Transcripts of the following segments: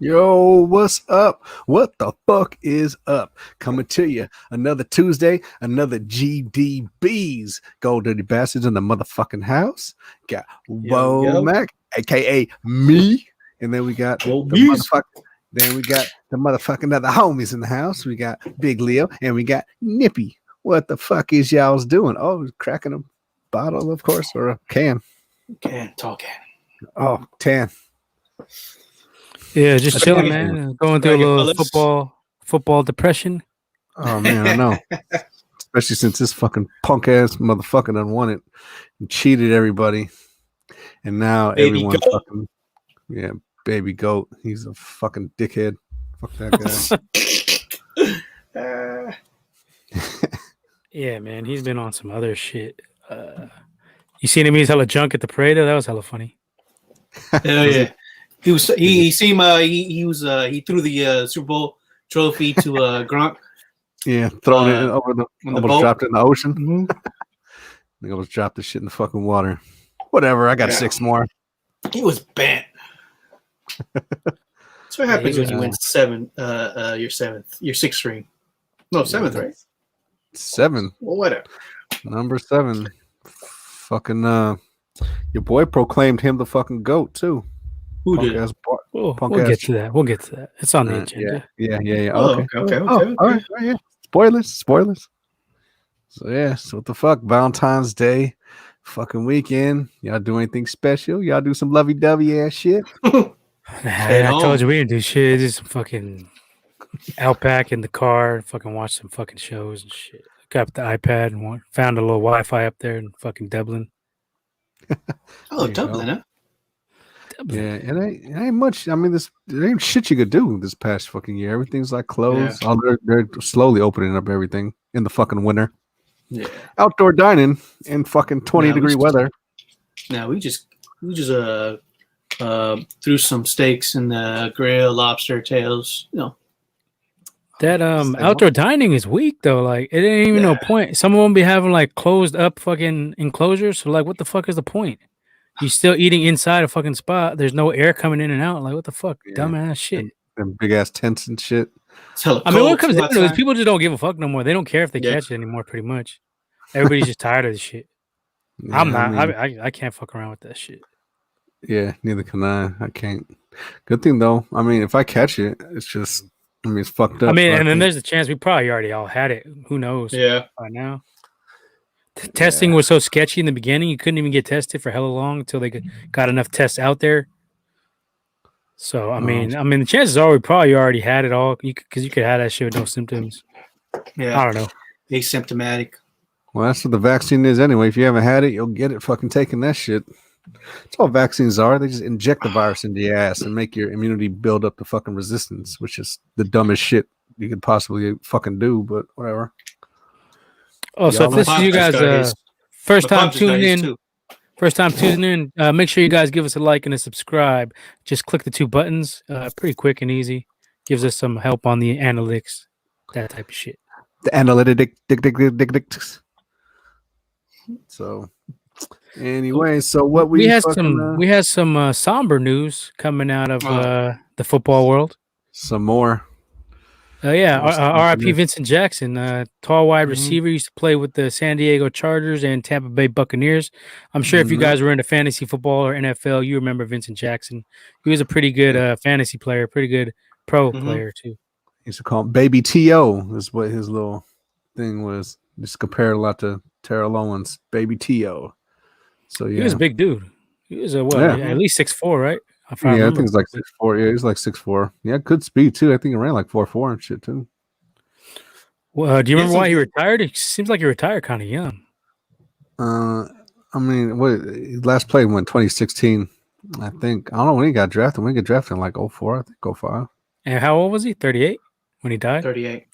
Yo, what's up? What the fuck is up? Coming to you another Tuesday, another GDBs. Gold Dirty Bastards in the motherfucking house. Got Womack, aka me. And then we got the motherfucking. Then we got the motherfucking other homies in the house. We got Big Leo and we got Nippy. What the fuck is y'all's doing? Oh, cracking a bottle, of course, or a can. Tall can. Oh, 10. Yeah, just chilling, man. Going through a little football depression. Oh man, I know. Especially since this fucking punk ass motherfucker done won it and cheated everybody, and now Baby everyone's goat. fucking baby goat. He's a fucking dickhead. Fuck that guy. Yeah, man, he's been on some other shit. You seen him? He's hella drunk at the parade. That was hella funny. Hell yeah. He was. He seemed. He was. He threw the Super Bowl trophy to Gronk. Yeah, throwing it over the. Almost dropped it in the ocean. Mm-hmm. I think I almost dropped the shit in the fucking water. Whatever. I got 6 more. He was bent. That's what happens when you win your sixth ring. No, seventh, right? 7. Well, whatever. Number 7. Fucking your boy proclaimed him the fucking goat too. Who did? We'll get to that. We'll get to that. It's on the agenda. Yeah. Oh, okay. All right. Yeah. Spoilers. So what the fuck? Valentine's Day, fucking weekend. Y'all do anything special? Y'all do some lovey-dovey ass shit? I told you we didn't do shit. Just some fucking Outback in the car. Fucking watch some fucking shows and shit. Got the iPad and found a little Wi-Fi up there in fucking Dublin. Oh, Dublin, huh? Yeah, it ain't much. I mean, there ain't shit you could do this past fucking year. Everything's like closed. Yeah. They're slowly opening up everything in the fucking winter. Yeah. Outdoor dining in fucking 20-degree weather. No, we just threw some steaks in the grill, lobster tails. That outdoor dining is weak though. Like it ain't even no point. Some of them be having like closed up fucking enclosures. So like, what the fuck is the point? You still eating inside a fucking spot. There's no air coming in and out. Like what the fuck, dumbass shit. Them big ass tents and shit. I mean, what comes down to is people just don't give a fuck no more. They don't care if they catch it anymore. Pretty much, everybody's just tired of this shit. Yeah, I'm not. I can't fuck around with that shit. Yeah, neither can I. I can't. Good thing though. I mean, if I catch it, it's just. I mean, it's fucked up. I mean, and then there's a chance we probably already all had it. Who knows? Yeah. By now. Testing was so sketchy in the beginning. You couldn't even get tested for hella long until they got enough tests out there. So, I mean, the chances are we probably already had it all because you could have that shit with no symptoms. Yeah. I don't know. Asymptomatic. Well, that's what the vaccine is anyway. If you haven't had it, you'll get it fucking taking that shit. That's all vaccines are. They just inject the virus into your ass and make your immunity build up the fucking resistance, which is the dumbest shit you could possibly fucking do, but whatever. Oh, so if this is you guys' first time tuning in, make sure you guys give us a like and a subscribe. Just click the 2 buttons. Pretty quick and easy. Gives us some help on the analytics, that type of shit. The analytics. So anyway, so what we had some somber news coming out of the football world. Some more. RIP Vincent Jackson, tall wide receiver, used to play with the San Diego Chargers and Tampa Bay Buccaneers. I'm sure if you guys were into fantasy football or NFL, you remember Vincent Jackson. He was a pretty good fantasy player, pretty good pro player too. He used to call him Baby T.O. is what his little thing was. Just compared a lot to Terrell Owens, Baby T.O. So yeah, he was a big dude. He was at least 6'4", right? I think it's like 6'4". Yeah, he's like 6'4". Yeah, good speed too. I think he ran like 4.4 and shit too. Well, do you remember why he retired? It seems like he retired kind of young. I mean, his last play went 2016. I think I don't know when he got drafted. When he got drafted in like 04, I think 05. And how old was he? 38 when he died. 38.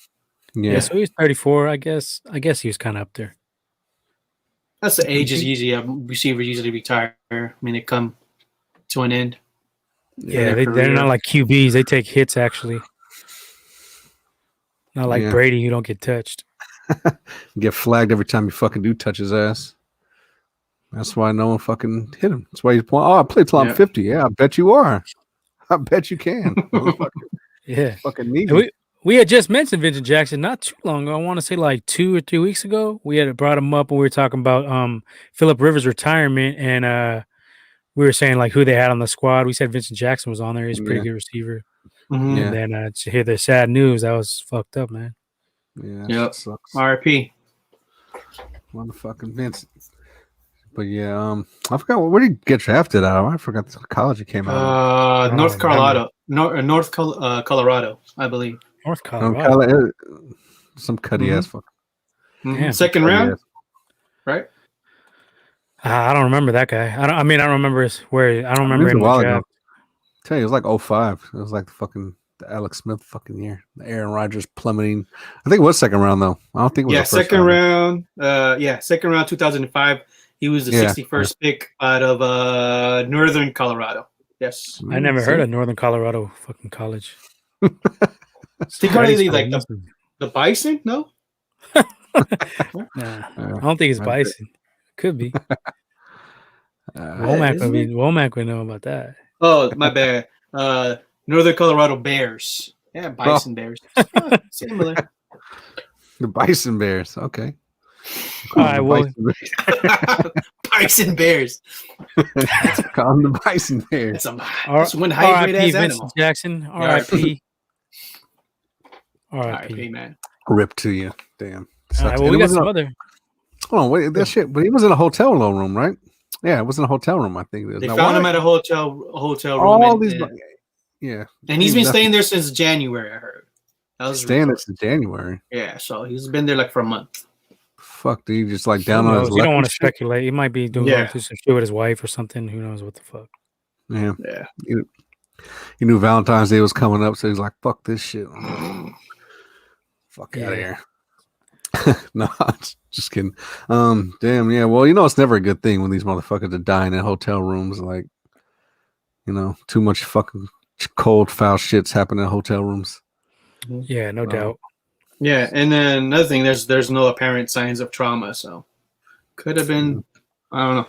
Yeah, so he was 34. I guess he was kind of up there. That's the age is usually receivers usually retire. I mean, they come to an end. Yeah, they're not like QBs. They take hits, actually. Not like Brady, you don't get touched. You get flagged every time you fucking do touch his ass. That's why no one fucking hit him. That's why he's playing. Oh, I played till I'm 50. Yeah, I bet you are. I bet you can. Yeah. Fucking need We had just mentioned Vincent Jackson not too long ago. I want to say like 2 or 3 weeks ago. We had brought him up when we were talking about Phillip Rivers' retirement, and we were saying like who they had on the squad. We said Vincent Jackson was on there. He's a pretty good receiver. Mm-hmm. And then to hear the sad news, that was fucked up, man. Yeah. Yep. Sucks. RIP. Motherfucking Vincent. But yeah, I forgot where did he get drafted out of? I forgot the college he came out of. North Colorado. Colorado, I believe. North Colorado. Some cutty ass fuck. Mm-hmm. Second round, ass. Right? I don't remember that guy. I don't remember I don't remember him. I tell you, it was like 05. It was like the Alex Smith fucking year. The Aaron Rodgers plummeting. I think it was second round though. I don't think it was the first round. Second round 2005. He was the 61st pick out of Northern Colorado. Yes. I never heard of Northern Colorado fucking college. Think like the Bison? No? Nah, I don't think it's Bison. Could be. Womack would know about that. Oh, my bad. Northern Colorado Bears. Yeah, Bison Bears. Similar. The Bison Bears. Okay. All right, well, Bison Bears. Call them the Bison Bears. That's one hybrid ass animal. Jackson. R.I.P. R.I.P. Man. Rip to you. Damn. All right, well, we got some other. Hold on, wait, that shit. But he was in a hotel room, right? Yeah, it was in a hotel room. I think they found him at a hotel room. All these, yeah. And he's been staying there since January. I heard. That was staying there since January. Yeah, so he's been there like for a month. Fuck, dude, just like down on his. You don't want to speculate. He might be doing some shit with his wife or something. Who knows what the fuck? Yeah. He knew Valentine's Day was coming up, so he's like, "Fuck this shit." Fuck out of here. No, just kidding. Damn, yeah. Well, it's never a good thing when these motherfuckers are dying in hotel rooms. Like, too much fucking cold, foul shits happen in hotel rooms. Yeah, no doubt. Yeah, and then another thing, there's no apparent signs of trauma, so could have been. I don't know.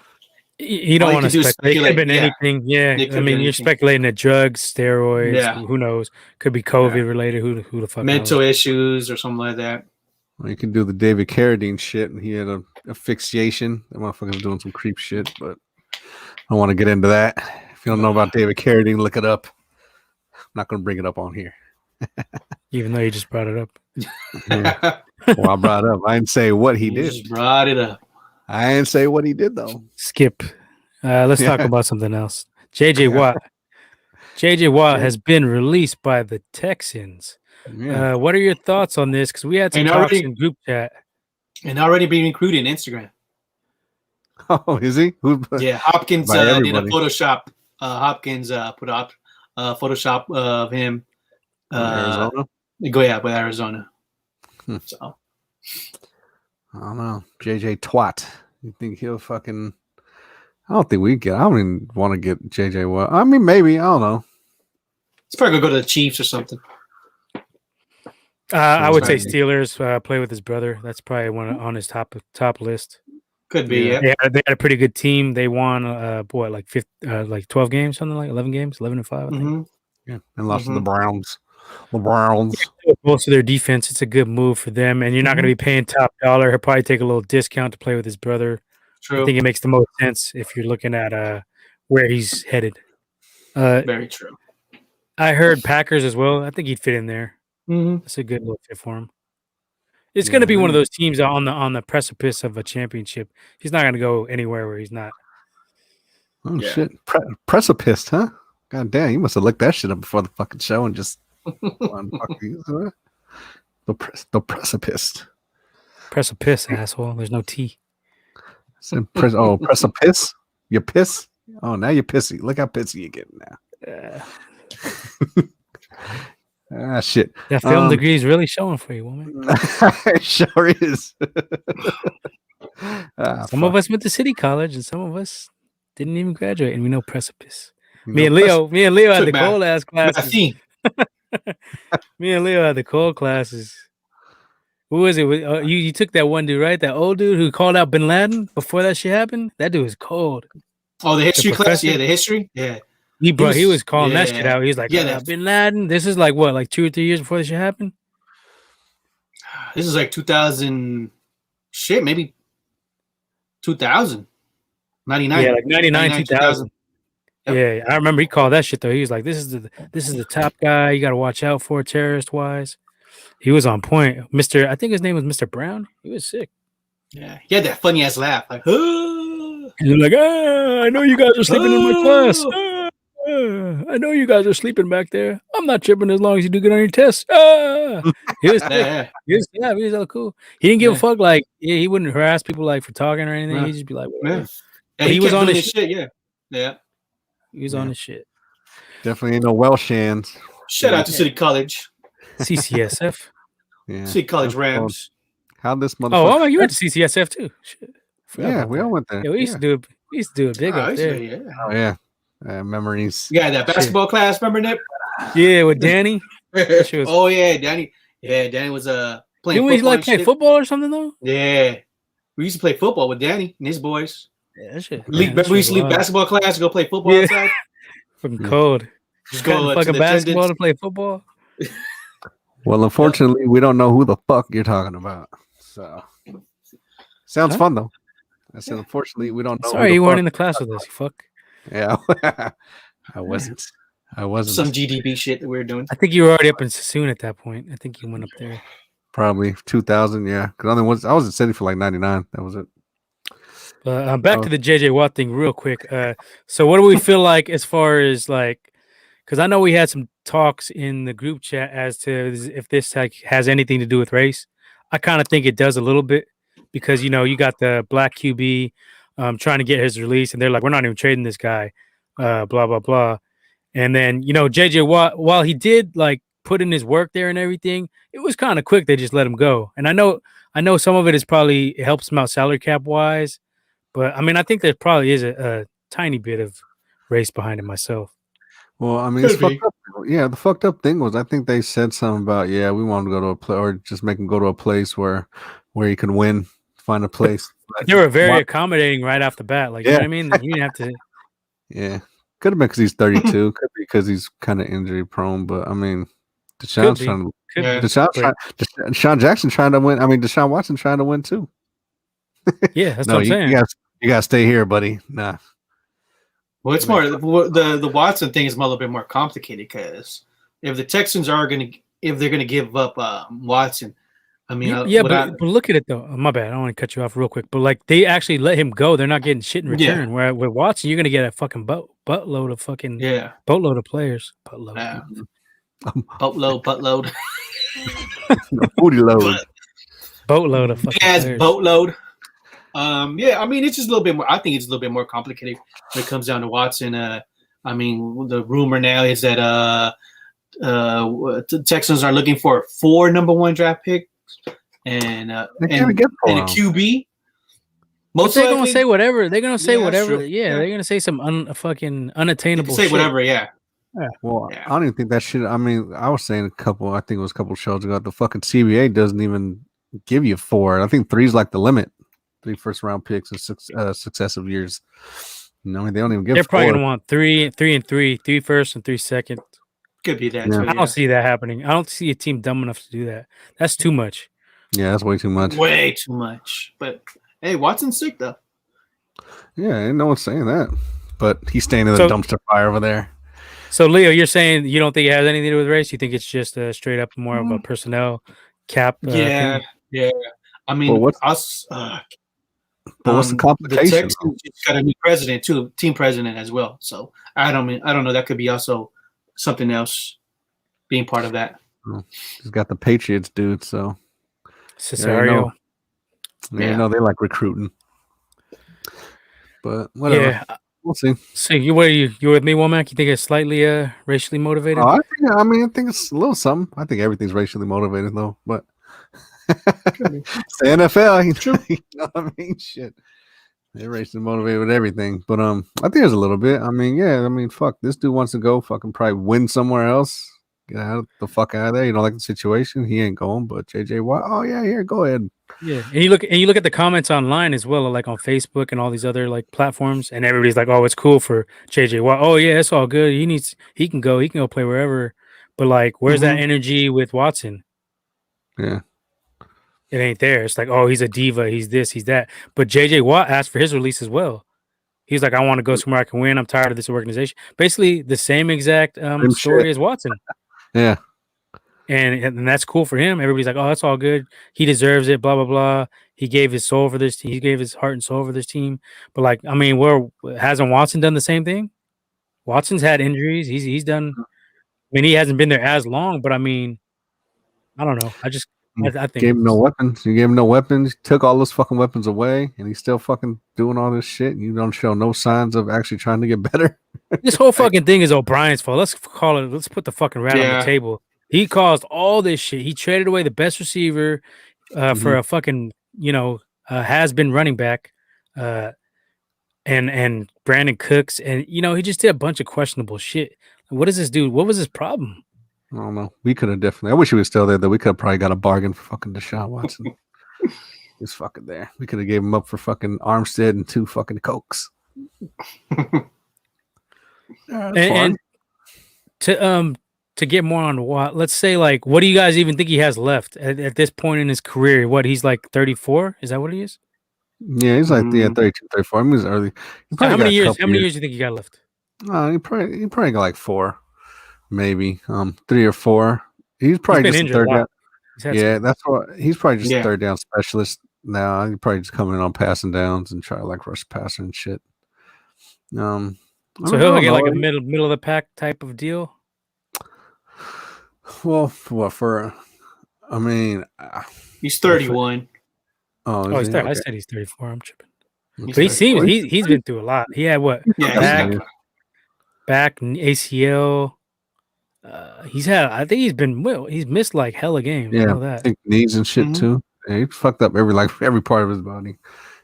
You don't want to speculate. It could have been anything. Yeah, I mean, you're speculating that drugs, steroids. Yeah. Who knows? Could be COVID related. Who the fuck? Mental issues or something like that. Well, you can do the David Carradine shit, and he had a asphyxiation. That motherfucker's doing some creep shit, but I don't want to get into that. If you don't know about David Carradine, look it up. I'm not going to bring it up on here. Even though you just brought it up. Yeah. Well, I brought it up. I didn't say what he did. Just brought it up. I didn't say what he did, though. Skip. Let's talk about something else. J.J. Watt. J.J. Watt has been released by the Texans. Yeah. What are your thoughts on this? Because we had some talks in group chat. And already being recruited in Instagram. Oh, is he? Yeah, Hopkins did a Photoshop. Hopkins put up a Photoshop of him. Arizona? With Arizona. So. I don't know. JJ Twat. You think he'll fucking... I don't think we get... I don't even want to get JJ Watt. I mean, maybe. I don't know. He's probably going to go to the Chiefs or something. I would say Steelers play with his brother. That's probably one on his top list. Could be, yeah. They had a pretty good team. They won, like 12 games, something like 11 games, 11-5, I think. Mm-hmm. Yeah, and lost to the Browns. The Browns. Most of their defense, it's a good move for them, and you're not going to be paying top dollar. He'll probably take a little discount to play with his brother. True. I think it makes the most sense if you're looking at where he's headed. Very true. I heard Packers as well. I think he'd fit in there. Mm-hmm. That's a good little fit for him. It's going to be one of those teams on the precipice of a championship. He's not going to go anywhere where he's not. Oh shit! Precipice, huh? God damn! You must have looked that shit up before the fucking show and just the precipice. Precipice, asshole. There's no T. Precipice. You piss. Oh, now you're pissy. Look how pissy you're getting now. Shit. That film degree is really showing for you, woman. It sure is. Some of us went to City College, and some of us didn't even graduate, and we know precipice. Me and Leo had the cold ass classes. Me and Leo had the cold classes. Who was it? You took that one dude, right? That old dude who called out Bin Laden before that shit happened. That dude was cold. Oh, the history class. Yeah, the history. Yeah. He was calling that shit out. He was like, Bin Laden. This is like what, like 2 or 3 years before this shit happened? This is like 2000. Shit, maybe 2000. 99. Yeah, like 99, 2000. Yep. Yeah, I remember he called that shit though. He was like, "This is the top guy. You got to watch out for terrorist wise." He was on point. I think his name was Mr. Brown. He was sick. Yeah, he had that funny ass laugh, like, and you're like, I know you guys are sleeping in my class. I know you guys are sleeping back there. I'm not tripping as long as you do good on your tests. He was sick. He was all cool. He didn't give a fuck. Like, he wouldn't harass people like for talking or anything. He'd just be like, whatever. Yeah, he was on his shit. Yeah. He was on his shit. Definitely ain't no Welsh hands. Shout out to City College. CCSF. Yeah. City College Rams. How this motherfucker? Oh, you went to CCSF too. Shit. Yeah, we all went there. Yeah, we used to do it big up there. Oh yeah. Memories. Yeah, that basketball class, remember Nip? Yeah, with Danny. Oh yeah, Danny. Yeah, Danny was playing. Didn't we like play football or something though? Yeah, we used to play football with Danny and his boys. Yeah, that shit. We used to leave basketball class to go play football outside. From cold. Just go fucking basketball to play football. Well, unfortunately, we don't know who the fuck you're talking about. So sounds fun though. I said, unfortunately, we don't know. Sorry, you weren't in the class with us. You fuck. Yeah, I wasn't. Some GDB shit that we were doing. I think you were already up in Sassoon at that point. I think you went up there. Probably 2000. Yeah, because I was in City for like 99. That was it. Back to the JJ Watt thing, real quick. So what do we feel like as far as like? Because I know we had some talks in the group chat as to if this has anything to do with race. I kind of think it does a little bit because you got the black QB trying to get his release, and they're like, we're not even trading this guy, blah blah blah. And then JJ Watt, while he did like put in his work there and everything, it was kind of quick. They just let him go, and I know some of it is probably it helps him out salary cap wise, but I mean I think there probably is a tiny bit of race behind it myself. Well, I mean, it's fucked up. Yeah, the fucked up thing was I think they said something about we want to go to a place or just make him go to a place where he can win, find a place. They were very accommodating right off the bat. Like, you know what I mean? You didn't have to. Yeah, could have been because he's 32. Could be because he's kind of injury prone. But I mean, Deshaun Jackson trying to win. I mean, Deshaun Watson trying to win too. Yeah, that's what I'm saying. You gotta stay here, buddy. Nah. Well, it's more the Watson thing is a little bit more complicated because if the Texans they're gonna give up Watson, I mean, but look at it though. My bad. I don't want to cut you off real quick, but like they actually let him go. They're not getting shit in return. Where with Watson, you're gonna get a fucking boatload of fucking boatload of players. Boatload, booty load, boatload of fucking players. Boatload. I mean, it's just a little bit more. I think it's a little bit more complicated when it comes down to Watson. I mean, the rumor now is that the Texans are looking for 4 number 1 draft picks and a QB. Most they're gonna say whatever. They're gonna say whatever. They're gonna say some fucking unattainable. Say shit. Whatever. Yeah. Well, I don't even think that shit. I mean, I was saying I think it was a couple shows ago. The fucking CBA doesn't even give you 4. I think 3 is like the limit. 3 first-round picks in successive years. I mean, they don't even give. They're probably gonna want 3 and 3 first and 3 second. Could be that. Yeah. Too, I don't see that happening. I don't see a team dumb enough to do that. That's too much. Yeah, that's way too much. Way too much. But hey, Watson's sick though. Yeah, ain't no one saying that. But he's staying in the dumpster fire over there. So Leo, you're saying you don't think it has anything to do with race? You think it's just straight up more of a personnel cap? Yeah. I mean, what's the complication? The Texans got a new president too, team president as well. So I don't know. That could be also something else being part of that. He's got the Patriots, dude. So Cesario. They like recruiting. But whatever. Yeah. We'll see. So you with me, Womack? You think it's slightly racially motivated? I think it's a little something. I think everything's racially motivated though, but it's the NFL. You know what I mean? Shit. They're racially motivated with everything. But I think there's a little bit. I mean, fuck. This dude wants to go fucking probably win somewhere else. Get the fuck out of there. You don't like the situation. He ain't going, but JJ Watt, oh yeah, here, go ahead. Yeah, and you look at the comments online as well, like on Facebook and all these other like platforms, and everybody's like, "Oh, it's cool for JJ Watt. Oh yeah, it's all good. He can go play wherever." But like, where's that energy with Watson? Yeah, it ain't there. It's like, oh, he's a diva. He's this. He's that. But JJ Watt asked for his release as well. He's like, I want to go somewhere I can win. I'm tired of this organization. Basically, the same exact story as Watson. Yeah. And that's cool for him. Everybody's like, oh, that's all good. He deserves it. Blah blah blah. He gave his soul for this team. He gave his heart and soul for this team. But like, I mean, hasn't Watson done the same thing? Watson's had injuries. He's done. I mean, he hasn't been there as long. But I mean, I don't know. I think gave him no weapons. You gave him no weapons. Took all those fucking weapons away, and he's still fucking doing all this shit. And you don't show no signs of actually trying to get better. This whole fucking thing is O'Brien's fault. Let's put the fucking rat on the table. He caused all this shit. He traded away the best receiver for a fucking, has been running back, and Brandon Cooks, and he just did a bunch of questionable shit. What does this dude? What was his problem? I don't know. We could have definitely. I wish he was still there. Though we could have probably got a bargain for fucking Deshaun Watson. He's fucking there. We could have gave him up for fucking Armstead and 2 fucking Cokes. And to get more on Watt, let's say, like, what do you guys even think he has left at this point in his career? What, he's like 34? Is that what he is? Yeah, he's like 32, 34. I mean, he's early. How many years do you think he got left? He probably got like 4, maybe 3 or 4. He's probably just a third down. Yeah, that's what he's probably just a third down specialist now. He's probably just coming in on passing downs and try to like rush passer and shit. So he'll get like a middle of the pack type of deal. Well, I mean, he's 31. Oh, he's I said he's 34. I'm tripping. But he's been through a lot. He had what? Yeah, back ACL. I think he's missed like hella games. Yeah, I know that. I think knees and shit too. Yeah, he fucked up every part of his body.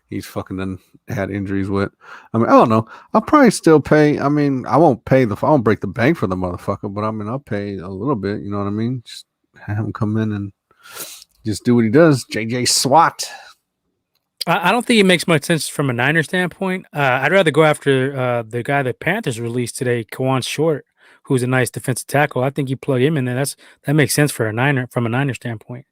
He's fucking done had injuries with. I mean, I don't know. I'll probably still pay. I mean, I won't break the bank for the motherfucker, but I mean, I'll pay a little bit. You know what I mean? Just have him come in and just do what he does. JJ SWAT. I don't think it makes much sense from a Niner standpoint. I'd rather go after the guy that Panthers released today, Kawan Short, who's a nice defensive tackle. I think you plug him in there. That makes sense for a Niner from a Niner standpoint.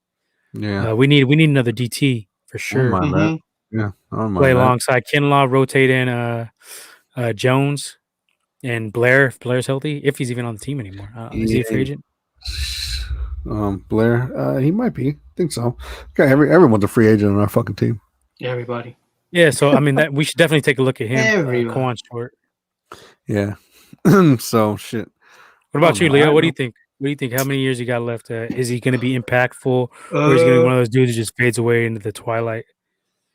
Yeah, we need another DT for sure. Yeah, play alongside Kinlaw, rotate in Jones and Blair if Blair's healthy, if he's even on the team anymore. Is he a free agent? Blair, he might be. I think so. Okay, everyone's a free agent on our fucking team. Everybody. Yeah, so I mean that we should definitely take a look at him. Kawan Short. Yeah. So shit. What about you, Leo? What do you think? What do you think? How many years he got left? Is he going to be impactful, or is he going to be one of those dudes who just fades away into the twilight?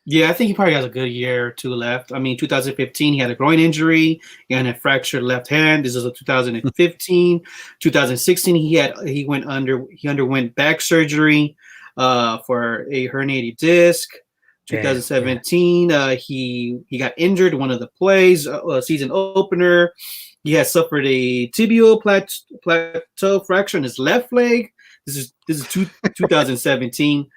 Yeah, I think he probably has a good year or 2 left. I mean, 2015 he had a groin injury and a fractured left hand. This is a 2015. 2016 he underwent back surgery for a herniated disc. 2017 he got injured one of the plays, season opener. He has suffered a tibial plateau fracture in his left leg. This is 2017.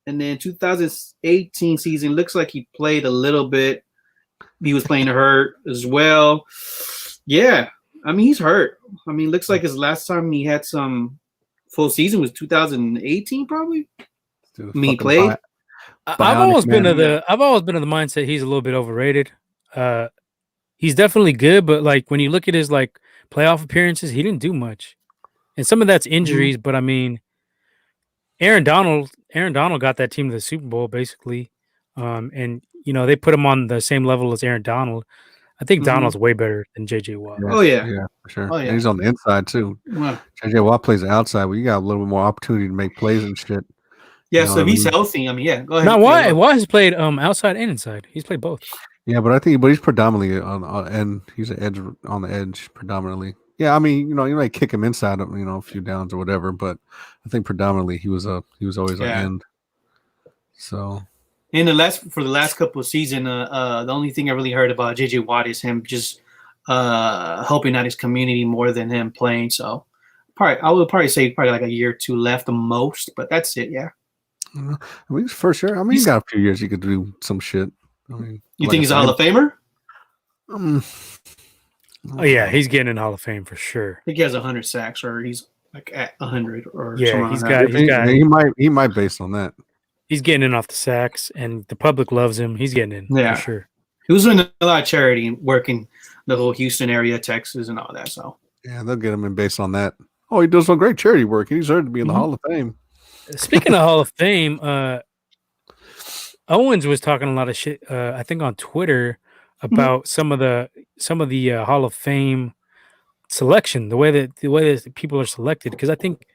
And then 2018 season looks like he played a little bit. He was playing hurt as well. Yeah, I mean, he's hurt. I mean, looks like his last time he had some full season was 2018, probably. I mean, he played. I've always been of the mindset he's a little bit overrated. He's definitely good, but like when you look at his like playoff appearances, he didn't do much, and some of that's injuries. But I mean, Aaron Donald got that team to the Super Bowl basically, and they put him on the same level as Aaron Donald. I think Donald's way better than JJ Watt. Yeah, for sure. And he's on the inside too. Wow. JJ Watt plays the outside, but you got a little bit more opportunity to make plays and shit. Yeah, so if he's healthy, I mean, yeah, go ahead. Now, Watt has played outside and inside. He's played both. Yeah, but he's predominantly on end. He's an edge on the edge predominantly. Yeah, I mean, you might kick him inside, a few downs or whatever, but I think predominantly he was always on end. So, for the last couple of seasons, the only thing I really heard about JJ Watt is him just helping out his community more than him playing. So, I would probably say like a year or 2 left the most, but that's it. Yeah. I mean, for sure. I mean, he's got a few years. He could do some shit. I mean, you think he's a Hall of Famer? Oh yeah, he's getting in Hall of Fame for sure. I think he has 100 sacks, or he's like at 100, or yeah, he's got. He might based on that. He's getting in off the sacks, and the public loves him. He's getting in for sure. He was doing a lot of charity, working the whole Houston area, Texas, and all that. So yeah, they'll get him in based on that. Oh, he does some great charity work. He deserves to be in the Hall of Fame. Speaking of Hall of Fame, Owens was talking a lot of shit. I think on Twitter about some of the Hall of Fame selection, the way that people are selected. Because I think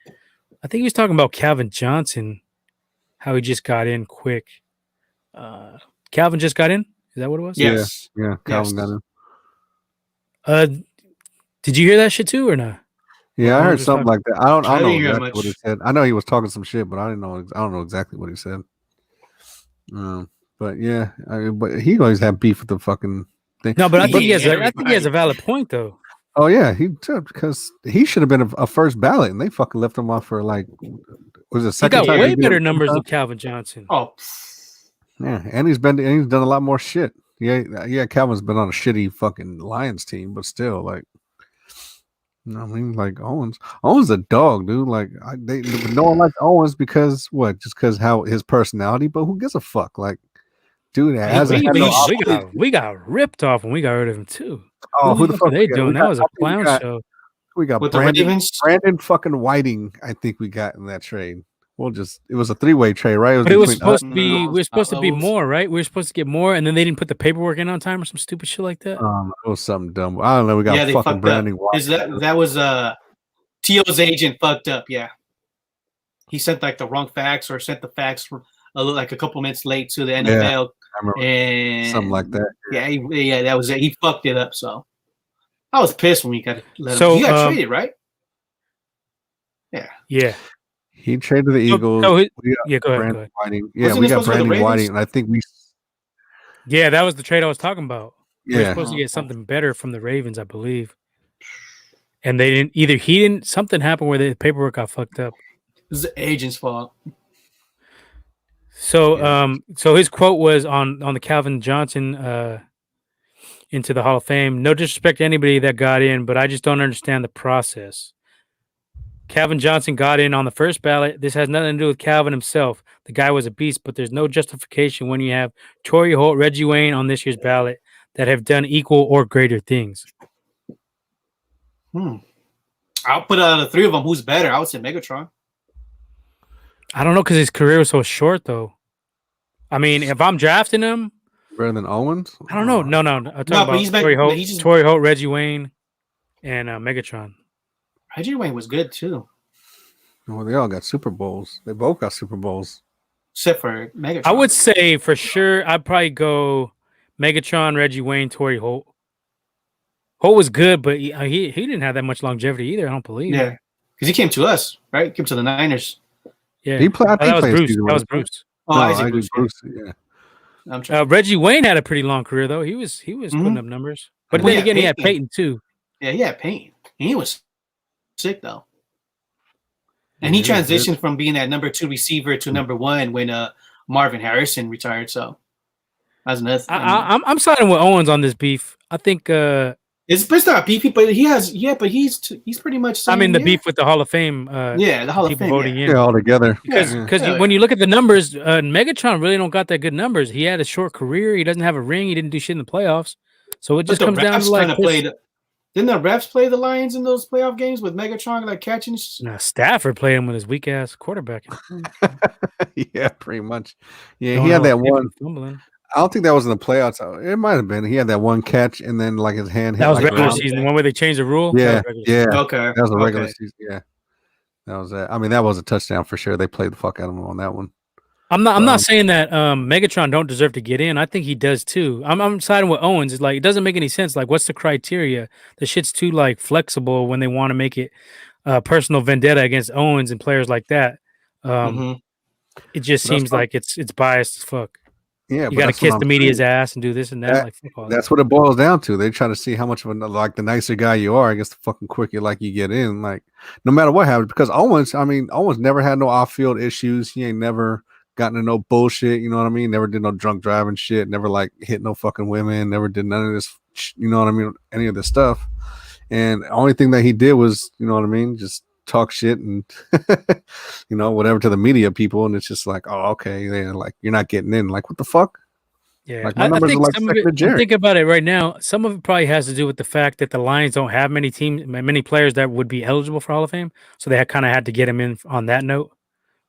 he was talking about Calvin Johnson, how he just got in quick. Calvin just got in. Is that what it was? Yes. Yeah. Calvin got in. Did you hear that shit too, or not? Yeah, I heard something like that. I don't know exactly what he said. I know he was talking some shit, but I don't know exactly what he said. But yeah, but he always had beef with the fucking thing. No, but I think he has a valid point though. Oh yeah, he took because he should have been a first ballot, and they fucking left him off for like was it second? He got way better numbers than Calvin Johnson. Oh. Yeah, and he's done a lot more shit. Yeah. Calvin's been on a shitty fucking Lions team, but still, like, you know what I mean, like Owens a dog, dude. Like, no one likes Owens because what? Just because how his personality. But who gives a fuck? Like, dude, we got ripped off when we got rid of him too. Oh, who the fuck are they doing? That was a clown show. We got Brandon fucking Whiting. I think we got in that trade. It was a 3-way trade, right? But it was supposed to be. We were supposed to be more, right? We were supposed to get more, and then they didn't put the paperwork in on time or some stupid shit like that. It was something dumb. I don't know. We got fucking Brandon. That was T.O.'s agent fucked up. Yeah, he sent like the wrong fax or sent the fax like a couple minutes late to the NFL, and something like that. Yeah, that was it. He fucked it up. So I was pissed when we got let him. He got traded, right? Yeah. He traded the Eagles. Go ahead. Whiting. Yeah, we got Brandon Whiting, and I think we. Yeah, that was the trade I was talking about. Yeah. We were supposed to get something better from the Ravens, I believe. And they didn't. Something happened where the paperwork got fucked up. It was the agent's fault. So, so his quote was on the Calvin Johnson into the Hall of Fame. No disrespect to anybody that got in, but I just don't understand the process. Calvin Johnson got in on the first ballot. This has nothing to do with Calvin himself. The guy was a beast, but there's no justification when you have Torrey Holt, Reggie Wayne on this year's ballot that have done equal or greater things. I'll put out of the three of them. Who's better? I would say Megatron. I don't know because his career was so short, though. I mean, if I'm drafting him, better than Owens. I don't know. No. I'm talking about Torrey Holt, Reggie Wayne, and Megatron. Reggie Wayne was good too. Well, they all got Super Bowls. They both got Super Bowls, except for Megatron. I would say for sure, I'd probably go Megatron, Reggie Wayne, Torrey Holt. Holt was good, but he didn't have that much longevity either. I don't believe. Yeah, because he came to us, right? He came to the Niners. Yeah, he played. That was Bruce. Oh, I Bruce. Yeah. Reggie Wayne had a pretty long career though. He was putting up numbers, but then again, he had Peyton too. Yeah, he had Peyton. And he was sick though, and he transitioned from being that number 2 receiver to number 1 when Marvin Harrison retired. So that's another thing. I'm siding with Owens on this beef. I think it's not beefy, but he's pretty much. Saying, the beef with the Hall of Fame. The Hall of Fame voting in. Yeah, all together. Because when you look at the numbers, Megatron really don't got that good numbers. He had a short career. He doesn't have a ring. He didn't do shit in the playoffs. So it just comes down to like. Didn't the refs play the Lions in those playoff games with Megatron like catching? No, Stafford played him with his weak ass quarterback. Yeah, pretty much. Yeah, he had that one. I don't think that was in the playoffs. It might have been. He had that one catch, and then like his hand. That was like regular season. The one where they changed the rule. Yeah, yeah. Okay, that was a regular season. Yeah, that was that. I mean, that was a touchdown for sure. They played the fuck out of him on that one. I'm not saying that Megatron don't deserve to get in. I think he does too. I'm siding with Owens. It's like it doesn't make any sense. Like, what's the criteria? The shit's too like flexible when they want to make it personal vendetta against Owens and players like that. It just seems like it's biased as fuck. Yeah, you got to kiss the media's ass and do this and that. That's what it boils down to. They try to see how much of a like the nicer guy you are. I guess the fucking quicker you get in. Like no matter what happens, because Owens never had no off-field issues. He ain't never gotten into no bullshit. You know what I mean? Never did no drunk driving shit. Never like hit no fucking women. Never did none of this. You know what I mean? Any of this stuff. And the only thing that he did was, you know what I mean, just talk shit and whatever to the media people. And it's just like, oh, okay, they're like, you're not getting in. Like, what the fuck? Yeah, like my numbers are like some of it, I'm thinking about it right now. Some of it probably has to do with the fact that the Lions don't have many players that would be eligible for Hall of Fame, so they kind of had to get him in on that note.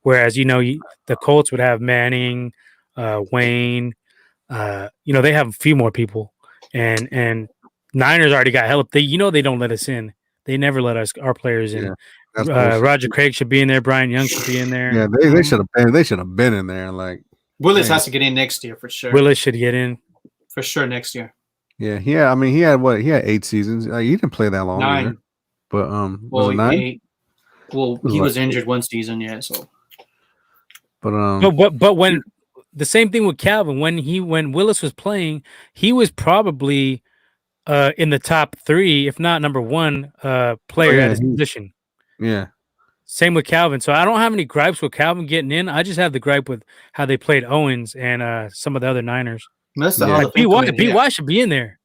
Whereas the Colts would have Manning, Wayne, they have a few more people, and Niners already got help. They don't let us in. They never let our players in. Yeah, Roger Craig should be in there. Brian Young should be in there. Yeah, they should have been. They should have been in there. Like Willis has to get in next year for sure. Willis should get in for sure next year. Yeah. I mean, he had 8 seasons. He didn't play that long. 9. Either. But was it 9? He was injured one season. Yeah. So. But when the same thing with Calvin, when Willis was playing, he was probably in the top 3, if not number 1 player at his position. Yeah. Same with Calvin. So I don't have any gripes with Calvin getting in. I just have the gripe with how they played Owens and some of the other Niners. That's the Hall of Fame. BY should be in there.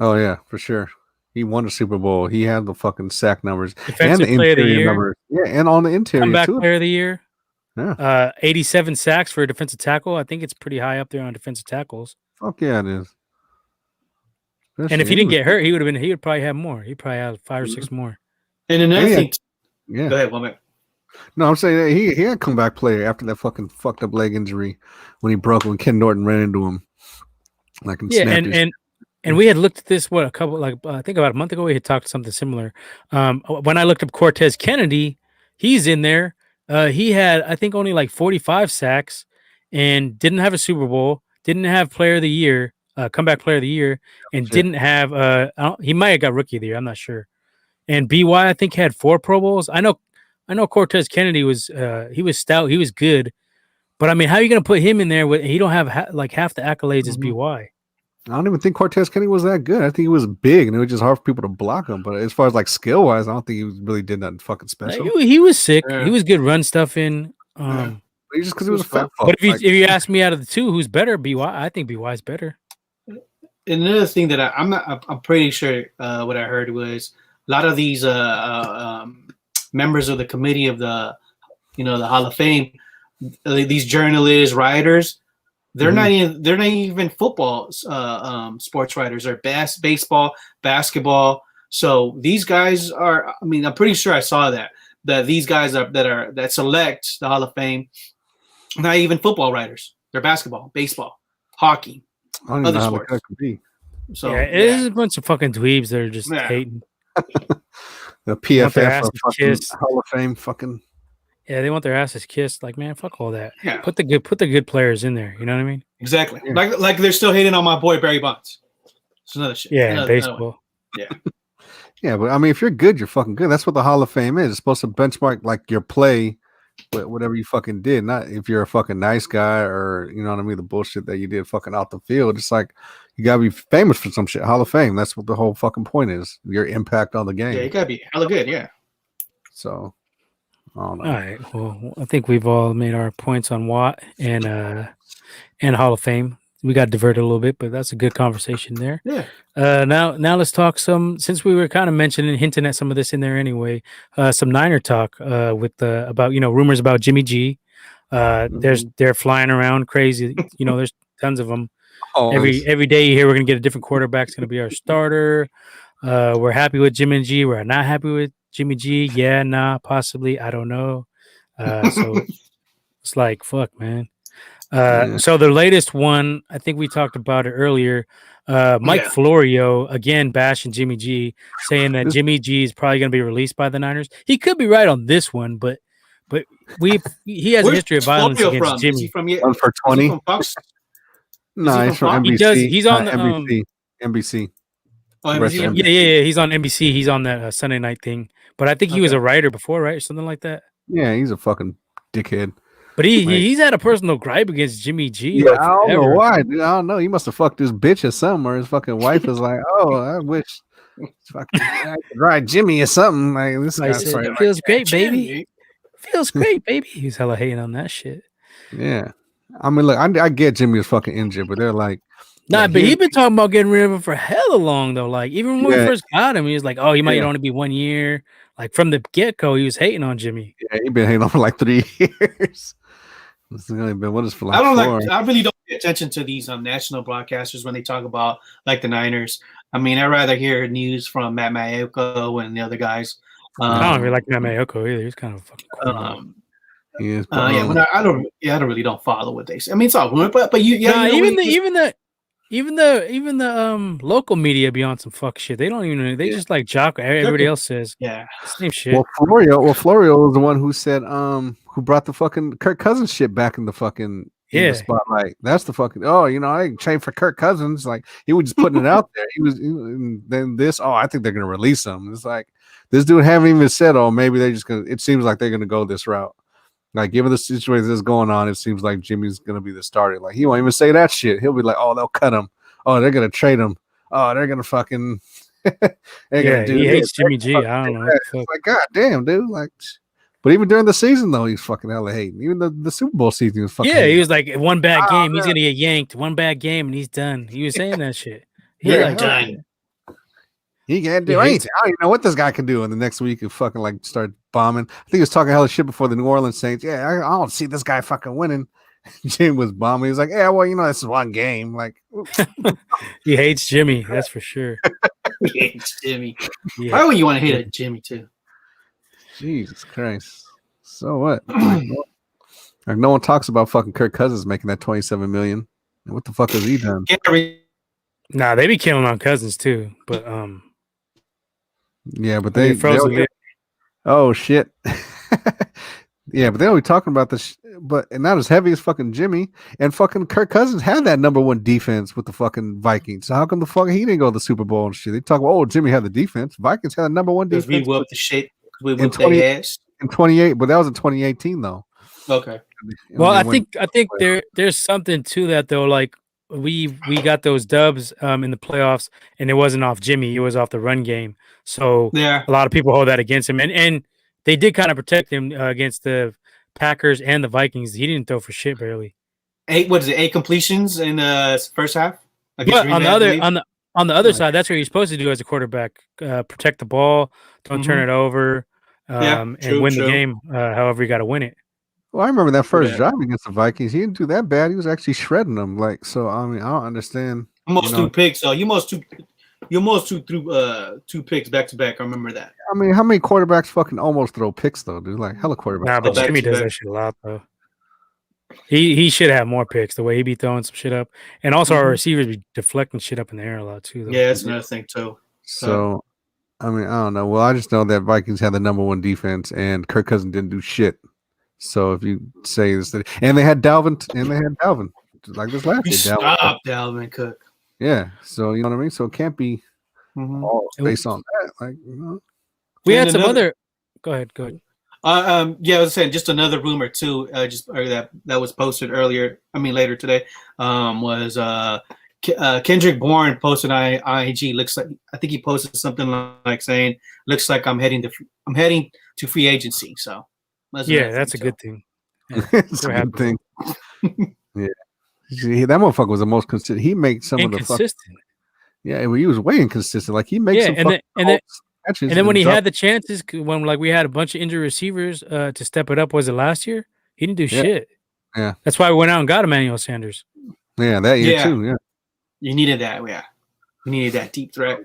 Oh yeah, for sure. He won the Super Bowl. He had the fucking sack numbers Defensive and the player of the year. numbers. Yeah, and on the interior Comeback too. player of the year. Yeah. 87 sacks for a defensive tackle. I think it's pretty high up there on defensive tackles. Fuck yeah, it is. And if he didn't get hurt, he would probably have more. He'd probably have 5 or 6 more. And another thing. Yeah. Go ahead, Womack. No, I'm saying that he had a comeback player after that fucking fucked up leg injury when Ken Norton ran into him. Like and we had looked at this I think about a month ago we had talked something similar. When I looked up Cortez Kennedy, he's in there. He had I think only like 45 sacks and didn't have a Super Bowl, didn't have player of the year, comeback player of the year, and didn't have he might have got rookie of the year, I'm not sure. And BY I think had 4 Pro Bowls. I know Cortez Kennedy was he was stout, he was good. But I mean, how are you going to put him in there when he don't have half the accolades as BY? I don't even think Cortez Kennedy was that good. I think he was big, and it was just hard for people to block him. But as far as like skill wise, I don't think he really did nothing fucking special. He was sick. Yeah. He was good run stuff in. Just because he was a fat fuck. But if you ask me out of the two, who's better? BY. I think BY is better. Another thing that I'm pretty sure what I heard was a lot of these members of the committee of the Hall of Fame, these journalists, writers, they're not even football sports writers. They're baseball, basketball. So these guys are. I mean, I'm pretty sure I saw that these guys that select the Hall of Fame, not even football writers. They're basketball, baseball, hockey, other sports. So yeah, it is a bunch of fucking dweebs that are just hating. The PFF fucking Hall of Fame fucking. Yeah, they want their asses kissed. Like, man, fuck all that. Yeah. Put the good players in there. You know what I mean? Exactly. Yeah. Like they're still hating on my boy Barry Bonds. It's another shit. Yeah, baseball. Yeah. Yeah, but I mean, if you're good, you're fucking good. That's what the Hall of Fame is. It's supposed to benchmark like your play, whatever you fucking did. Not if you're a fucking nice guy or you know what I mean, the bullshit that you did fucking out the field. It's like you gotta be famous for some shit. Hall of Fame. That's what the whole fucking point is. Your impact on the game. Yeah, you gotta be hella good. Yeah. So. All right. Well, I think we've all made our points on Watt and Hall of Fame. We got diverted a little bit, but that's a good conversation there. Yeah. Now let's talk since we were kind of hinting at some of this in there anyway. Some Niner talk with about rumors about Jimmy G. They're flying around crazy. There's tons of them. Every day you hear we're gonna get a different quarterback. It's gonna be our starter. We're happy with Jimmy G. We're not happy with Jimmy G, yeah, nah, possibly, I don't know. So it's like, fuck, man. So the latest one, I think we talked about it earlier. Mike Florio again bashing Jimmy G, saying that Jimmy G is probably going to be released by the Niners. He could be right on this one, but he has a history of violence against Jimmy. Is he from 1-for-20? No, he's from NBC. He's on NBC. Oh, NBC. Yeah. He's on NBC. He's on that Sunday night thing. But I think he was a writer before, right? Or something like that. Yeah, he's a fucking dickhead. But he's had a personal gripe against Jimmy G. Yeah, I don't know why. Dude. I don't know. He must have fucked his bitch or something, or his fucking wife was like, "Oh, I wish fucking I could ride Jimmy or something." Like this guy feels great, baby. Feels great, baby. He's hella hating on that shit. Yeah. I mean, look, I get Jimmy was fucking injured, but they're like, nah, but he's been talking about getting rid of him for hella long though. Like even when we first got him, he was like, "Oh, he might only be 1 year." Like from the get go, he was hating on Jimmy. Yeah, he been hating on for like 3 years. It's only been with us for like I really don't pay attention to these national broadcasters when they talk about like the Niners. I mean, I'd rather hear news from Matt Mayoko and the other guys. I don't really like Matt Mayoko either. He's kind of fucking cool. I don't really don't follow what they say. I mean, it's all rumor, but even the local media be on some fuck shit. They don't even they just like jock. Everybody else says same shit. Well, Florio was the one who said who brought the fucking Kirk Cousins shit back in the fucking in the spotlight. That's the fucking I trained for Kirk Cousins. Like he was just putting it out there. Then this I think they're gonna release him. It's like this dude haven't even said maybe they're just gonna. It seems like they're gonna go this route. Like, given the situation that's going on, it seems like Jimmy's going to be the starter. Like, he won't even say that shit. He'll be like, oh, they'll cut him. Oh, they're going to trade him. Oh, they're going to fucking he hates Jimmy G. I don't know. It's like, God damn, dude. Like, but even during the season, though, he's fucking hella hating. Even the Super Bowl season, he was fucking hating. He was like, one bad game, he's going to get yanked. One bad game, and he's done. He was saying that shit. Done. He can't do anything. I don't even know what this guy can do. And the next week, he fucking like start bombing. I think he was talking hella shit before the New Orleans Saints. Yeah, I don't see this guy fucking winning. Jim was bombing. He was like, yeah, well, this is one game. Like, he hates Jimmy. That's for sure. He hates Jimmy. Why would you want to hate Jimmy too? Jesus Christ. So what? Like no one talks about fucking Kirk Cousins making that $27 million. What the fuck has he done? Nah, they be killing on Cousins too, but yeah, but they oh shit. Yeah, but they don't be talking about this, but not as heavy as fucking Jimmy and fucking Kirk Cousins had that number one defense with the fucking Vikings. So how come the fuck he didn't go to the Super Bowl and shit? They talk about Jimmy had the defense. Vikings had the number one defense. We whooped the shit. We whooped their ass in 28, but that was in 2018 though. Okay. Well, I think there's something to that though. Like we got those dubs in the playoffs, and it wasn't off Jimmy; it was off the run game. So a lot of people hold that against him, and they did kind of protect him against the Packers and the Vikings. He didn't throw for shit barely. 8 completions in the first half. But on the other side, that's what you're supposed to do as a quarterback: protect the ball, don't turn it over, and win the game. However, you got to win it. Well, I remember that first drive against the Vikings. He didn't do that bad. He was actually shredding them. Like, so I mean, I don't understand. Almost 2 picks. So you almost threw 2 picks back to back. I remember that. I mean, how many quarterbacks fucking almost throw picks though, dude? Like hella quarterbacks. Nah, but Jimmy does that shit a lot though. He should have more picks the way he be throwing some shit up, and also our receivers be deflecting shit up in the air a lot too. Though. Yeah, that's another thing too. So, I mean, I don't know. Well, I just know that Vikings had the number one defense, and Kirk Cousins didn't do shit. So if you say this, and they had Dalvin, like this last year. Stop Dalvin Cook. Yeah, so you know what I mean. So it can't be all based on that. Like, we had some other. Go ahead. I was saying just another rumor too. That was posted earlier. I mean later today. Was Kendrick Bourne posted on IG. Looks like I think he posted something like saying, "Looks like I'm heading to free agency." So. That's a good thing. It's a good thing. Yeah, that motherfucker was the most consistent. He made some of the consistent. Yeah, he was way inconsistent. Like he makes some and then when he had the chances, when like we had a bunch of injured receivers to step it up, was it last year? He didn't do shit. Yeah, that's why we went out and got Emmanuel Sanders. Yeah, that year too. Yeah, you needed that. Yeah, you needed that deep threat.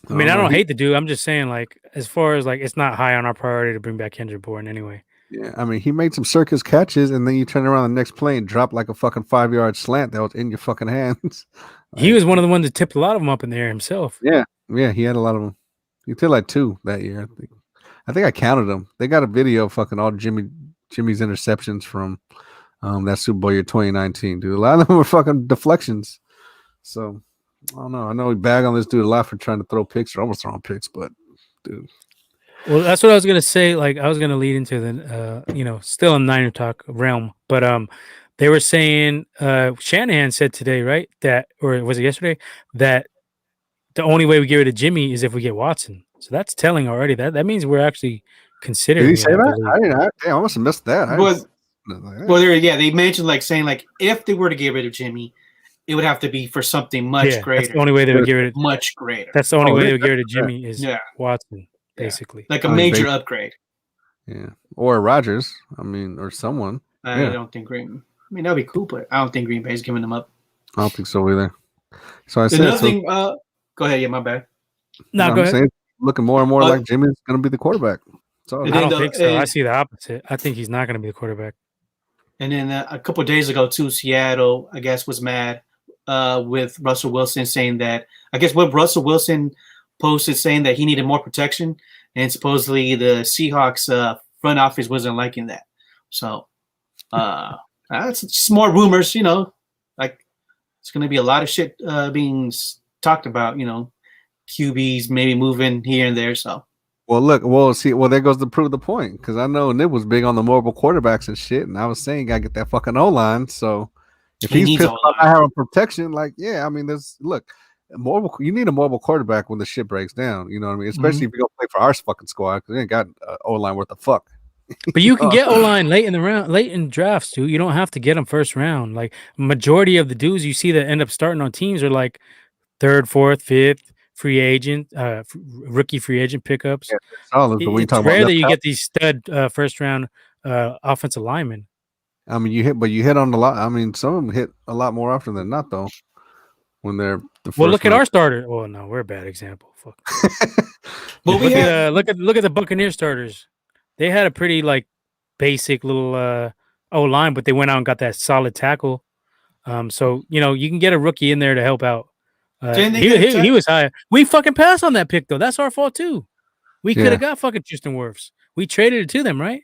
I mean, I don't hate the dude. I'm just saying, like, as far as like, it's not high on our priority to bring back Kendrick Bourne anyway. Yeah, I mean, he made some circus catches, and then you turn around the next play and drop like a fucking 5-yard slant that was in your fucking hands. He was one of the ones that tipped a lot of them up in the air himself. Yeah, he had a lot of them. He did like 2 that year. I think I counted them. They got a video of fucking all Jimmy's interceptions from that Super Bowl year 2019, dude. A lot of them were fucking deflections. So. I don't know. I know we bag on this dude a lot for trying to throw picks or almost throwing picks, but dude. Well, that's what I was gonna say. Like I was gonna lead into the still in Ninertalk realm, but they were saying Shanahan said today, right? That or was it yesterday? That the only way we get rid of Jimmy is if we get Watson. So that's telling already. That means we're actually considering. Did he say that? I must have missed that. Well, they mentioned like saying like if they were to get rid of Jimmy, it would have to be for something much greater. That's the only way they would get rid of much greater. That's the only way they would get rid of Jimmy is Watson, basically. Like a major upgrade. Yeah. Or Rodgers, or someone. I don't think Green. That'd be cool, but I don't think Green Bay's giving them up. I don't think so either. So I said, another thing. Go ahead. Yeah, my bad. No, go ahead. Saying, looking more and more like Jimmy's going to be the quarterback. So I don't think so. I see the opposite. I think he's not going to be the quarterback. And then a couple of days ago, too, Seattle, I guess, was mad with Russell Wilson saying that. I guess what Russell Wilson posted saying that he needed more protection, and supposedly the Seahawks front office wasn't liking that. So that's just more rumors, like it's going to be a lot of shit being talked about, QBs maybe moving here and there. So. Well, there goes to prove the point, because I know Nib was big on the mobile quarterbacks and shit, and I was saying gotta get that fucking O-line. So if he's pissed off I have protection, you need a mobile quarterback when the shit breaks down. You know what I mean? Especially if you go play for our fucking squad, because they ain't got O-line worth the fuck. But you can get O-line late in drafts, dude. You don't have to get them first round. Like majority of the dudes you see that end up starting on teams are like third, fourth, fifth. Free agent, rookie free agent pickups. Yeah, it's rare that you get these stud first round offensive linemen. You hit on a lot. Some of them hit a lot more often than not, though. When they're the first. Well, look at our starter. Oh no, we're a bad example. Fuck. But look at the Buccaneer starters. They had a pretty basic little O line, but they went out and got that solid tackle. So you can get a rookie in there to help out. He was high. We fucking passed on that pick though. That's our fault too. We could have got fucking Tristan Wirfs. We traded it to them, right?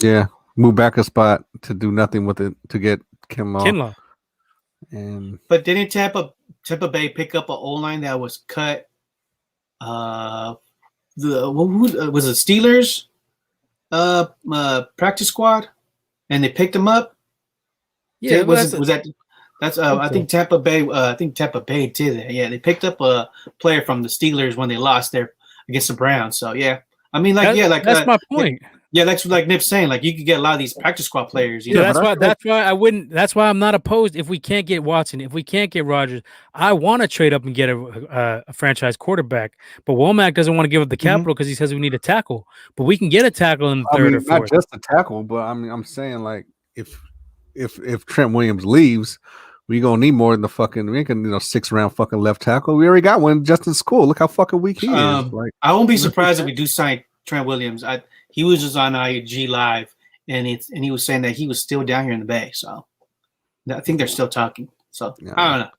Yeah, move back a spot to do nothing with it to get Kinlaw. But didn't Tampa Bay pick up an O-line that was cut? Was it Steelers? Practice squad, and they picked him up. Yeah, was that? That's I think Tampa Bay. Tampa Bay did that. Yeah, they picked up a player from the Steelers when they lost there against the Browns. So yeah, that's my point. Yeah, that's like Nip's saying. Like you could get a lot of these practice squad players. That's why I wouldn't. That's why I'm not opposed. If we can't get Watson, if we can't get Rodgers, I want to trade up and get a franchise quarterback. But Womack doesn't want to give up the capital because he says we need a tackle. But we can get a tackle in the third or fourth. Not just a tackle, but I'm saying like if Trent Williams leaves. We gonna need more than the fucking 6th round fucking left tackle. We already got one. Justin School. Look how fucking weak he is. I won't be surprised if we do sign Trent Williams. He was just on IG Live and he was saying that he was still down here in the Bay. So I think they're still talking. So I don't know.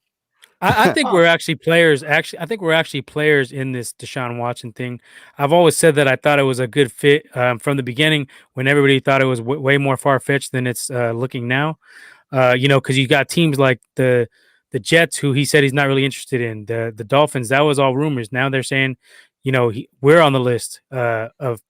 I think we're actually players. I think we're actually players in this Deshaun Watson thing. I've always said that I thought it was a good fit from the beginning when everybody thought it was way more far fetched than it's looking now. Because you got teams like the Jets, who he said he's not really interested in. The Dolphins, that was all rumors. Now they're saying, we're on the list of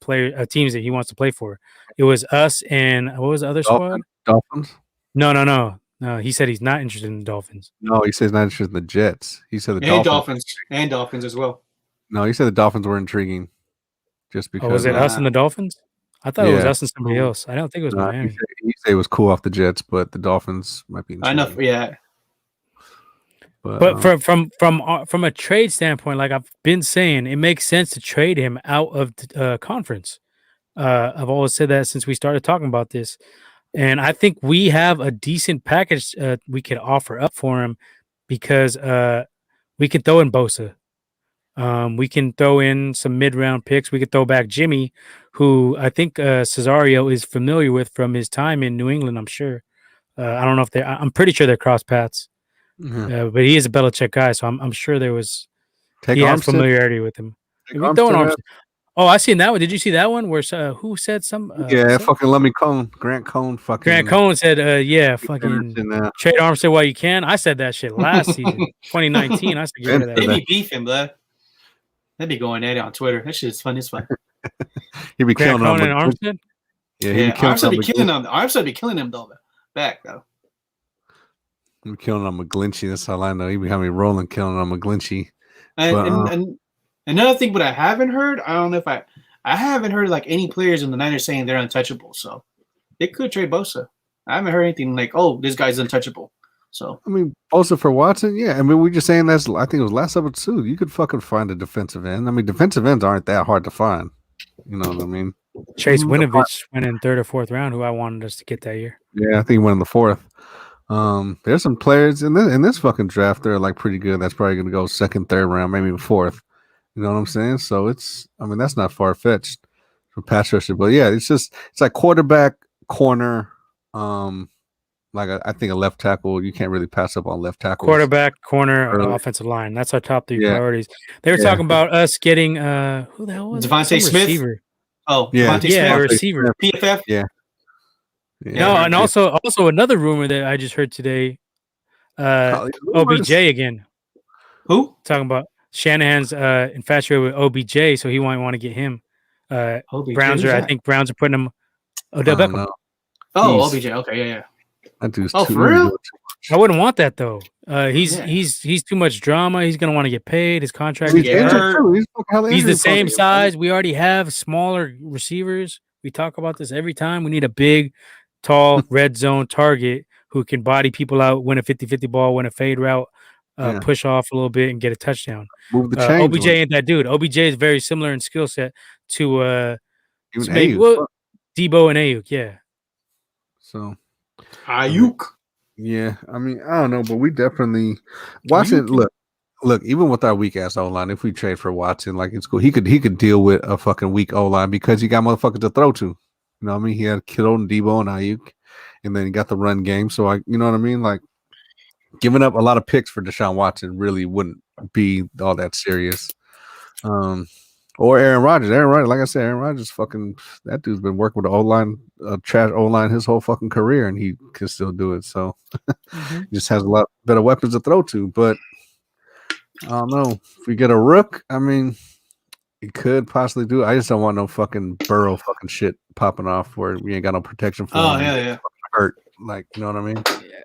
teams that he wants to play for. It was us and what was the other squad? Dolphins? No. He said he's not interested in the Dolphins. No, he said he's not interested in the Jets. He said Dolphins as well. No, he said the Dolphins were intriguing. Just because. Oh, was it us and the Dolphins? I thought it was us and somebody else. I don't think it was Miami. He said it was cool off the Jets, but the Dolphins might be. I know, yeah. But from a trade standpoint, like I've been saying, it makes sense to trade him out of the conference. I've always said that since we started talking about this, and I think we have a decent package we could offer up for him because we can throw in Bosa. We can throw in some mid-round picks. We could throw back Jimmy, who I think Cesario is familiar with from his time in New England, I'm sure. I don't know if I'm pretty sure they're cross paths. Mm-hmm. But he is a Belichick guy, so I'm sure there was he has familiarity with him. Oh, I seen that one. Did you see that one where who said some? Fucking let me Grant Cohn. Grant Cohn said, fucking trade Armstead while you can. I said that shit last season, 2019. I said, get rid of that. They be beefing, blood. They'd be going at it on Twitter. That shit is fun as fuck. He'd be killing him. Armstead? Yeah, Armstead be killing him. Armstead be killing him though. Back though. I'm killing on McGlinchey. That's all I know. He'd be having me rolling, killing on McGlinchey. And another thing, but I haven't heard. I don't know if I haven't heard like any players in the Niners saying they're untouchable. So they could trade Bosa. I haven't heard anything like, oh, this guy's untouchable. So I mean, also for Watson, yeah. I mean, we're just saying that's. I think it was last episode too. You could fucking find a defensive end. I mean, defensive ends aren't that hard to find. You know what I mean? Chase Winovich went in 3rd or 4th round, who I wanted us to get that year. Yeah, I think he went in the 4th. There's some players in this fucking draft that are like pretty good. That's probably gonna go 2nd, 3rd round, maybe even 4th. You know what I'm saying? So I mean, that's not far fetched for pass rusher. But yeah, it's like quarterback, corner. Like I think a left tackle, you can't really pass up on left tackle. Quarterback, corner, offensive line. That's our top 3 priorities. They were talking about us getting who the hell was Devontae Smith? Receiver. Oh, yeah, Smith. A receiver. PFF. Yeah. No, and also another rumor that I just heard today. OBJ again. Who? Talking about Shanahan's infatuated with OBJ, so he might want to get him. Browns are, I think Browns are putting him. Odell Beckham. Oh, OBJ. Okay, yeah. That dude's for real? I wouldn't want that though. He's too much drama. He's gonna want to get paid. His contract is he's the same size. We already have smaller receivers. We talk about this every time. We need a big, tall red zone target who can body people out, win a 50-50 ball, win a fade route, push off a little bit and get a touchdown. Move the chains. OBJ ain't that dude. OBJ is very similar in skill set to Debo and Ayuk. Yeah. So Ayuk. Yeah, I mean, I don't know, but we definitely Watson. Look, even with our weak ass O line, if we trade for Watson, like it's cool. He could deal with a fucking weak O line because he got motherfuckers to throw to. You know what I mean? He had Kittle and Debo and Ayuk, and then he got the run game. So you know what I mean? Like giving up a lot of picks for Deshaun Watson really wouldn't be all that serious. Or Aaron Rodgers. Like I said, Aaron Rodgers, fucking that dude's been working with the O-line, trash O-line his whole fucking career, and he can still do it. So he just has a lot better weapons to throw to. But I don't know. If we get a rook, I mean, he could possibly do it. I just don't want no fucking Burrow fucking shit popping off where we ain't got no protection for him. Oh, yeah. Hurt. Like, you know what I mean? Yeah.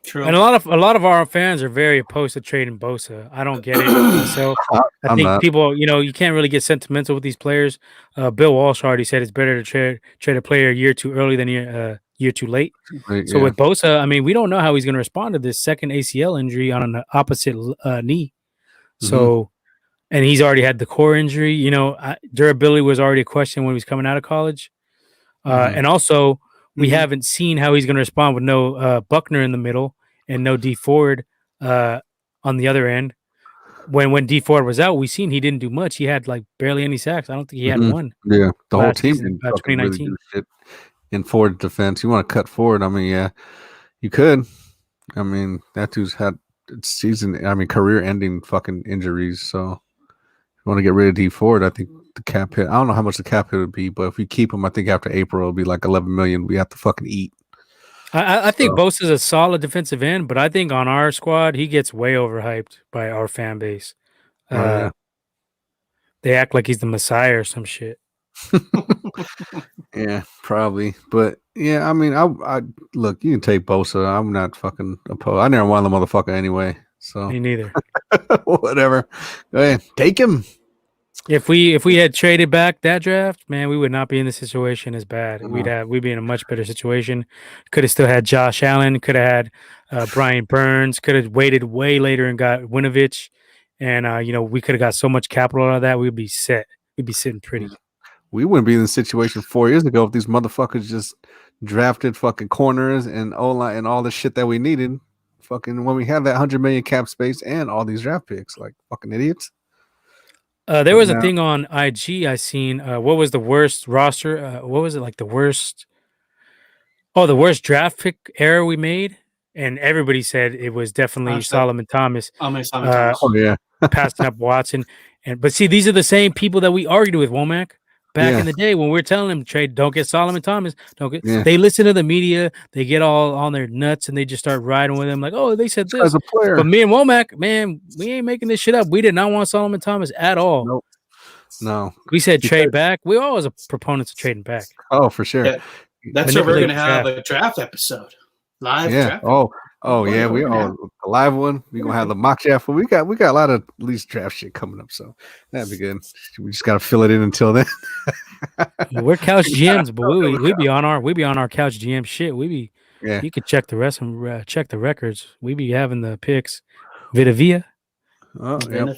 True. And a lot of our fans are very opposed to trading Bosa. I don't get it myself. I think people, you can't really get sentimental with these players. Bill Walsh already said it's better to trade a player a year too early than a year too late. Right, so with Bosa, I mean, we don't know how he's going to respond to this second ACL injury on an opposite knee. So, and he's already had the core injury. Durability was already a question when he was coming out of college. And also, we haven't seen how he's going to respond with no Buckner in the middle and no D Ford on the other end. When D Ford was out, we seen he didn't do much. He had like barely any sacks. I don't think he had one. Yeah, the whole team didn't 2019 really do shit in Ford defense. You want to cut Ford? I mean, yeah, you could. I mean, that dude's had career-ending fucking injuries. So, if you want to get rid of D Ford, I think the cap hit. I don't know how much the cap hit would be, but if we keep him, I think after April it'll be like $11 million. We have to fucking eat. I think Bosa is a solid defensive end, but I think on our squad he gets way overhyped by our fan base. They act like he's the Messiah or some shit. Yeah, probably. But yeah, I mean, I look. You can take Bosa. I'm not fucking opposed. I never wanted the motherfucker anyway. So me neither. Whatever. Go ahead, take him. If we had traded back that draft, man, we would not be in the situation as bad. We'd be in a much better situation. Could have still had Josh Allen. Could have had Brian Burns. Could have waited way later and got Winovich. And we could have got so much capital out of that. We'd be set. We'd be sitting pretty. We wouldn't be in the situation 4 years ago if these motherfuckers just drafted fucking corners and O-line and all the shit that we needed. Fucking when we had that $100 million cap space and all these draft picks, like fucking idiots. There was a thing on IG I seen. What was the worst roster? What was it like the worst? Oh, the worst draft pick error we made, and everybody said it was definitely Solomon Thomas. Solomon Thomas. Oh yeah, passing up Watson. But see, these are the same people that we argued with, Womack. Back in the day when we were telling them trade, don't get Solomon Thomas. They listen to the media, they get all on their nuts, and they just start riding with them like, oh, they said this. As a player. But me and Womack, man, we ain't making this shit up. We did not want Solomon Thomas at all. Nope. No. We said trade back. We always are proponents of trading back. Oh, for sure. Yeah. That's what we're gonna have a draft episode. Live draft. Oh yeah, we all a live one. We're gonna have the mock draft. We got a lot of at least draft shit coming up, so that'd be good. We just gotta fill it in until then. We're couch GMs, but we be on our couch GM shit. We be Yeah. You could check the rest and check the records. We be having the picks. Vitavia. Oh, yep.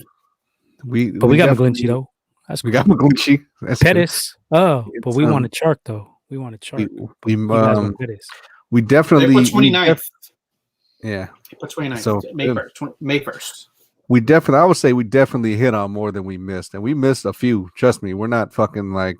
We got McGlinchey though. That's we cool. got McGlinchey. That's Pettis. Oh, it's, but we wanted Chark though. We wanted Chark. We you guys want Pettis. We definitely April 29th. Yeah. April 29th. So May 1st. May 1st. We definitely, I would say we definitely hit on more than we missed, and we missed a few. Trust me, we're not fucking like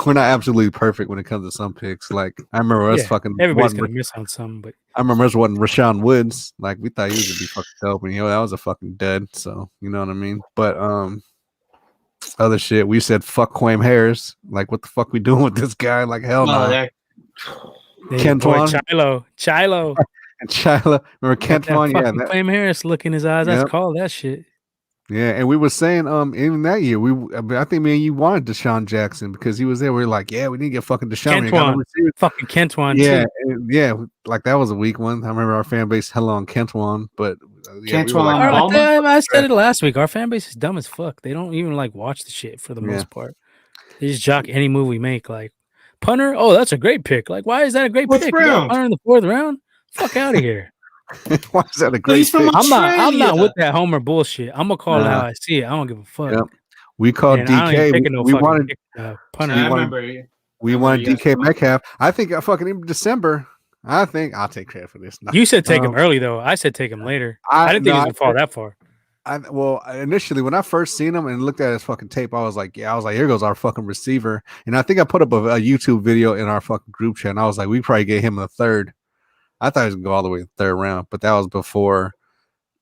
we're not absolutely perfect when it comes to some picks. Like I remember us fucking everybody's gonna miss on some, but I remember us wasn't Rashawn Woods. Like we thought he was gonna be fucking dope, and that was a fucking dud. So you know what I mean. But other shit, we said fuck Quam Harris. Like what the fuck we doing with this guy? Like hell no. Chilo. And Chyla, remember Kentwan? Yeah, that Quam Harris look in his eyes. That's called that shit. Yeah, and we were saying, even that year, I think me and you wanted Deshaun Jackson because he was there. We were like, yeah, we need to get fucking Deshaun. Fucking Kentwan. Yeah, yeah, like that was a weak one. I remember our fan base hell on Kentwan, but Kentwan. I said it last week. Our fan base is dumb as fuck. They don't even like watch the shit for the most part. They just jock any move we make. Like punter, oh, that's a great pick. Like, why is that a great pick? Punter in the 4th round. Fuck out of here. Why is that a great pick? I'm not with that Homer bullshit. I'm gonna call it how I see it. I don't give a fuck. Yep. We called DK. We wanted punter. We wanted DK Metcalf. I think I fucking in December. I think I'll take credit for this. No. You said take him early though. I said take him later. I didn't think he was gonna fall that far. Well, initially when I first seen him and looked at his fucking tape, I was like, here goes our fucking receiver. And I think I put up a YouTube video in our fucking group chat. And I was like, we probably get him a 3rd. I thought he was gonna go all the way to the 3rd round, but that was before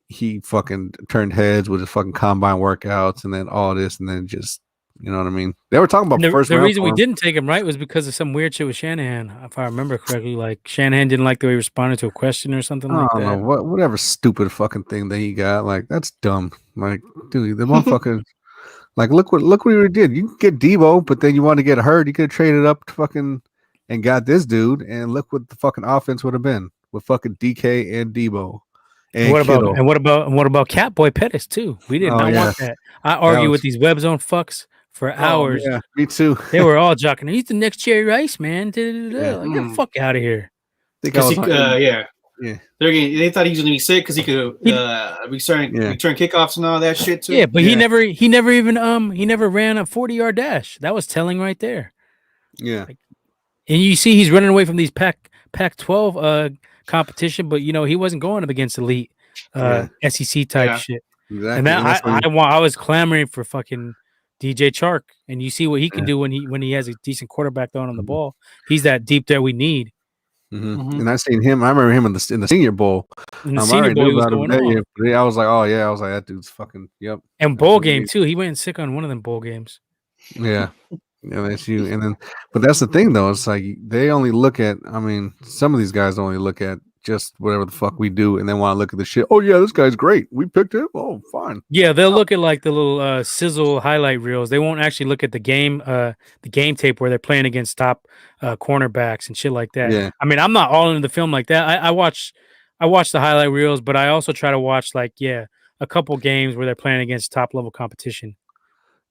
he fucking turned heads with his fucking combine workouts and then all this, and then just, you know what I mean? They were talking about the reason we didn't take him right was because of some weird shit with Shanahan. If I remember correctly, like Shanahan didn't like the way he responded to a question or something like that. I don't know, whatever stupid fucking thing that he got. Like that's dumb. Like, dude, the motherfucker. Like, look what we did. You can get Debo, but then you want to get hurt. You could have traded up to fucking and got this dude, and look what the fucking offense would have been with fucking DK and Debo. And what about Catboy Pettis too? We did not want that. I argue with these web zone fucks for hours. Yeah, me too. They were all jockeying. He's the next Jerry Rice, man. Like, get the fuck out of here. They thought he was gonna be sick because he could return kickoffs and all that shit too. Yeah, but he never ran a 40-yard dash. That was telling right there. Yeah. And you see he's running away from these Pac-12 competition, but he wasn't going up against elite SEC type shit. Exactly. And I was clamoring for fucking DJ Chark, and you see what he can do when he has a decent quarterback throwing on the ball. He's that deep that we need. Mm-hmm. And I seen him. I remember him in the Senior Bowl. In the Senior Bowl, he was going on. I was like, oh yeah, I was like, that dude's fucking yep. And bowl game too. He went sick on one of them bowl games. Yeah. Yeah, that's you. And then, but that's the thing though. It's like they only look at. I mean, some of these guys only look at just whatever the fuck we do, and then want to look at the shit. Oh yeah, this guy's great. We picked him. Oh, fine. Yeah, they'll look at like the little sizzle highlight reels. They won't actually look at the game tape where they're playing against top cornerbacks and shit like that. Yeah. I mean, I'm not all into the film like that. I watch the highlight reels, but I also try to watch a couple games where they're playing against top level competition.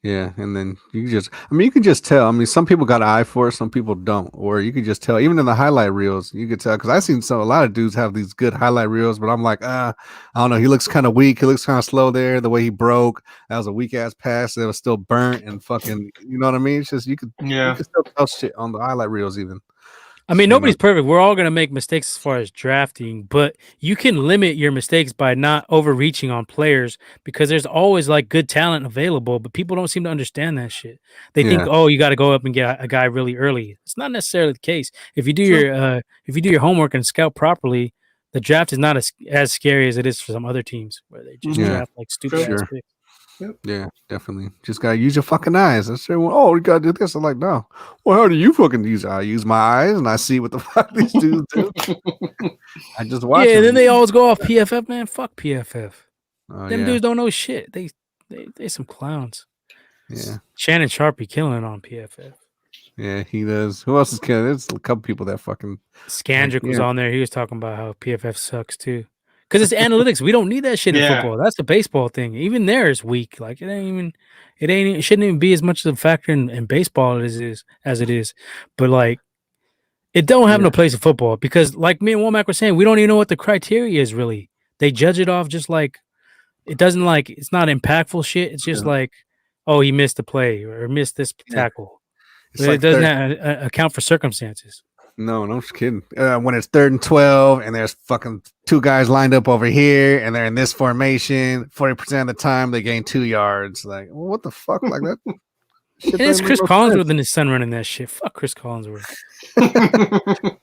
Yeah, and then you can just tell. I mean, some people got an eye for it, some people don't, or you can just tell. Even in the highlight reels, you could tell because I've seen a lot of dudes have these good highlight reels, but I'm like, I don't know. He looks kind of weak. He looks kind of slow there. The way he broke, that was a weak ass pass that was still burnt and fucking. You know what I mean? It's just you could still tell shit on the highlight reels even. I mean, nobody's perfect. We're all going to make mistakes as far as drafting, but you can limit your mistakes by not overreaching on players because there's always like good talent available, but people don't seem to understand that shit. They think, you got to go up and get a guy really early. It's not necessarily the case. If you do your homework and scout properly, the draft is not as scary as it is for some other teams where they just draft like stupid ass picks. Yep. Yeah, definitely. Just gotta use your fucking eyes. I say, well, you gotta do this. I'm like, no. Well, how do you fucking use it? I use my eyes and I see what the fuck these dudes do. I just watch. Yeah, then they always go off PFF, man. Fuck PFF. Them dudes don't know shit. They some clowns. Yeah. Shannon Sharp be killing it on PFF. Yeah, he does. Who else is killing? There's a couple people that fucking. Skandrick was on there. He was talking about how PFF sucks too. Because it's analytics. We don't need that shit in football. That's a baseball thing. Even there is weak. Like it shouldn't even be as much of a factor in baseball as it is. But like It don't have no place in football because, like me and Womack were saying, we don't even know what the criteria is really. They judge it off just like it doesn't like it's not impactful shit. It's just like, oh, he missed a play or missed this tackle. It like doesn't account for circumstances. No, I'm just kidding. When it's 3rd and 12 and there's fucking 2 guys lined up over here and they're in this formation, 40% of the time they gain 2 yards. Like, well, what the fuck? Like that? It's Chris Collinsworth and his son running that shit. Fuck Chris Collinsworth.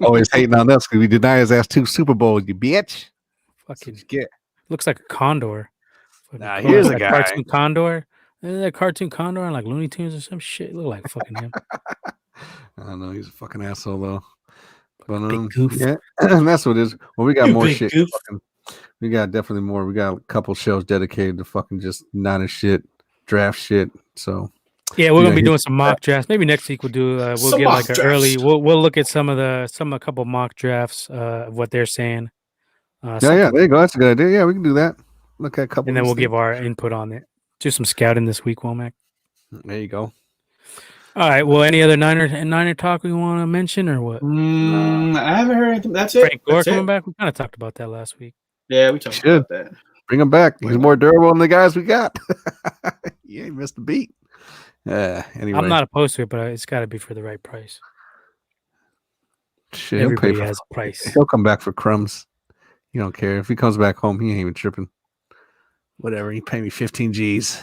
Always hating on us because we deny his ass 2 Super Bowls, you bitch. Fucking get. Looks like a condor. Nah, here's a guy. Cartoon condor. Isn't that cartoon condor on like Looney Tunes or some shit? Look like fucking him. I don't know. He's a fucking asshole though. But big goof. Yeah, that's what it is. Well, we got more shit. We got definitely more. We got a couple shows dedicated to fucking just Niner shit, draft shit. So yeah, we're gonna be doing some mock drafts. Maybe next week we'll do. We'll get like an early. We'll look at a couple mock drafts of what they're saying. Yeah, there you go. That's a good idea. Yeah, we can do that. Look at a couple, and then we'll give our input on it. Do some scouting this week, Womack. There you go. All right. Well, any other Niner talk we want to mention or what? I haven't heard anything. That's it. Frank Gore coming back. We kind of talked about that last week. Yeah, we talked about that. Bring him back. He's more durable than the guys we got. You ain't missed a beat. Anyway, I'm not opposed to it, but it's got to be for the right price. Shit, everybody has a price. He'll come back for crumbs. You don't care if he comes back home. He ain't even tripping. Whatever. He pay me 15 G's.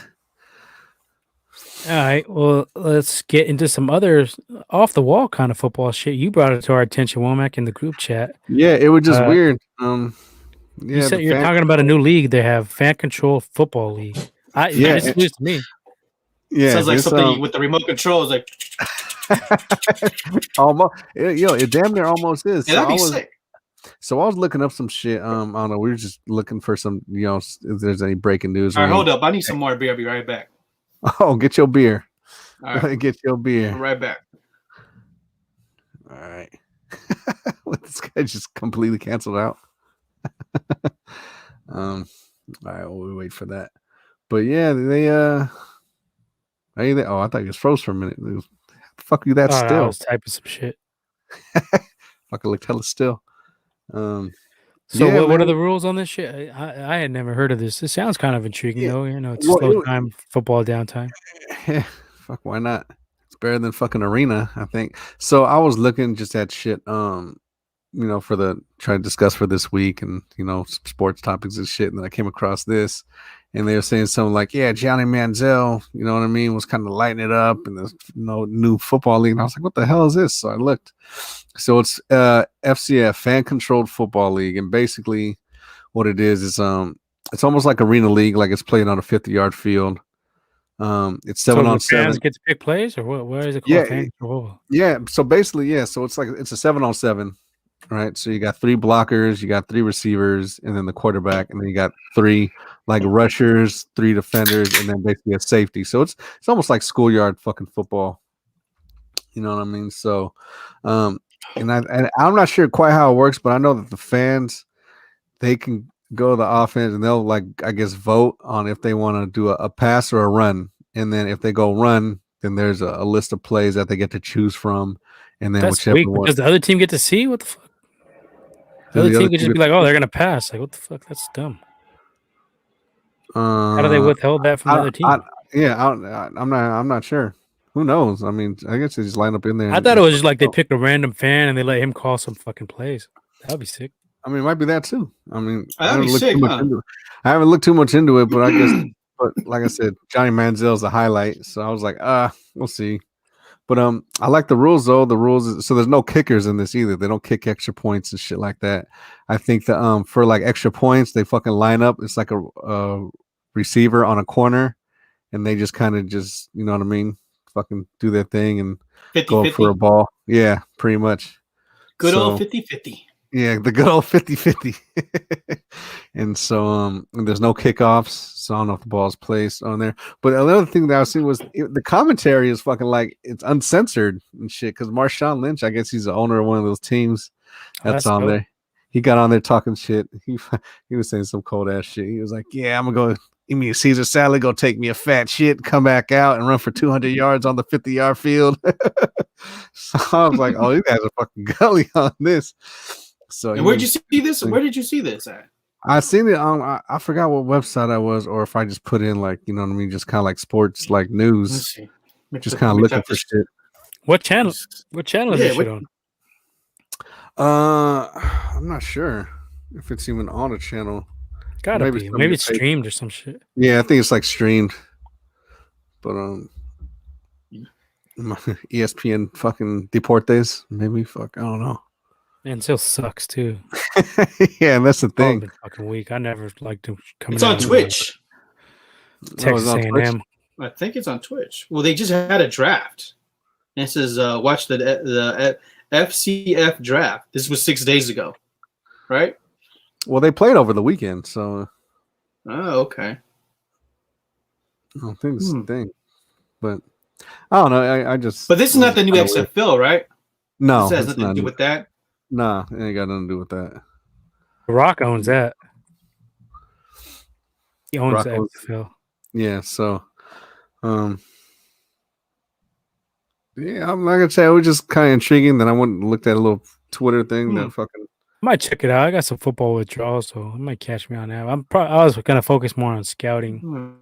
All right. Well, let's get into some other off the wall kind of football shit. You brought it to our attention, Womack, in the group chat. Yeah, it was just weird. Yeah, you're talking about a new league. They have fan control football league. It's news to me. Yeah, sounds like something with the remote controls, like almost. It damn near almost is. Yeah, that'd be sick. So I was looking up some shit. I don't know. We were just looking for some, if there's any breaking news. All right, hold up. I need some more beer. I'll be right back. Oh, get your beer. All right. Get your beer. I'm right back. All right. This guy just completely canceled out. All right, we'll wait for that. But yeah, I thought you was froze for a minute. Fuck you, that still. I was typing some shit. Fucking looked hella still. So what are the rules on this shit? I had never heard of this. This sounds kind of intriguing, though. It's slow time football downtime. Yeah, fuck, why not? It's better than fucking arena, I think. So I was looking just at shit, for trying to discuss for this week and some sports topics and shit. And then I came across this, and they were saying something like, "Yeah, Johnny Manziel, you know what I mean, was kind of lighting it up in this new football league." And I was like, "What the hell is this?" So I looked. So it's FCF, fan controlled football league, and basically what it is it's almost like arena league, like it's played on a 50-yard field. It's 7-on-7. Fans get to pick plays, or what? Where is it called? Fan control? Yeah. So basically, so it's a 7-on-7, right? So you got 3 blockers, you got 3 receivers, and then the quarterback, and then you got 3 like rushers, 3 defenders, and then basically a safety. So it's almost like schoolyard fucking football. You know what I mean? So, and I'm not sure quite how it works, but I know that the fans, they can go to the offense and they'll vote on if they want to do a pass or a run. And then if they go run, then there's a list of plays that they get to choose from. And then that's weak, does the other team get to see? What the fuck? The other team could just be like, "Oh, they're gonna pass." Like, what the fuck? That's dumb. How do they withhold that from the other team? I'm not sure. Who knows? I mean, I guess they just line up in there. I thought it was just like they picked a random fan and they let him call some fucking plays. That'd be sick. I mean, it might be that too. I mean, I haven't looked too much into it, but I guess, like I said, Johnny Manziel's the highlight. So I was like, we'll see. But I like the rules though. The rules so there's no kickers in this either. They don't kick extra points and shit like that. I think that for like extra points, they fucking line up. It's like a receiver on a corner, and they just kind of you know what I mean, fucking do their thing and 50-50. Go for a ball. Yeah, pretty much. Good old 50-50. Yeah, the good old 50-50. And so and there's no kickoffs, so I don't know if the ball's placed on there. But another thing that I was seeing was the commentary is fucking like it's uncensored and shit. Because Marshawn Lynch, I guess he's the owner of one of those teams that's on there. He got on there talking shit. He was saying some cold ass shit. He was like, "Yeah, I'm gonna go You mean Caesar salad? Go take me a fat shit, come back out and run for 200 yards on the 50-yard field. So I was like, oh, you guys are fucking gully on this. So and where'd you see this? Where did you see this at? I seen it on. I forgot what website I was, or if I just put in like, you know what I mean, just kind of like sports, like news. Let's see. Just kind of looking for shit. What channel? What channel is this shit on? I'm not sure if it's even on a channel. Gotta be. Maybe it's streamed or some shit. Yeah, I think it's like streamed. But ESPN fucking Deportes, maybe. Fuck, I don't know. Man, still sucks too. Yeah, that's the thing. Fucking week. I never liked to come. It's on Twitch. Texas A&M. I think it's on Twitch. Well, they just had a draft. And it says, watch the FCF draft. This was 6 days ago, right? Well, they played over the weekend, so. Oh, okay. I don't think it's the thing. But I don't know. I just. But this is not the new XFL, right? No. This has nothing to do with that. Nah, it ain't got nothing to do with that. The Rock owns that. He owns the XFL. Yeah, so. Yeah, I'm not gonna say it was just kind of intriguing. Then I went and looked at a little Twitter thing that fucking. I might check it out. I got some football withdrawals, so it might catch me on that. I was gonna focus more on scouting.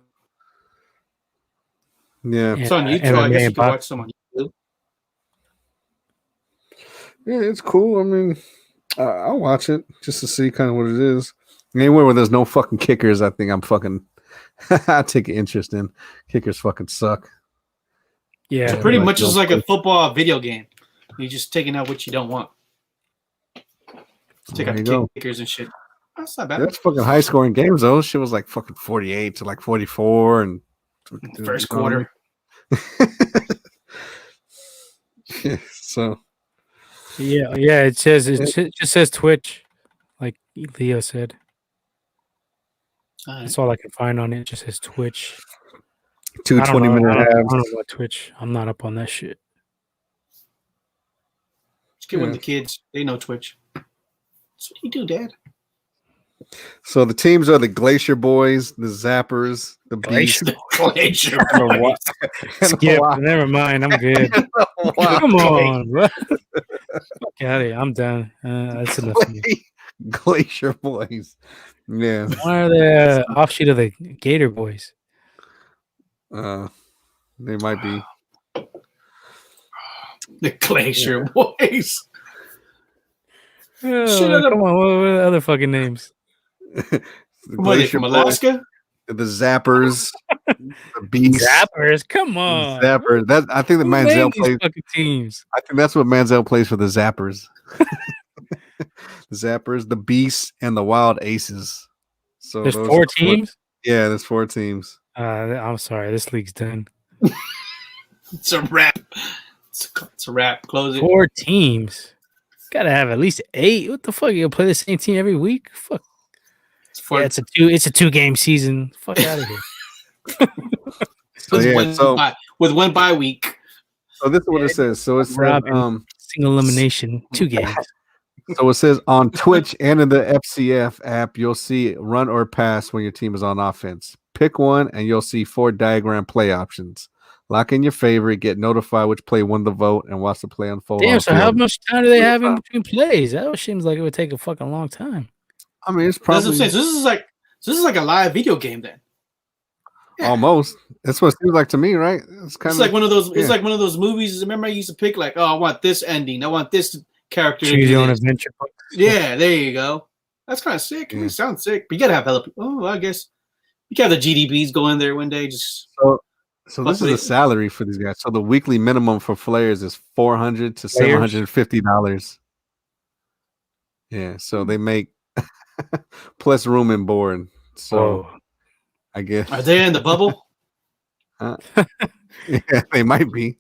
Yeah, it's on YouTube. I guess you can watch some on YouTube. Yeah, it's cool. I mean, I'll watch it just to see kind of what it is. Anywhere where there's no fucking kickers, I think I'm fucking. I take an interest in. Kickers fucking suck. Yeah, it's pretty much just like a football video game. You're just taking out what you don't want. Take out the kickers and shit. That's not bad. That's fucking high scoring games though. Shit was like fucking 48 to like 44 and first quarter. Yeah, so yeah, it just says Twitch, like Leo said. That's all I can find on it. It just says Twitch. 220-minute halves. I don't know about Twitch. I'm not up on that shit. Just get with the kids. They know Twitch. That's what you do, Dad. So the teams are the Glacier Boys, the Zappers, the Beast. Glacier Boys. Skip. Never mind. I'm good. Come on, bro. Fuck out of here. I'm done. That's enough for me. Glacier Boys. Yeah. Why are they offshoot of the Gator Boys? They might be. The Glacier Boys. Oh, come on, what are the other fucking names? What are they from Alaska? The Zappers, the Beast. Zappers, come on. Zappers. I think that Manziel plays. Fucking teams. I think that's what Manziel plays for the Zappers. The Zappers, the Beast, and the Wild Aces. So there's 4 teams. Yeah, there's 4 teams. I'm sorry, this league's done. It's a wrap. It's a wrap. Close it. 4 teams. Gotta have at least 8. What the fuck? You gonna play the same team every week? Fuck. It's a 2-game season. Fuck out of here. With one bye week. So this is what it says. So it says single elimination, 2 games. So it says on Twitch and in the FCF app, you'll see run or pass when your team is on offense. Pick one and you'll see 4 diagram play options. Lock in your favorite, get notified which play won the vote, and watch the play unfold. Damn, so how much time do they have in between plays? That seems like it would take a fucking long time. I mean, it's probably. This is like a live video game then. Yeah. Almost. That's what it seems like to me, right? It's like one of those. Yeah. It's like one of those movies. Remember, I used to pick like, oh, I want this ending. I want this character. Choose your own adventure. Yeah, there you go. That's kind of sick. Yeah. It sounds sick, but you gotta have hella. Oh, I guess you can have the GDBs go in there one day. Just so this is the salary for these guys. So the weekly minimum for players is $400 to $750. Yeah, so they make plus room and board. So I guess are they in the bubble? Yeah, they might be.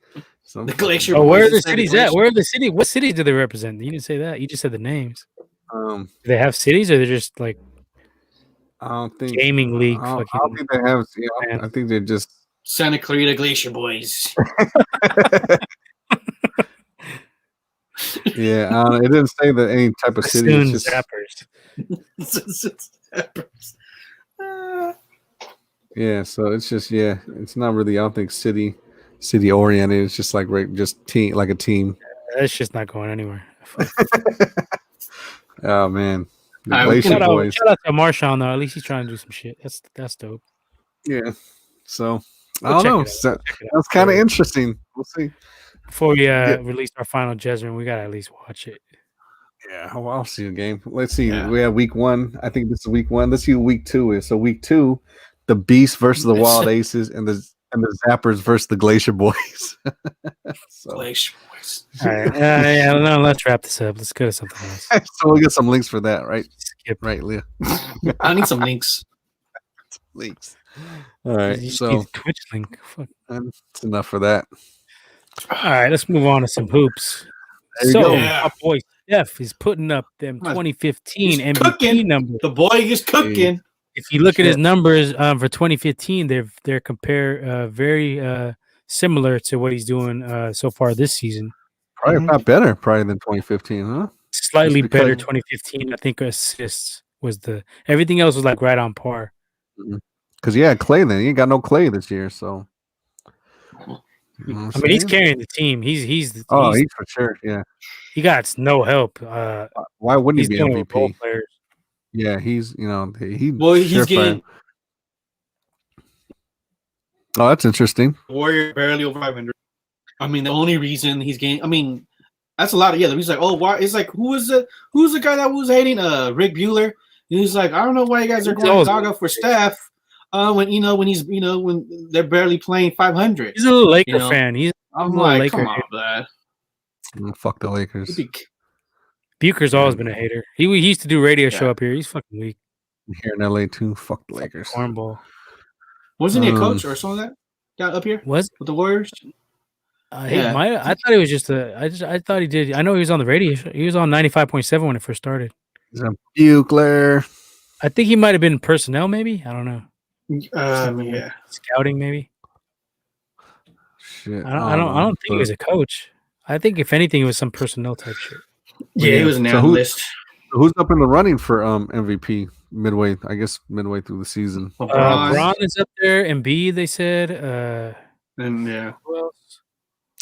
The Glacier. Where are the cities at? Where are the city? What cities do they represent? You didn't say that. You just said the names. Do they have cities, or they're just like? I don't think gaming league. I don't think they have. Yeah, I think they're just Santa Clarita Glacier Boys. Yeah, it didn't say that any type of city. It's just Zappers. Zappers. Yeah, so it's just it's not really. I don't think city oriented. It's just like just team, like a team. That's just not going anywhere. Oh man, the All right, Glacier Shout Boys. out to Marshawn though. At least he's trying to do some shit. That's dope. Yeah. So I We'll don't know. check it out. That's kind of interesting. We'll see. Before we release our final judgment, we gotta at least watch it. Yeah, well, I'll see the game. Let's see. Yeah. We have week 1. I think this is week 1. Let's see what week 2 is. So week 2, the Beast versus the Wild Aces, and the Zappers versus the Glacier Boys. Glacier Boys. All right. Yeah, no, let's wrap this up. Let's go to something else. So we'll get some links for that, right? Skip. Right, Leah. I need some links. Links. All right. You So need a Twitch link. Fuck. that's enough for that. All right, let's move on to some hoops. There you So, go. our boy Steph is putting up them 2015 He's MVP cooking. numbers. The boy is cooking. If you look at his numbers for 2015, they're very similar to what he's doing so far this season. Probably not better, probably than 2015, huh? Slightly better 2015. I think assists was everything else was like right on par. Because Clay then. He ain't got no Clay this year, so. I mean, he's carrying the team. He's for sure. Yeah. He got no help. Why wouldn't he be doing MVP? role players. Yeah, he's he's getting. Oh, that's interesting. Warrior barely over 500. I mean, the only reason he's getting. I mean, that's a lot of the reason. Like, oh, why? It's like who's the guy that was hating? Rick Bueller. He's like, I don't know why you guys are going dog for Steph. When they're barely playing 500. He's a little Laker fan. I'm like, come on, man. Fuck the Lakers. Bucher's always been a hater. He used to do radio show up here. He's fucking weak. Here in LA too. Fuck the Lakers. Cornball. Wasn't he a coach or something like that? Down up here? Was with the Warriors? I thought he was just I thought he did. I know he was on the radio show. He was on 95.7 when it first started. He's a Buchler. I think he might have been personnel, maybe. I don't know. Scouting, maybe. Shit. I don't think he was a coach. I think if anything, it was some personnel type shit. Yeah, he was an analyst. Who's up in the running for MVP midway through the season? LeBron is up there. Embiid, they said. And who else?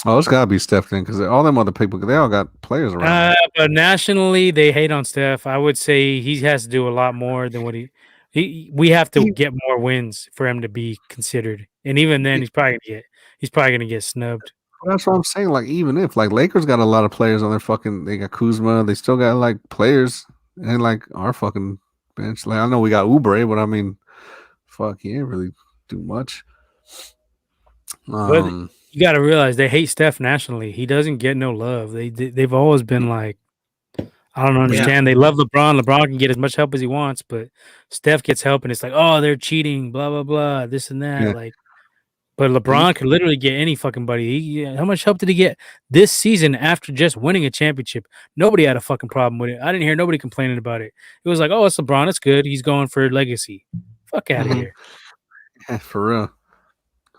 Oh, it's gotta be Steph then, because all them other people, they all got players around. But nationally, they hate on Steph. I would say he has to do a lot more than what we have to get more wins for him to be considered. And even then, he's probably gonna get snubbed. That's what I'm saying. Like, even if Lakers got a lot of players on their fucking, they got Kuzma, they still got like players and like our fucking bench. Like, I know we got Oubre, but I mean, fuck, he ain't really do much. But you got to realize they hate Steph nationally. He doesn't get no love. They've always been like, I don't understand. They love LeBron. LeBron can get as much help as he wants, but Steph gets help, and it's like, oh, they're cheating, blah blah blah, this and that. Yeah. Like, but LeBron could literally get any fucking buddy. How much help did he get this season after just winning a championship? Nobody had a fucking problem with it. I didn't hear nobody complaining about it. It was like, oh, it's LeBron. It's good. He's going for legacy. Fuck out of here. Yeah, for real.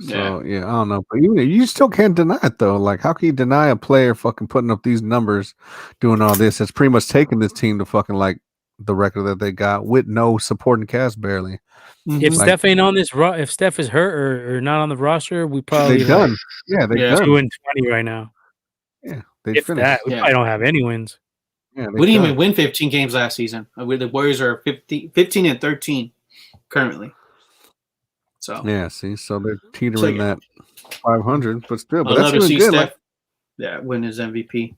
So I don't know, but you still can't deny it though. Like, how can you deny a player fucking putting up these numbers, doing all this? It's pretty much taking this team to fucking like the record that they got with no supporting cast barely. If Steph ain't on this, if Steph is hurt or not on the roster, we probably they done. Yeah, they done. 2-20 right now. Yeah, they if finished. That, we probably don't have any wins. Yeah, we didn't even win 15 games last season. The Warriors are 15 and 13 currently. So yeah, see, so they're teetering that 500, but still, but that's really good. Steph, win his MVP.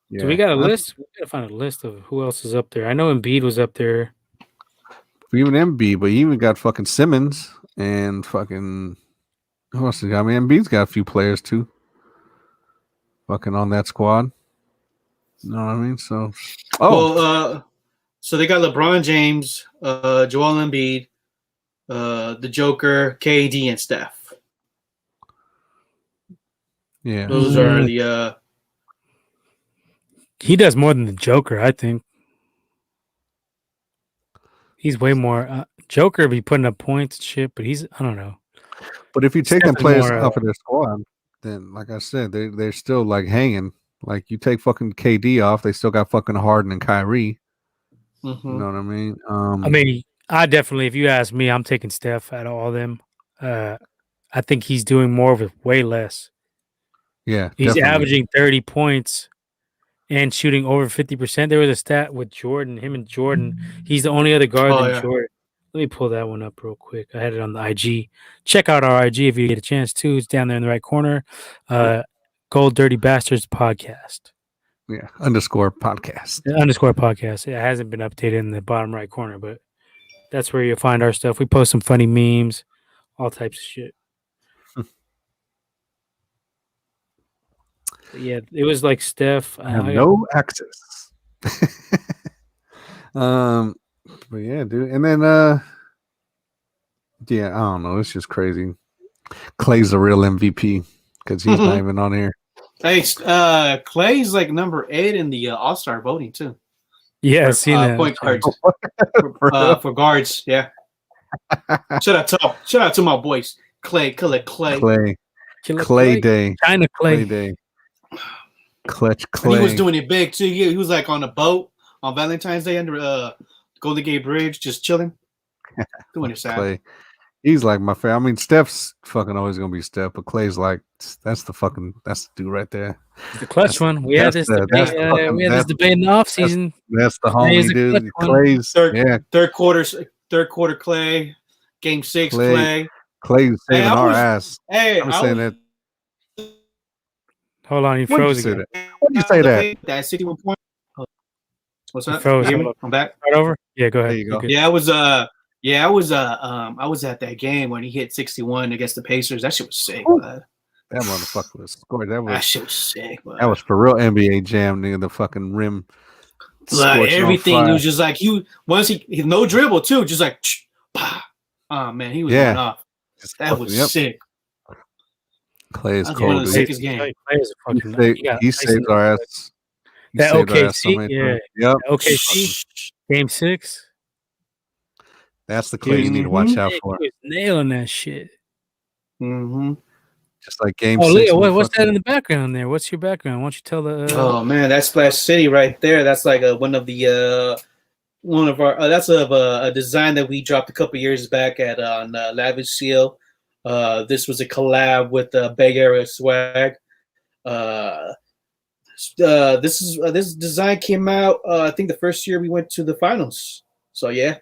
Yeah. So we got a list. We gotta find a list of who else is up there. I know Embiid was up there. Even Embiid, but you even got fucking Simmons and fucking who else? I mean, Embiid's got a few players too. Fucking on that squad. You know what I mean? So, so they got LeBron James, Joel Embiid, the Joker, KD, and Steph. Yeah, those are the. He does more than the Joker, I think. He's way more. Joker be putting up points and shit, but I don't know. But if you take them players off of their squad, then like I said, they're still like hanging. Like you take fucking KD off, they still got fucking Harden and Kyrie. Mm-hmm. You know what I mean? I definitely, if you ask me, I'm taking Steph out of all of them. I think he's doing more with way less. Yeah, He's definitely. averaging 30 points and shooting over 50%. There was a stat with Jordan, him and Jordan. He's the only other guard than Jordan. Let me pull that one up real quick. I had it on the IG. Check out our IG if you get a chance to. It's down there in the right corner. Gold Dirty Bastards podcast. Yeah, underscore podcast. Underscore podcast. It hasn't been updated in the bottom right corner, but that's where you'll find our stuff. We post some funny memes, all types of shit. But yeah, it was like Steph. I have no access. But yeah, dude. And then yeah, I don't know. It's just crazy. Clay's the real MVP because he's not even on here. Hey, Clay's like number 8 in the All-Star voting too. Yeah, I've seen that. Point guards for guards. Yeah. Shout out to my boys, Clay Day. China Clay Day. Clutch Clay. And he was doing it big too. He was like on a boat on Valentine's Day under Golden Gate Bridge, just chilling, doing it sad. Clay. He's like my favorite. I mean, Steph's fucking always gonna be Steph, but Clay's like that's the dude right there. The clutch one. We had this debate in the offseason. That's the homie, dude. Clay's third quarter Clay, game 6 Clay. Clay's saving our ass. Hey, I'm saying that. Hold on, he froze again. What did you say that? That 61 point. What's up? Froze. I'm back. Right over. Yeah, go ahead. There you go. Yeah, I was at that game when he hit 61 against the Pacers. That shit was sick, bud. That motherfucker was scored. That shit was sick, bud. That was for real NBA Jam, nigga. The fucking rim. Like everything, it was just like he no dribble too, just like oh man, he was going off. That was sick. Clay is cold. One of the sickest games. He saved our ass. That OKC, Yep. OKC, game 6. That's the Clay you need to watch out for. He was nailing that shit. Mm-hmm. Just like game 6. Leo, what's that in the background there? What's your background? Why don't you tell the? Oh man, that's Splash City right there. That's like one of our. That's a design that we dropped a couple years back at on Lavish Seal. This was a collab with Bay Area Swag. This design came out. I think the first year we went to the finals. So yeah.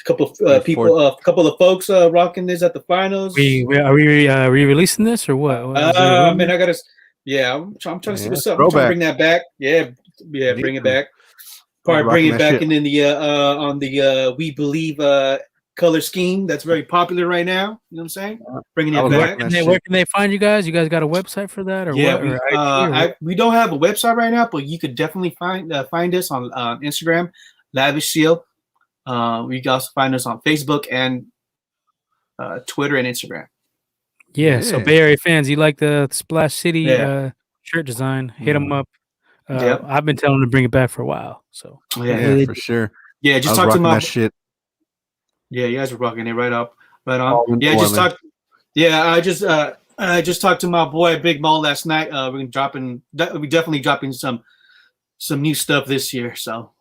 A couple of people, a couple of folks rocking this at the finals. Are we re-releasing this or what? Man, I gotta. Yeah, I'm trying to see what's up. I'm trying to bring that back. Yeah, bring it back. Probably bring it back, and then the on the We Believe color scheme that's very popular right now. You know what I'm saying? Bringing it back. Where can they find you guys? You guys got a website for that, or what? We don't have a website right now, but you could definitely find us on Instagram, Lavish Seal. You can also find us on Facebook and Twitter and Instagram. Yeah, so Bay Area fans, you like the Splash City shirt design, hit them up. I've been telling them to bring it back for a while. So yeah, for sure. Yeah, just talk to my shit. Yeah, you guys are rocking it right on. Yeah, just talk. Yeah, I just talked to my boy Big Mo last night. We're definitely dropping some new stuff this year. So.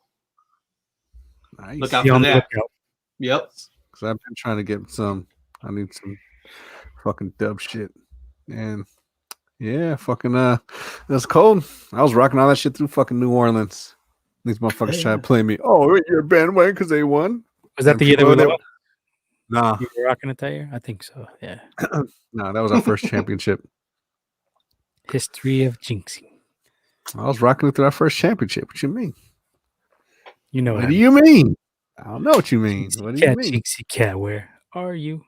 Nice. Look out for that. Yep. Because I've been trying to get I need some fucking dub shit. And yeah, fucking that's cold. I was rocking all that shit through fucking New Orleans. These motherfuckers trying to play me. Oh, you're a bandwagon because they won. Was that the year they won? Nah. You were rocking it that year? I think so. Yeah. No, that was our first championship. History of jinxing. I was rocking it through our first championship. What you mean? You know what do you mean? I don't know what you mean. What do you mean? Jinxie cat, where are you?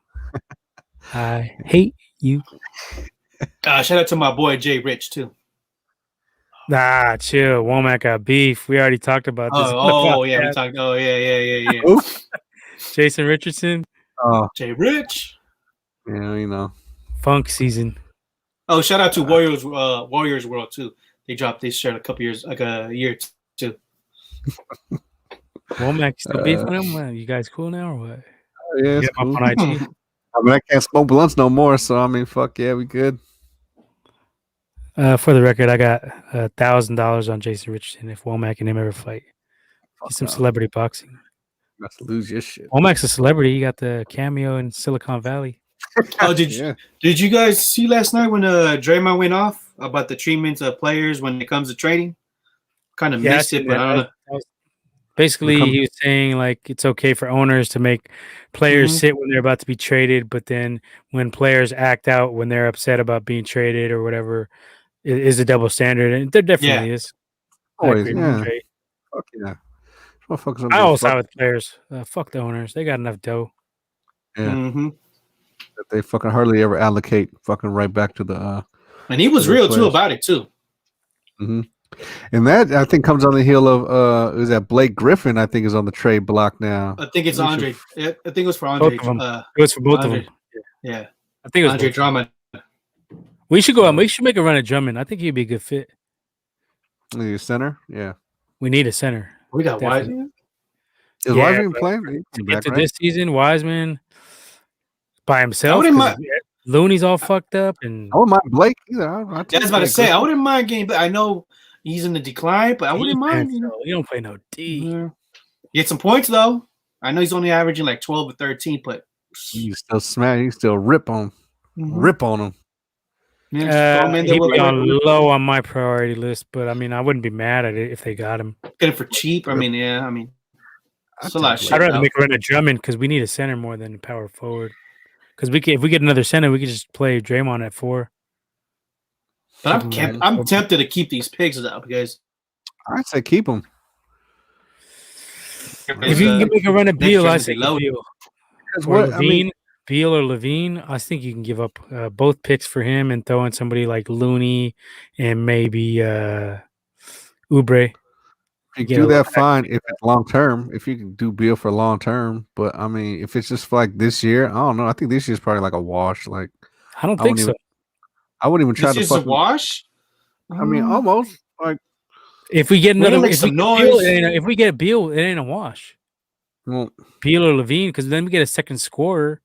I hate you. Shout out to my boy Jay Rich too. Nah, chill. Womack got beef. We already talked about this. Yeah, we talked. Oh yeah. Jason Richardson. Oh, Jay Rich. Yeah, you know. Funk season. Oh, shout out to Warriors World too. They dropped this shirt a year too. Womack still beef with him? You guys cool now or what? Yeah, it's cool. Up on IG. I mean, I can't smoke blunts no more, so I mean, fuck yeah, we good. For the record, I got $1,000 on Jason Richardson if Womack and him ever fight. Get some celebrity boxing. about to lose your shit. Omac's a celebrity. He got the cameo in Silicon Valley. Oh, did you guys see last night when Draymond went off about the treatment of players when it comes to trading? Kind of missed it, but I don't know. Basically, he was saying like it's okay for owners to make players sit when they're about to be traded, but then when players act out when they're upset about being traded or whatever, it is a double standard, and there definitely is. Always, yeah. Fuck yeah. I always side with players. Fuck the owners. They got enough dough. Yeah. That they fucking hardly ever allocate fucking right back to the. And he was real too about it too. And that I think comes on the heel of is that Blake Griffin? I think is on the trade block now. I think it's Andre. I think it was for Andre. It was for both of them. Yeah, I think it was Andre Drummond. We should go out. We should make a run at Drummond. I think he'd be a good fit. The center, yeah. We need a center. We got Wiseman. Is Wiseman playing? To get to this season, Wiseman by himself. Looney's all fucked up, and I wouldn't mind Blake either. I was about to say I wouldn't mind getting, but I know he's in the decline, but I wouldn't mind. He don't play no D. Get some points though. I know he's only averaging like 12 or 13, but you still smash. You still rip on him. Yeah, he'd be low on my priority list, but I mean, I wouldn't be mad at it if they got him. Get it for cheap. I mean, it's a lot of shit. I'd rather make a run at Drummond because we need a center more than a power forward. Because if we get another center, we could just play Draymond at 4. But I'm tempted to keep these picks up because I'd say keep them. If you can make a run at Beal, I say Beal. Beal or Levine, I think you can give up both picks for him and throw in somebody like Looney and maybe Oubre. You can do that fine if it's long term. If you can do Beal for long term, but I mean, if it's just for like this year, I don't know. I think this year's probably like a wash. Like I don't think so. I wouldn't even try to. This is a wash. I mean, almost like if we get another, if we get Beal, it ain't a wash. Well, Beal or Levine, because then we get a second scorer.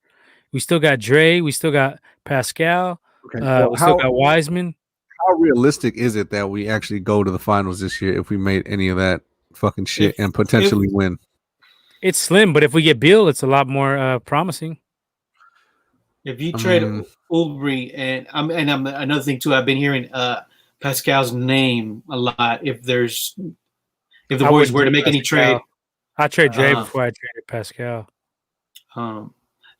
We still got Dre. We still got Pascal. Okay. We still got Wiseman. How realistic is it that we actually go to the finals this year if we made any of that fucking shit and potentially win? It's slim, but if we get Beal, it's a lot more promising. If you trade Oubre and another thing too, I've been hearing Pascal's name a lot. If the Warriors were to make any trade, I trade Dre before I traded Pascal.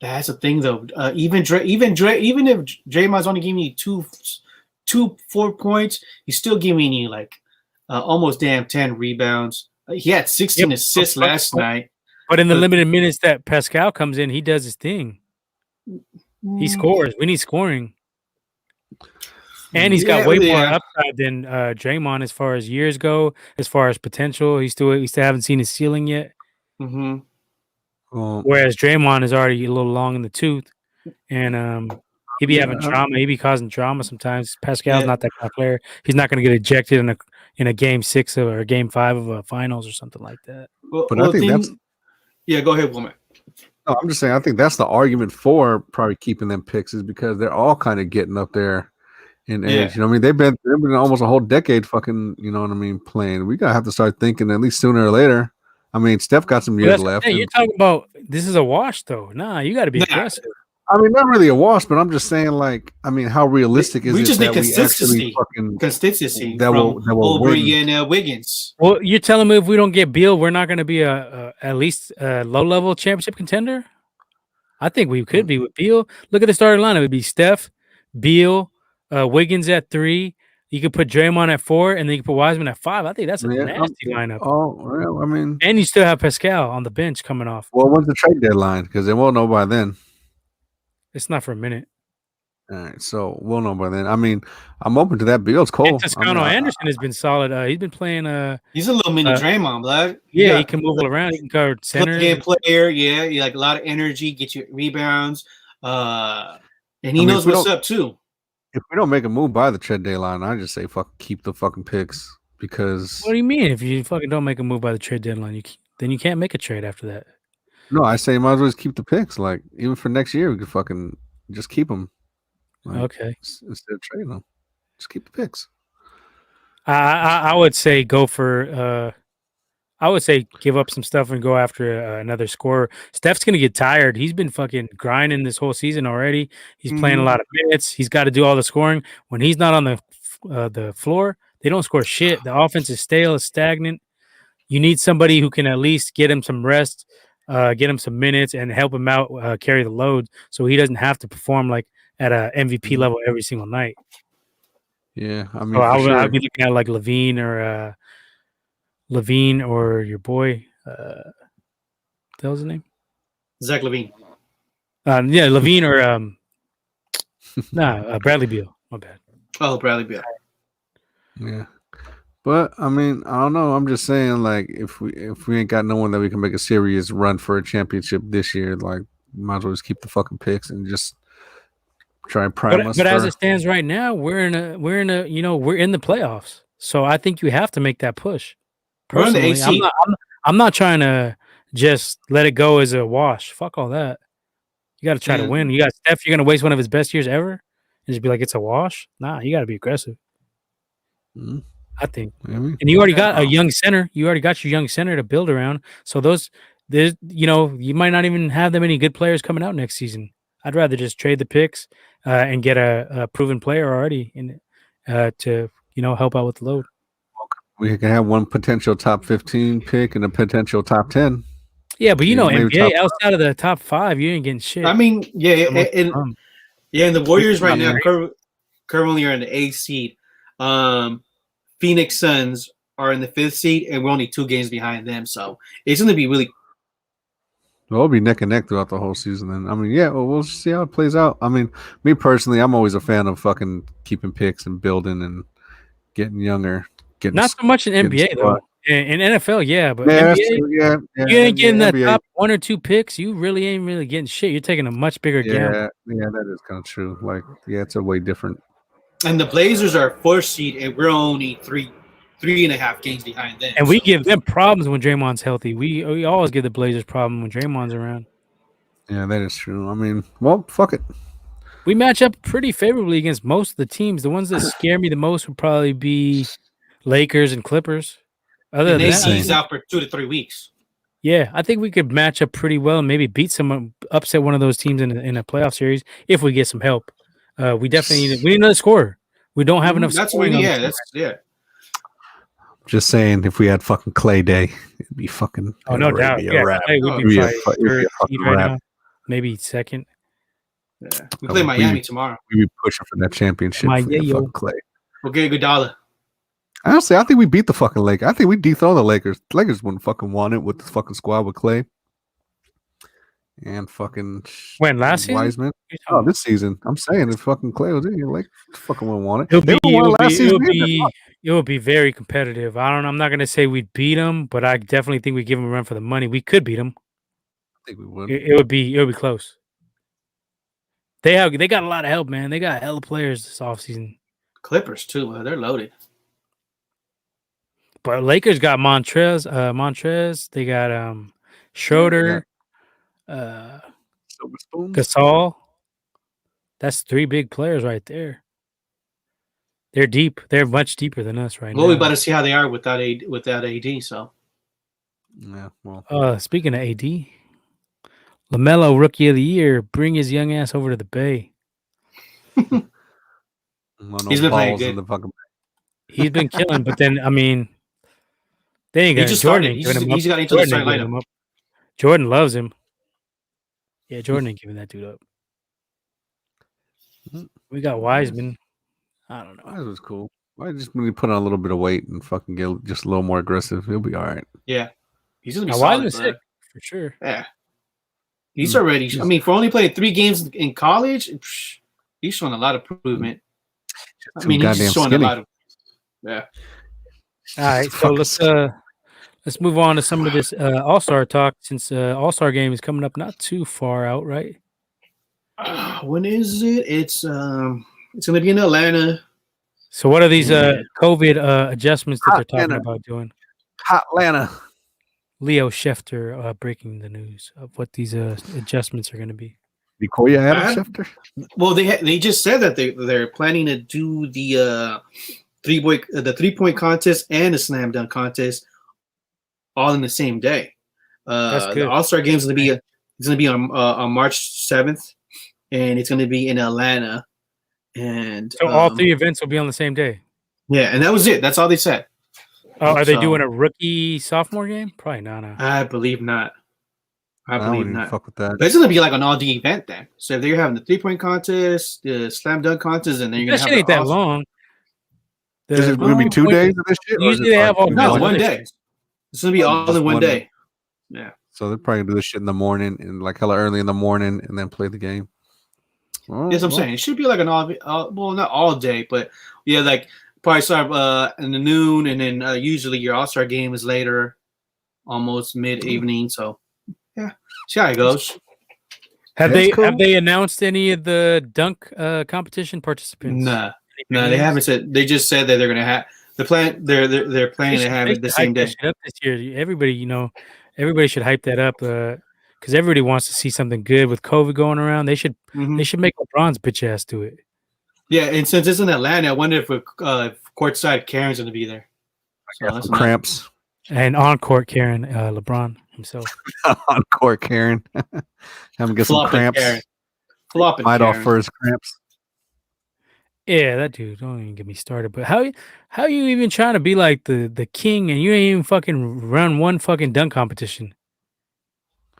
That's the thing though. Even if Draymond's only giving you 4 points, he's still giving you like almost 10 rebounds. He had 16 assists last night. But in the limited minutes that Pascal comes in, he does his thing. He scores. We need scoring. And he's got way more upside than Draymond as far as years go, as far as potential. We still haven't seen his ceiling yet. Mm-hmm. Whereas Draymond is already a little long in the tooth. And he be having drama. He be causing drama sometimes. Pascal's not that kind of player. He's not going to get ejected in a game 6 or a game 5 of a finals or something like that. I think that's. Yeah, go ahead, Woman. No, I'm just saying. I think that's the argument for probably keeping them picks is because they're all kind of getting up there in age. You know what I mean? They've been almost a whole decade fucking. You know what I mean? Playing. We gotta have to start thinking at least sooner or later. I mean, Steph got some years left. You're talking about this is a wash though. Nah, you got to be aggressive. I mean, not really a wash, but I'm just saying, like, I mean, how realistic is it that we actually fucking consistency that will Oubre and Wiggins? Well, you're telling me if we don't get Beal, we're not going to be at least a low-level championship contender? I think we could be with Beal. Look at the starting lineup. It would be Steph, Beal, Wiggins at 3. You could put Draymond at 4, and then you could put Wiseman at 5. I think that's a nasty lineup. Oh, well, I mean, and you still have Pascal on the bench coming off. Well, when's the trade deadline? Because they won't know by then. It's not for a minute. All right, so we'll know by then. I mean, I'm open to that. Beal's cool. Toscano Anderson has been solid. He's been playing. He's a little mini Draymond, blood. Yeah, he can move all around. He can cover center. Game player. Yeah, he like a lot of energy. Get you rebounds. And he knows what's up too. If we don't make a move by the trade deadline, I just say fuck, keep the fucking picks because. What do you mean? If you fucking don't make a move by the trade deadline, then you can't make a trade after that. No, I say you might as well just keep the picks. Like even for next year, we could fucking just keep them. Like, okay. Instead of trading them, just keep the picks. I would say go for. I would say give up some stuff and go after another scorer. Steph's gonna get tired. He's been fucking grinding this whole season already. He's playing a lot of minutes. He's got to do all the scoring. When he's not on the floor, they don't score shit. The offense is stale, it's stagnant. You need somebody who can at least get him some rest, get him some minutes, and help him out carry the load, so he doesn't have to perform like at a MVP level every single night. Yeah, I mean, so I'll be looking at like Levine or your boy. What the hell's his name? Zach Levine. Yeah, Levine or Bradley Beal. My bad. Oh, Bradley Beal. Yeah. But I mean, I don't know. I'm just saying, like, if we ain't got no one that we can make a serious run for a championship this year, like, might as well just keep the fucking picks and just try and prime us. But as it stands right now, we're in the playoffs. So I think you have to make that push. Personally, I'm not trying to just let it go as a wash. Fuck all that. You got to try to win. You got Steph. You're gonna waste one of his best years ever and just be like it's a wash. Nah, you got to be aggressive. Mm-hmm. I think, and you already got a young center. You already got your young center to build around. So you might not even have that many good players coming out next season. I'd rather just trade the picks and get a proven player already to help out with the load. We can have one potential top 15 pick and a potential top 10. Yeah, but NBA outside of the top 5, you ain't getting shit. I mean, and the Warriors right now currently are in the 8th seed. Phoenix Suns are in the 5th seed, and we're only 2 games behind them. So it's going to be really. Well, it'll be neck and neck throughout the whole season. Then I mean, we'll see how it plays out. I mean, me personally, I'm always a fan of fucking keeping picks and building and getting younger. Not so much in NBA though. In NFL, yeah, but NBA, you ain't getting that top 1 or 2 picks. You really ain't getting shit. You're taking a much bigger gamble. Yeah, that is kind of true. Like, it's a way different. And the Blazers are 4th seed, and we're only 3.5 games behind them. And we give them problems when Draymond's healthy. We always give the Blazers problem when Draymond's around. Yeah, that is true. I mean, well, fuck it. We match up pretty favorably against most of the teams. The ones that scare me the most would probably be Lakers and Clippers. Other than that, he's out for 2 to 3 weeks. Yeah, I think we could match up pretty well and maybe beat upset one of those teams in a playoff series if we get some help. We definitely need another scorer. We don't have enough. That's what we need. Just saying, if we had fucking Clay Day, it'd be fucking. Oh, no doubt. Yeah, Clay would be a fucking wrap. Maybe second. Yeah, we play Miami tomorrow. We'd be pushing for that championship. Fucking Clay. We'll get Iguodala. Honestly, I think we beat the fucking Lakers. I think we dethroned the Lakers. The Lakers wouldn't fucking want it with the fucking squad with Clay and fucking last Wiseman. Season? Oh, this season. I'm saying if fucking Clay was in here, Lakers fucking wouldn't want it. It would be very competitive. I'm not gonna say we'd beat them, but I definitely think we'd give them a run for the money. We could beat them. I think we would. It would be close. They got a lot of help, man. They got hella players this offseason. Clippers too. They're loaded. But Lakers got Montrez. They got Schroeder, Gasol. That's 3 big players right there. They're deep. They're much deeper than us right now. Well, we better see how they are without AD. So, yeah. Well, speaking of AD, LaMelo Rookie of the Year. Bring his young ass over to the Bay. He's been playing good. He's been killing, but then I mean. They ain't got Jordan. He's got into the starting lineup. Jordan loves him. Yeah, Jordan ain't giving that dude up. We got Wiseman. I don't know. That was cool. I just need to put on a little bit of weight and fucking get just a little more aggressive. He'll be all right. Yeah, he's gonna be solid, sick for sure. Yeah, he's already. I mean, for only playing 3 games in college, he's showing a lot of improvement. I mean, he's showing a lot of. Yeah. All right, so let's move on to some of this All-Star talk since All-Star game is coming up not too far out, right? When is it? It's going to be in Atlanta. So what are these COVID adjustments that they're talking about doing? Atlanta. Leo Schefter breaking the news of what these adjustments are going to be. You call you Adam Schefter? Well, they just said that they're planning to do the 3-point contest and a slam dunk contest all in the same day. That's good. The All-Star game is going to be on March 7th, and it's going to be in Atlanta. And so all 3 events will be on the same day. Yeah, and that was it. That's all they said. Oh, are they doing a rookie sophomore game? Probably not. I believe not. I believe not. Fuck with that. But it's gonna be like an all-day event then. So if they're having the 3-point contest, the slam dunk contest, and then you're gonna have ain't that long. Is it gonna be 2 days of this shit? Usually they have all no 1 day. It's gonna be all in one day. Yeah. So they're probably gonna do this shit in the morning and like hella early in the morning, and then play the game. Yes, I'm saying it should be like an all well, not all day, but yeah, like probably start in the noon, and then usually your All-Star game is later, almost mid-evening. So yeah, see how it goes. Have they announced any of the dunk competition participants? No, they haven't said. They just said that they're gonna have the plan. They're planning to have it the same day. Up this year, everybody should hype that up. Because everybody wants to see something good with COVID going around. They should make LeBron's bitch ass do it. Yeah, and since it's in Atlanta, I wonder if courtside Karen's going to be there. So cramps. And on court Karen, LeBron himself. On court Karen. Have him get some cramps. Flopping Might off for his cramps. Yeah, that dude. Don't even get me started. But how you even trying to be like the king and you ain't even fucking run one fucking dunk competition?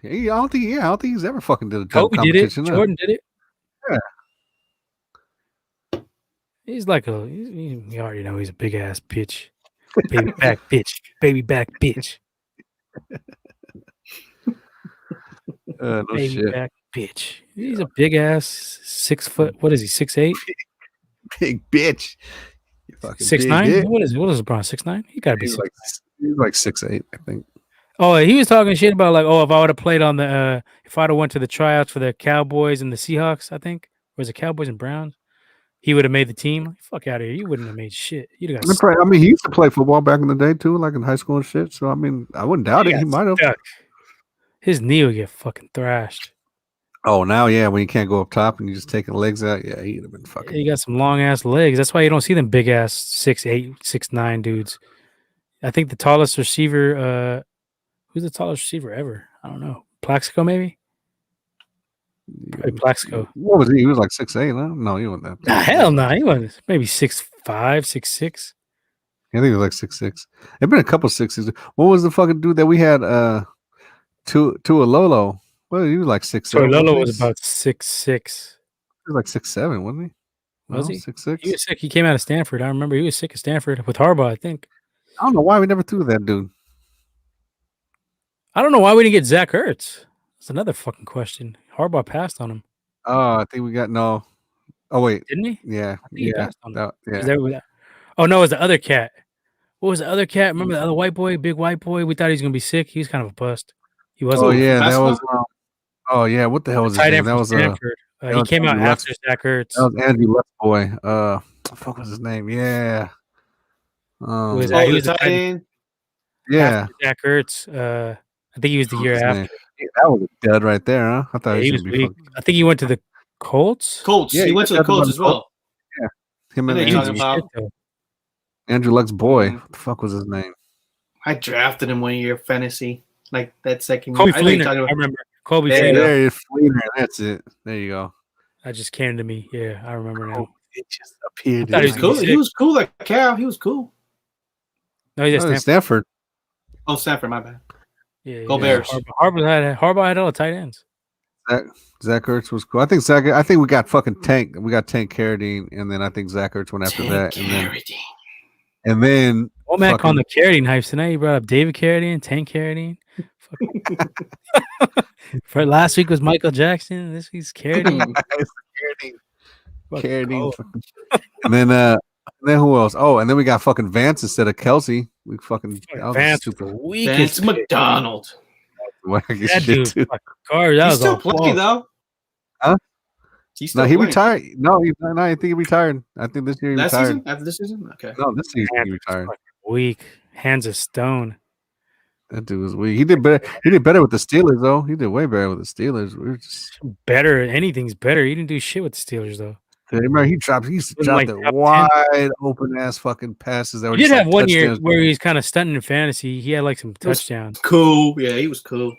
I don't think he's ever fucking did a dunk competition. Jordan did it. Yeah. He's like you already know he's a big ass bitch. Baby back bitch. Baby back bitch. No baby shit. back bitch. He's a big ass 6 foot. What is he? 6'8"? Big bitch. 6'9"? What is LeBron? 6'9"? He gotta be he's like 6'8", I think. Oh, he was talking shit about like, if I would have played on the if I'd have went to the tryouts for the Cowboys and the Seahawks, I think. Or was it Cowboys and Browns? He would have made the team. Fuck out of here. You wouldn't have made shit. You'd have got I mean, he used to play football back in the day too, like in high school and shit. So I mean, I wouldn't doubt it. He might have. His knee would get fucking thrashed. Oh, now yeah, when you can't go up top and you just taking the legs out, yeah, he'd have been fucking. He got some long ass legs. That's why you don't see them big ass 6'8", 6'9" dudes. I think the tallest receiver, who's the tallest receiver ever? I don't know. Plaxico, maybe? Probably Plaxico. What was he? He was like 6'8", huh? No, he wasn't that. Hell no. He was maybe 6'5", 6'6". I think he was like 6'6". There've been a couple 6'6". What was the fucking dude that we had? Tua Lolo. Well, he was like 6'7". So Lolo was about 6'6". He was like 6'7", wasn't he? Was he? 6'6"? He was sick. He came out of Stanford. I remember he was sick at Stanford with Harbaugh, I think. I don't know why we never threw that dude. I don't know why we didn't get Zach Ertz. That's another fucking question. Harbaugh passed on him. Oh, I think we got no. Oh wait, didn't he? Yeah, he passed on him. Yeah. Oh no, it was the other cat. What was the other cat? Remember the other white boy, big white boy? We thought he was gonna be sick. He was kind of a bust. He wasn't. Oh yeah, that was. Oh yeah, what the hell was his name? That was he came out after Zach Ertz. That was Andrew Luck's boy. What the fuck was his name? Yeah. He was tight end. Yeah. Zach Ertz. I think he was the year after. Yeah, that was a dud right there, huh? I thought he was weak. I think he went to the Colts. Yeah, he went to the Colts as well. Yeah, him and Andrew Luck's boy. What the fuck was his name? I drafted him 1 year fantasy, like that second year. I remember Kobe Fleener. That's it. There you go. That just came to me. Yeah, I remember now. It just appeared. He was cool. He was cool like Cal. He was cool. No, he's at Stanford. Oh, Stanford. My bad. Yeah, Go Bears. Harbaugh had all the tight ends. Zach Ertz was cool. I think we got fucking Tank. We got Tank Carradine, and then I think Zach Ertz went after that. And then Womack on the Carradine hypes tonight. He brought up David Carradine, Tank Carradine. For last week was Michael Jackson. This week's Carradine. Carradine. And then who else? Oh, and then we got fucking Vance instead of Kelsey. We fucking Vance Vance McDonald. That dude, too. He's still playing though. Huh? He retired. No, I think he retired. I think this year he retired. Season? After this season? Okay. No, this season he retired. Weak. Hands of stone. That dude was weak. He did better. He did better with the Steelers, though. He did way better with the Steelers. Better. Anything's better. He didn't do shit with the Steelers, though. Remember, he used to drop like the top 10. wide open ass fucking passes that were He did just have like one year touchdowns. where he was kind of stunting in fantasy. He had like some touchdowns. Cool. Yeah, he was cool.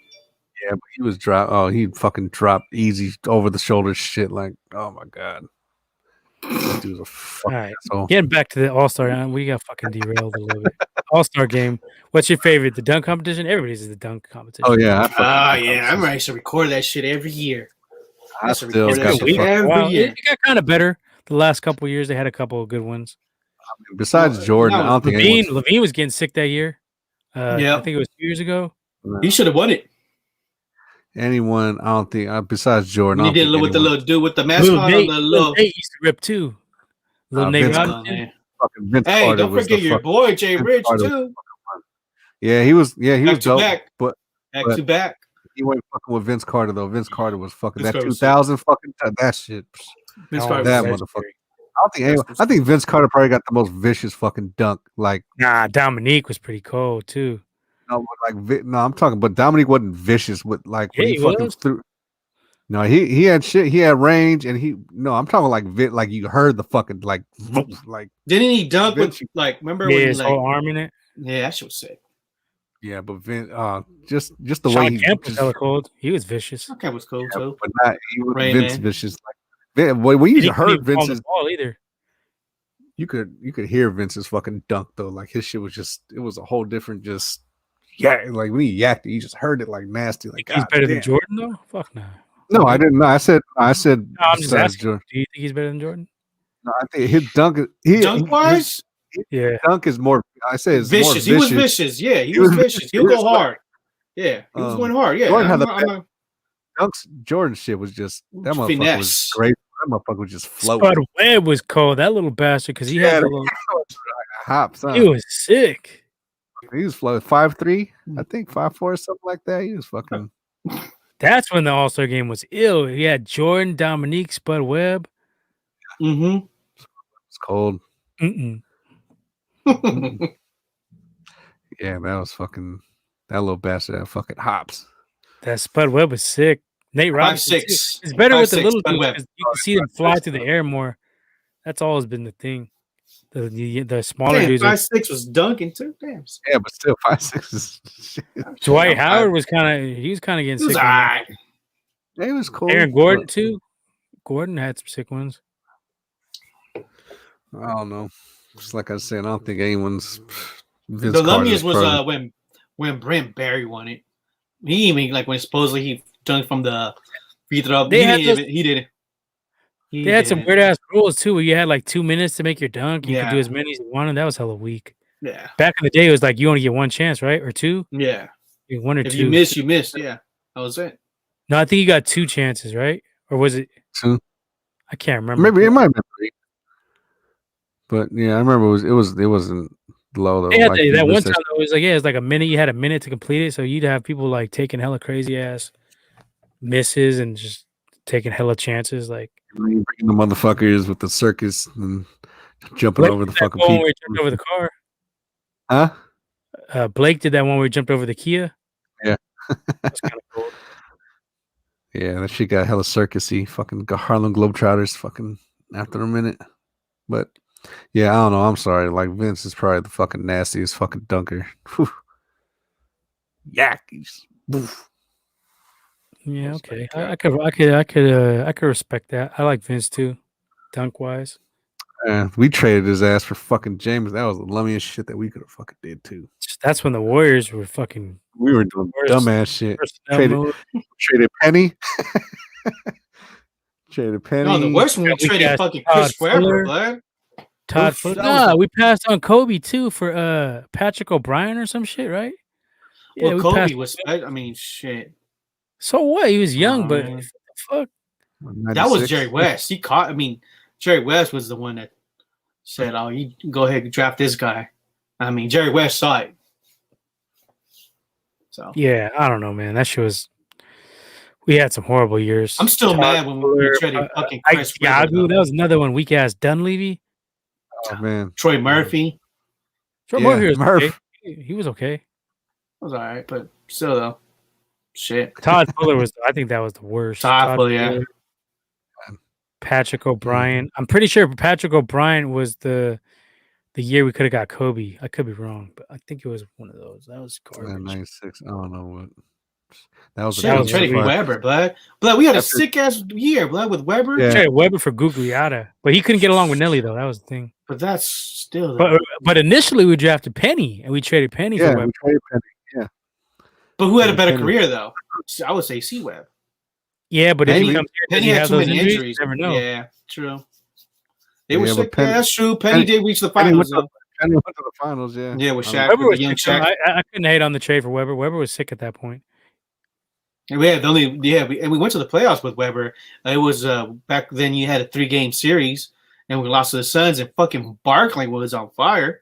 Yeah, but he was he'd fucking drop easy over the shoulder shit. Like, oh my god, that dude's a fucking All right. asshole. Getting back to the All-Star, we got fucking derailed a little bit. All-Star game. What's your favorite? The dunk competition? Everybody's in the dunk competition. Oh yeah, I remember I used to record that shit every year. I still got every year. It got kind of better. The last couple of years, they had a couple of good ones. Besides Jordan, I don't think Levine was getting sick that year. I think it was 2 years ago. He should have won it. Anyone, I don't think. Besides Jordan, When he did with the little dude with the mascot on the little Nate used to rip too. Little Nate Robinson. Hey, don't forget your boy Jay Rich too. Yeah, he was dope. But back to back. He wasn't fucking with Vince Carter though. Vince Carter was fucking that 2000 fucking that shit. Vince Carter, that motherfucker. I think Vince Carter probably got the most vicious fucking dunk. Like, nah, Dominique was pretty cold too. No, I'm talking, but Dominique wasn't vicious with like when he fucking threw. No, he had shit. He had range, and I'm talking like you heard the fucking like Didn't he dunk with like? Remember when his whole arm in it? Yeah, that shit was sick. Yeah, but just the Sean way he Kemp was hella cold. He was vicious. Sean Kemp was cool too, but not he was Vince vicious. Like when you heard Vince's ball either. You could hear Vince's fucking dunk though. Like his shit was it was a whole different just. Yeah, like when he yacked it, you just heard it like nasty. Like he's better than Jordan though. Fuck no. No, I didn't. No, I said. No, I'm just asking. Jordan. Do you think he's better than Jordan? No, I think his dunk. Dunk wise, dunk is more. I say it's vicious. More vicious. He was vicious. Yeah, he was vicious. He'll go hard. Yeah, he was going hard. Yeah, Jordan had the dunks. Jordan shit was just that motherfucker was great. That motherfucker was just floating. Spud Webb was cold. That little bastard because he had a little hops. Huh? He was sick. He was floating 5'3", I think 5'4", something like that. He was fucking. That's when the All-Star game was ill. He had Jordan, Dominique, Spud Webb. Mm-hmm. It's cold. Mm-mm. Yeah, that was fucking that little bastard. That fucking hops. That Spud Webb was sick. Nate Robinson. 5'6". It's better with the little dudes because you can see them fly through the air more. That's always been the thing. The smaller dudes. 5'6" was dunking too. Damn. Yeah, but still 5'6" is shit. Dwight Howard was kind of getting sick. Yeah, he was cool. Aaron Gordon too. Gordon had some sick ones. I don't know. Just like I said, I don't think anyone's. The lummiest was when Brent Barry won it. He even when supposedly he dunked from the free throw. He didn't. They had some weird ass rules too, where you had 2 minutes to make your dunk. You could do as many as you wanted. That was hella weak. Yeah. Back in the day, it was you only get one chance, right, or two. Yeah. One or two. If you miss, you missed. Yeah, that was it. No, I think you got 2 chances, right? Or was it 2? I can't remember. Maybe it might have been 3. But yeah, I remember it wasn't low though. Yeah, that one time though, it was it was a minute. You had a minute to complete it, so you'd have people taking hella crazy ass misses and just taking hella chances. Bringing the motherfuckers with the circus and jumping over the fucking people. Where he jumped over the car. Huh? Blake did that one where he jumped over the Kia. Yeah. That's kind of cool. Yeah, that shit got hella circusy. Fucking Harlem Globetrotters fucking after a minute. But yeah, I don't know. I'm sorry. Vince is probably the fucking nastiest fucking dunker. Whew. Yackies. Yeah, okay. I could respect that. I like Vince too, dunk wise. We traded his ass for fucking James. That was the lummiest shit that we could have fucking did too. That's when the Warriors were fucking. We were doing dumbass shit. Traded Penny. Traded Penny. No, the worst one we traded fucking Chris Webber, bud. Todd Fuller. No, we passed on Kobe too for Patrick O'Brien or some shit, right? Well, Kobe was. I mean, shit. So what? He was young, but what the fuck? That was Jerry West. Jerry West was the one that said, "Oh, you go ahead and draft this guy." I mean, Jerry West saw it. So yeah, I don't know, man. That shit was. We had some horrible years. I'm still mad when we traded fucking Chris Webber. That was another one. Weak ass Dunleavy. Oh man, Troy Murphy. Troy Murphy was okay. He was okay. It was all right, but still though, shit. Todd Fuller was. I think that was the worst. Todd Fuller, yeah. Patrick O'Brien. I'm pretty sure Patrick O'Brien was the year we could have got Kobe. I could be wrong, but I think it was one of those. That was garbage. 96. I don't know what. That was trading Weber, Blood. We had a sick ass year, Blood, with Weber. Yeah, traded Weber for Gugliotta, but he couldn't get along with Nelly though. That was the thing. But that's still. But initially we drafted Penny, and we traded Penny for Weber. We traded Penny. Yeah. But who had a better career though? I would say C-Web. Yeah, but if he comes here, Penny had too many injuries. You never know. Yeah, true. They were sick. Yeah, that's true. Penny did reach the finals. Penny went to the finals. Yeah. Yeah, with Shaq. With the young Shaq. I couldn't hate on the trade for Weber. Weber was sick at that point. And we went to the playoffs with Weber. It was back then. You had a 3-game series, and we lost to the Suns, and fucking Barkley was on fire.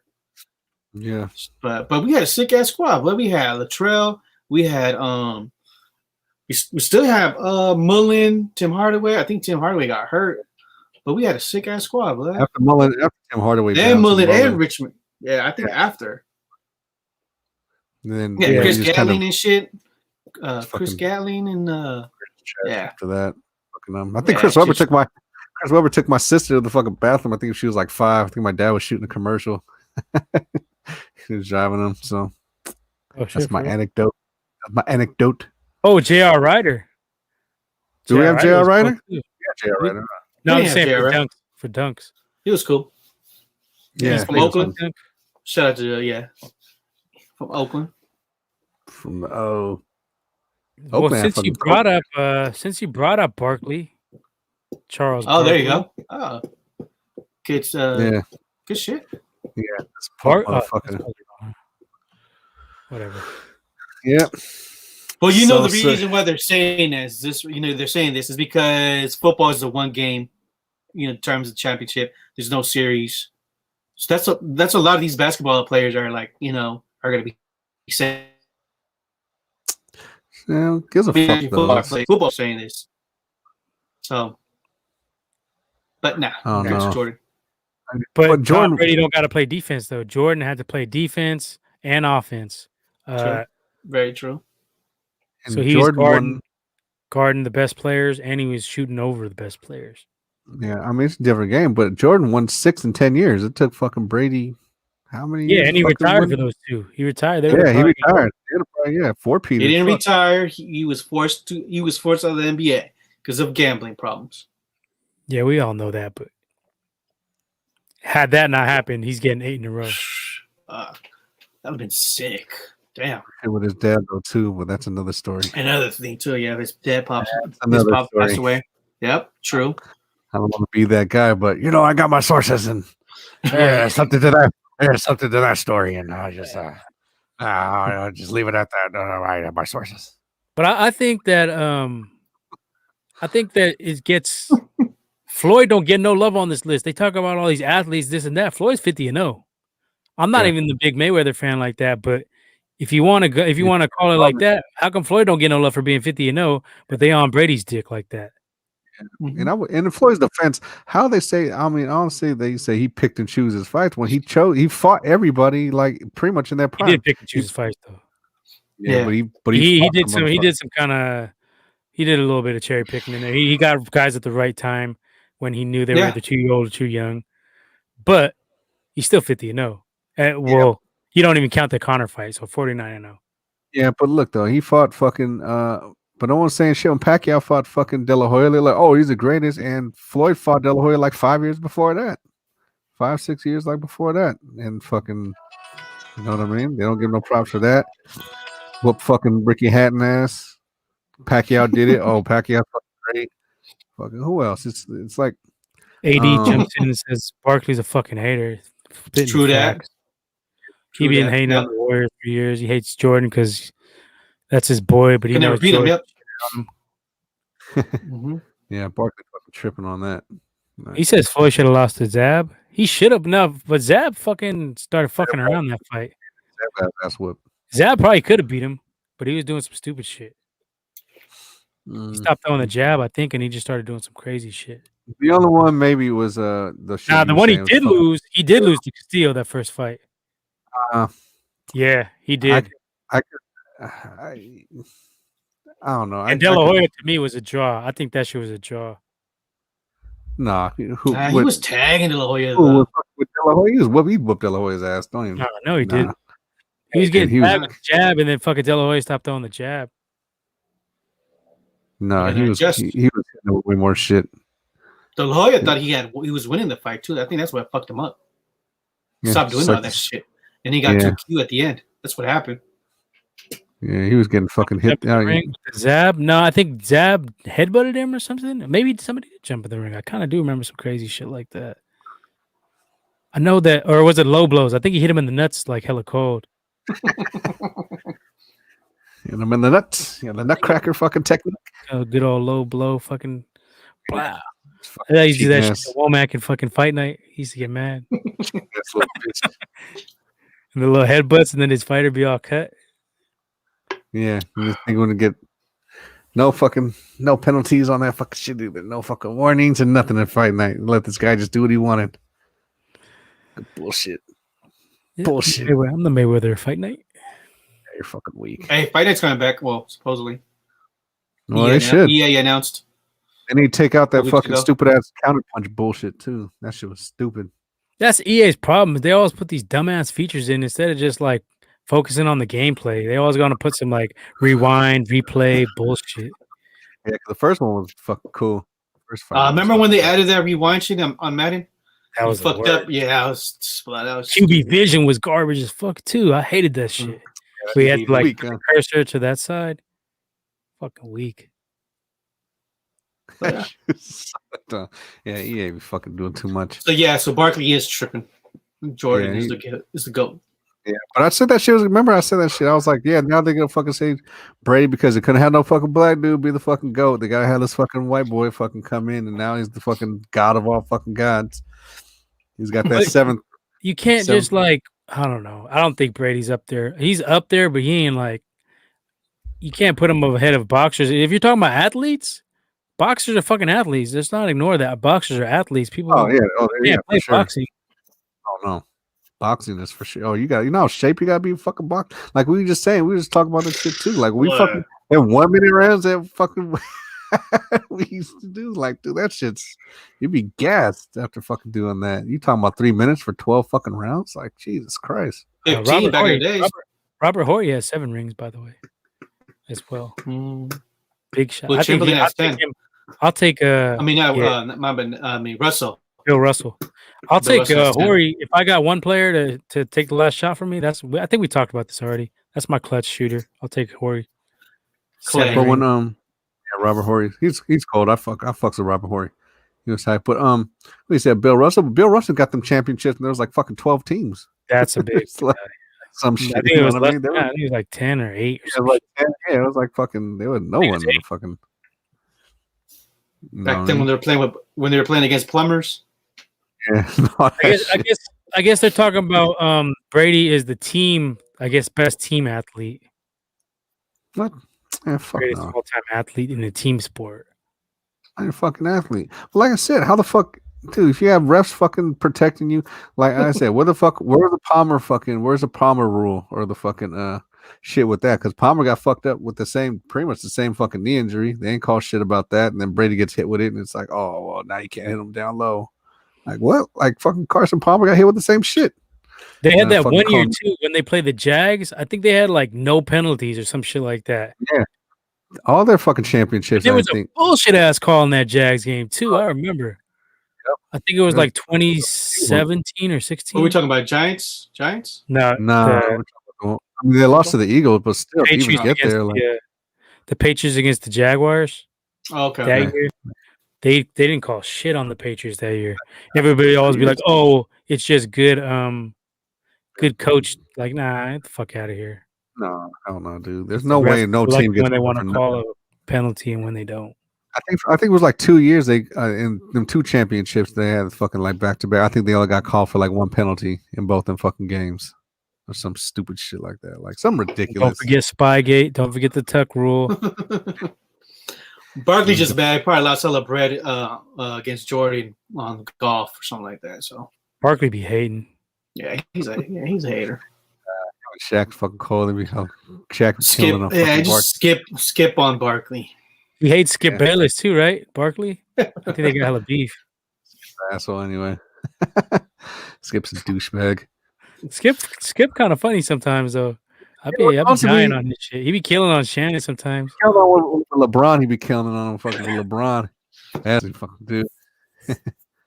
Yeah, but we had a sick ass squad. But we had Latrell. We had we still have Mullen, Tim Hardaway. I think Tim Hardaway got hurt, but we had a sick ass squad. But after Tim Hardaway, and Mullen and Richmond. Yeah, I think after. And then Chris Gatling and shit. Chris Gatling and after that, I think Chris Webber took my sister to the fucking bathroom. I think she was like 5. I think my dad was shooting a commercial. He was driving them. So that's my anecdote. Oh, J.R. Ryder. Do we have J.R. Ryder? Yeah, J.R. Ryder. No, I'm saying for dunks. He was cool. Yeah, he's from Oakland. Shout out to from Oakland. From since you brought up Barkley, Charles. Oh, there you go. Oh, good. Good shit. Yeah, it's motherfucker. Whatever. Yeah. Well, the reason why they're saying this, they're saying this is because football is the one game, in terms of championship. There's no series, so that's a lot of these basketball players are like, are going to be saying. Yeah, gives a fuck. Football saying this. So, but Jordan. But Jordan Brady don't got to play defense though. Jordan had to play defense and offense. True. Very true. So he was guarding the best players, and he was shooting over the best players. Yeah, I mean it's a different game, but Jordan won 6 in 10 years. It took fucking Brady how many years? Yeah, and he retired for those two. He retired. He retired. Yeah, 4-peated. He didn't retire. He was forced out of the NBA because of gambling problems. Yeah, we all know that, but had that not happened, he's getting 8 in a row. That would have been sick. Damn. And with his dad though too, but that's another story. Another thing too, yeah. His dad passed story. away. Yep, true. I don't want to be that guy, but I got my sources, and there's something to that. There's something to that story, and I'll just leave it at that. I have my sources. But I think that it gets Floyd don't get no love on this list. They talk about all these athletes, this and that. Floyd's 50-0. I'm not even the big Mayweather fan like that, but if you want to call it like that, how come Floyd don't get no love for being 50-0, but they on Brady's dick like that? And in Floyd's defense, how they say, I mean, honestly, they say he picked and chose his fights when he fought everybody like pretty much in their prime. He did pick and choose his fights though. Yeah, but he did a little bit of cherry picking in there. He got guys at the right time when he knew they were either too old or too young, but he's still 50-0. Well, you don't even count the Conor fight, so 49-0. Yeah, but look though, he fought fucking. But no one's saying shit when Pacquiao fought fucking De La Hoya. They're like, oh, he's the greatest, and Floyd fought De La Hoya like 5 years before that, 5-6 years like before that, and fucking, you know what I mean? They don't give no props for that. Whoop fucking Ricky Hatton ass. Pacquiao did it. Oh, Pacquiao fucking great. Fucking who else? It's like AD jumps in and says Barkley's a fucking hater. True that. He been hating on the Warriors for years. He hates Jordan because that's his boy, but he never beat him. Yep. Yeah, Barkley fucking tripping on that. Nice. He says Floyd should have lost to Zab. He should have enough, but Zab fucking started fucking around that fight. Zab probably could have beat him, but he was doing some stupid shit. He stopped throwing the jab, I think, and he just started doing some crazy shit. The only one maybe was the one he did lose. He did lose to Castillo that first fight. Yeah, he did. I don't know. And De La Hoya to me was a draw. I think that shit was a draw. Nah, he was tagging De La Hoya. With De La Hoya, he whooped De La Hoya's ass. Don't even. No, he didn't. He was getting tagged with the jab, and then fucking De La Hoya stopped throwing the jab. No, he was hitting way more shit. De La Hoya thought he was winning the fight too. I think that's what fucked him up. Stopped doing all that shit, and he got 2Q at the end. That's what happened. Yeah, he was getting fucking hit. Zab? No, I think Zab headbutted him or something. Maybe somebody did jump in the ring. I kind of do remember some crazy shit like that. I know that, or was it low blows? I think he hit him in the nuts like hella cold. Hit him in the nuts. Yeah, the nutcracker fucking technique. Good old low blow fucking. Wow. I used to do that shit at Womack and fucking Fight Night. He used to get mad. And the little headbutts, and then his fighter be all cut. Yeah, you think we're gonna get no penalties on that fucking shit either. No fucking warnings and nothing in Fight Night. Let this guy just do what he wanted. Good bullshit. Yeah, bullshit. I'm the Mayweather of Fight Night. Yeah, you're fucking weak. Hey, Fight Night's coming back. Well, supposedly. Well, they should. EA announced. They need to take out that fucking stupid ass counterpunch bullshit too. That shit was stupid. That's EA's problem. They always put these dumbass features in instead of just like focusing on the gameplay. They always gonna put some like rewind, replay bullshit. Yeah, the first one was fucking cool. First fight. Remember when they added that rewind shit on Madden? That was fucked up. Yeah, that was QB Vision was garbage as fuck too. I hated that shit. We had like the cursor to that side. Fucking weak. Yeah, EA be fucking doing too much. So Barkley is tripping. Jordan is the GOAT. Yeah, but I said that shit. I said that shit. I was like, yeah, now they're gonna fucking say Brady because they couldn't have no fucking black dude be the fucking GOAT. They gotta have this fucking white boy fucking come in, and now he's the fucking god of all fucking gods. He's got that seventh. You can't just like, I don't know. I don't think Brady's up there. He's up there, but he ain't like. You can't put him ahead of boxers. If you're talking about athletes, boxers are fucking athletes. Let's not ignore that. Boxers are athletes. People. Yeah, play sure. boxing. Oh no. Boxing is for sure. Oh, you know how shape you gotta be fucking box. Like we were just saying, we just talking about this shit too. Like we fucking in 1 minute rounds that fucking we used to do. Like, dude, that shit's you'd be gassed after fucking doing that. You talking about 3 minutes for 12 fucking rounds? Like, Jesus Christ. Robert Horry has 7 rings, by the way, as well. Big shot. Well, I'll take Russell. Bill Russell. I'll take Horry. If I got one player to take the last shot from me, I think we talked about this already. That's my clutch shooter. I'll take Horry. But when Robert Horry, he's cold. I fucks with Robert Horry. He was hype. But we said Bill Russell. Bill Russell got them championships, and there was like fucking 12 teams. That's a big like some shit. I think it was less, I think it was like 10 or 8. Or it was like 10, it was like fucking. There was no one in the fucking. Back then, when they were playing against plumbers. Yeah, I guess they're talking about Brady is the team. I guess best team athlete. What? Yeah, fuck Greatest all-time athlete in the team sport. I'm a fucking athlete. But like I said, how the fuck, dude? If you have refs fucking protecting you, like I said, where's the Palmer rule or the fucking shit with that? Because Palmer got fucked up with pretty much the same fucking knee injury. They ain't call shit about that, and then Brady gets hit with it, and it's like, oh well, now you can't hit him down low. Like what? Like fucking Carson Palmer got hit with the same shit. They had that 1 year too when they played the Jags. I think they had like no penalties or some shit like that. Yeah, all their fucking championships. There was a bullshit ass call in that Jags game too. I remember. Yep. I think it was like 2017 or 16. What are we talking about? Giants? No. I mean, they lost to the Eagles, but still, even get there. The Patriots against the Jaguars. Oh, okay. That year. They didn't call shit on the Patriots that year. Everybody always be like, "Oh, it's just good coach." Like, nah, get the fuck out of here. No, I don't know, dude. There's no way no team gets when they want to call a penalty and when they don't. I think it was like 2 years. They in them 2 championships they had fucking like back to back. I think they only got called for like 1 penalty in both them fucking games, or some stupid shit like that. Like some ridiculous. Don't forget Spygate. Don't forget the tuck rule. Barkley just bad. Probably lost all the bread against Jordan on golf or something like that. So Barkley be hating. Yeah, he's a hater. Shaq fucking cold. Shaq skip. Yeah, just skip on Barkley. He hates Skip Bayless too, right? Barkley. I think they got hella beef. asshole anyway. Skip's a douchebag. Skip kind of funny sometimes though. I'd be dying on this shit. He be killing on Shannon sometimes. Killing on with LeBron, he be killing on him fucking with LeBron. That's a fucking dude.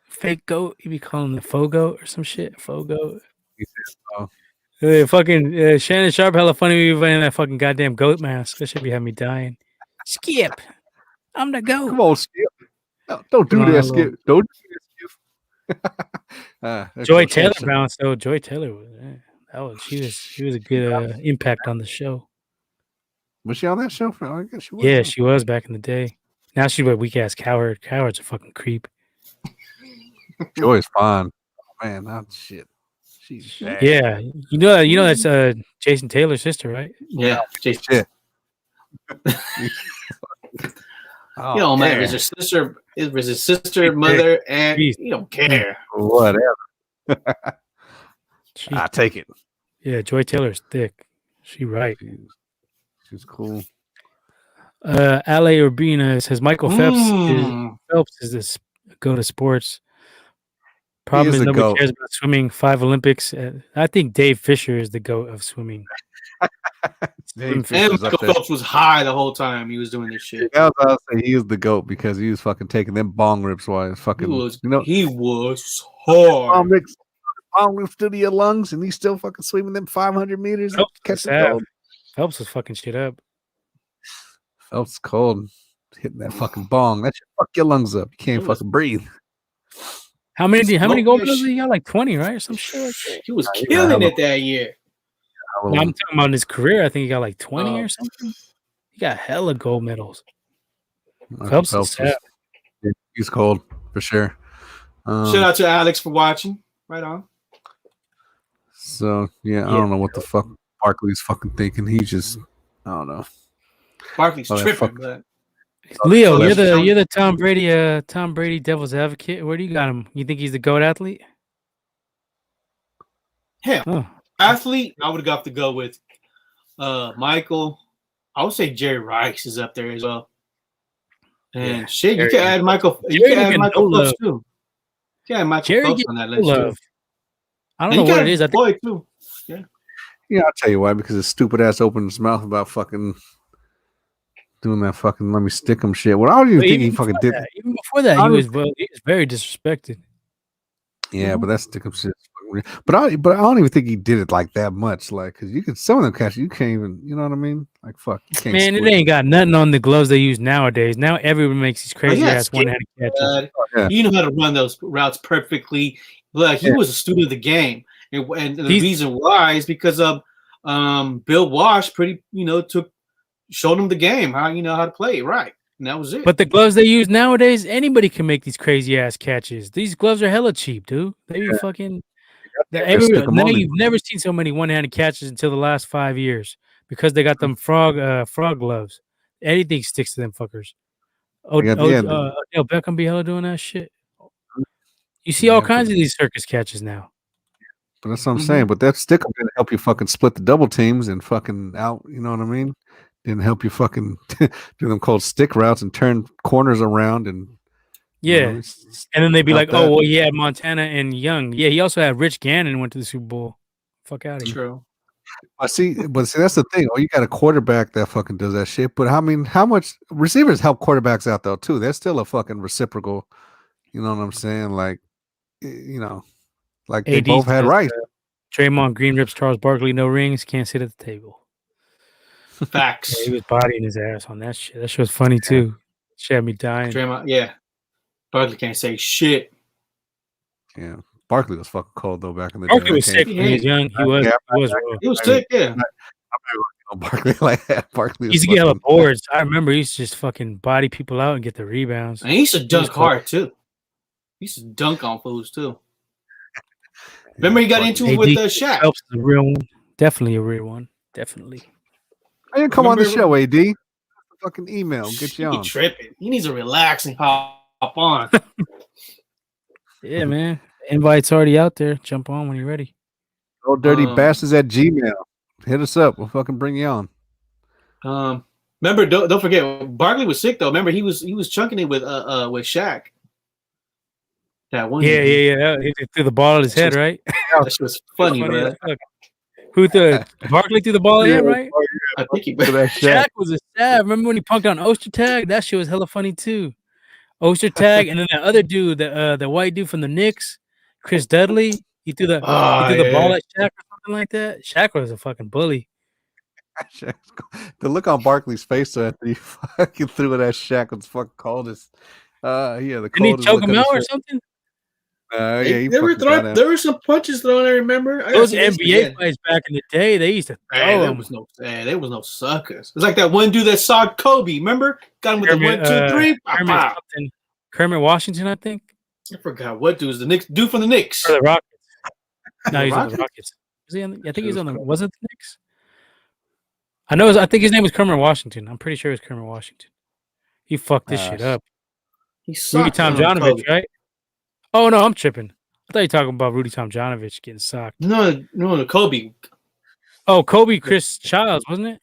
Fake goat, he be calling the faux goat or some shit. Faux goat. Oh. Fucking Shannon Sharp, hella funny when wearing that fucking goddamn goat mask. That should be having me dying. Skip, I'm the goat. Come on, Skip. No, don't do that, Skip. Don't do that, Skip. Joy Taylor bounced though. Joy Taylor was she was a good impact on the show. Was she on that show? I guess she was. Yeah, she was back in the day. Now she's with weak ass Coward. Coward's a fucking creep. Joy's fine. Oh, man, that shit. She's bad. Yeah, you know that's Jason Taylor's sister, right? Yeah, Jason. Shit. You know, man, it was his sister, mother, and you don't care. Whatever. I take it. Yeah, Joy Taylor's thick. She right. She's cool. Ale Urbina says Michael Phelps is this go to sports. Problem is nobody cares about swimming. 5 Olympics. I think Dave Fisher is the goat of swimming. And Michael Phelps was high the whole time he was doing this shit. I was say he is the goat because he was fucking taking them bong rips while he was fucking. He was hard. Bong rips to your lungs, and he's still fucking swimming them 500 meters. Phelps was fucking shit up. Phelps cold, hitting that fucking bong. That should fuck your lungs up. You can't fucking breathe. How many gold medals did he got? Like 20, right? Or some shit like that. He was killing it that year. No, I'm talking about in his career. I think he got like 20 or something. He got hella gold medals. Phelps he's cold for sure. Shout out to Alex for watching. Right on. So I don't know what the fuck Barkley's fucking thinking. He just, I don't know. Barkley's tripping. But... Leo, you're the Tom Brady devil's advocate. Where do you got him? You think he's the GOAT athlete? Hell, athlete, I would have to go with Michael. I would say Jerry Rice is up there as well. And shit, you can add Michael. You can add Michael Phelps too. Yeah, Michael Phelps on that list too. I don't know what it is. I think too. Yeah, I'll tell you why. Because his stupid ass opened his mouth about fucking doing that fucking let me stick him shit. Well, I don't even think he fucking did. Even before that, he was very disrespected. Yeah, but that's stick him shit. But I don't even think he did it like that much. Like, because you could some of them catch you can't even. You know what I mean? Like, fuck. You can't Man, it ain't got nothing on the gloves they use nowadays. Now everyone makes these crazy ass one-handed catches. You know how to run those routes perfectly. Like he was a student of the game, and the reason why is because of Bill Walsh showed him the game, how to play it right, and that was it. But the gloves they use nowadays, anybody can make these crazy ass catches. These gloves are hella cheap, dude. They be fucking. Now you've never seen so many one-handed catches until the last 5 years because they got them frog gloves. Anything sticks to them fuckers. Beckham be hella doing that shit. You see all kinds of these circus catches now. But that's what I'm saying. But that stick didn't help you fucking split the double teams and fucking out. You know what I mean? Didn't help you fucking do them called stick routes and turn corners around and. Yeah, and then they'd be like, "Oh, well, he had Montana and Young. Yeah, he also had Rich Gannon went to the Super Bowl. Fuck out of here." True. But see, that's the thing. Oh, you got a quarterback that fucking does that shit. But I mean, how much receivers help quarterbacks out though too? That's still a fucking reciprocal. You know what I'm saying? Like, like they both had right. Draymond Green rips Charles Barkley, no rings, can't sit at the table. Facts. Yeah, he was bodying his ass on that shit. That shit was funny too. She had me dying. Draymond, yeah. Barkley can't say shit. Yeah, Barkley was fucking cold though back in the day. Barkley was sick when he was young. He was sick. Yeah. Barkley like that. Barkley he used to get hella boards. I remember he used to just fucking body people out and get the rebounds. And he used to dunk hard too. He used to dunk on fools too. Remember he got into it with Shaq. Phelps is a real one. Definitely a real one. Definitely. I didn't come on the show, AD. Fucking email. Get you on. He tripping. He needs to relax and hop on. Yeah, man. Invite's already out there. Jump on when you're ready. Old dirty bastards at Gmail. Hit us up. We'll fucking bring you on. Remember, don't forget, Barkley was sick though. Remember, he was chunking it with Shaq. That one. Yeah. He threw the ball at his head, right? That shit was funny, bro. Who threw Barkley threw the ball at him, right? I think he. Shaq was a stab. Remember when he punked on Ostertag? That shit was hella funny too. Ostertag, and then that other dude, the white dude from the Knicks, Chris Dudley. He threw the ball at Shaq or something like that. Shaq was a fucking bully. The look on Barkley's face after he fucking threw it at Shaq was fucking coldest. The Didn't he coldest. choke him out or something? Yeah, there were some punches thrown. I remember those NBA fights back in the day. They used to throw there was no suckers. It's like that one dude that saw Kobe. Remember, got him with the 1, 2, 3. Kermit Washington, I think. I forgot what dude was the Knicks dude from the Knicks or the Rockets. No, he's on the Rockets. Was he on I think he's on the. Was it the Knicks? I think his name was Kermit Washington. I'm pretty sure it was Kermit Washington. He fucked this shit up. Rudy Tomjanovich, right? Oh no, I'm tripping. I thought you were talking about Rudy Tomjanovich getting socked. No, Kobe. Oh, Kobe, Chris Childs, wasn't it?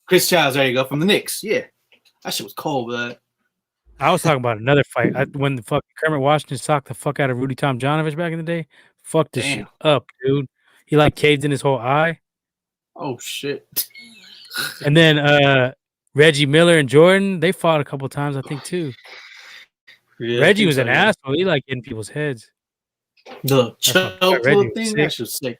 Chris Childs, there you go, from the Knicks. Yeah, that shit was cold, but I was talking about another fight when the fucking Kermit Washington socked the fuck out of Rudy Tomjanovich back in the day. Fuck this shit up, dude. He like caved in his whole eye. Oh shit. And then Reggie Miller and Jordan, they fought a couple times, I think, too. Yeah, Reggie was an asshole. He like getting people's heads. The choke thing, that was sick.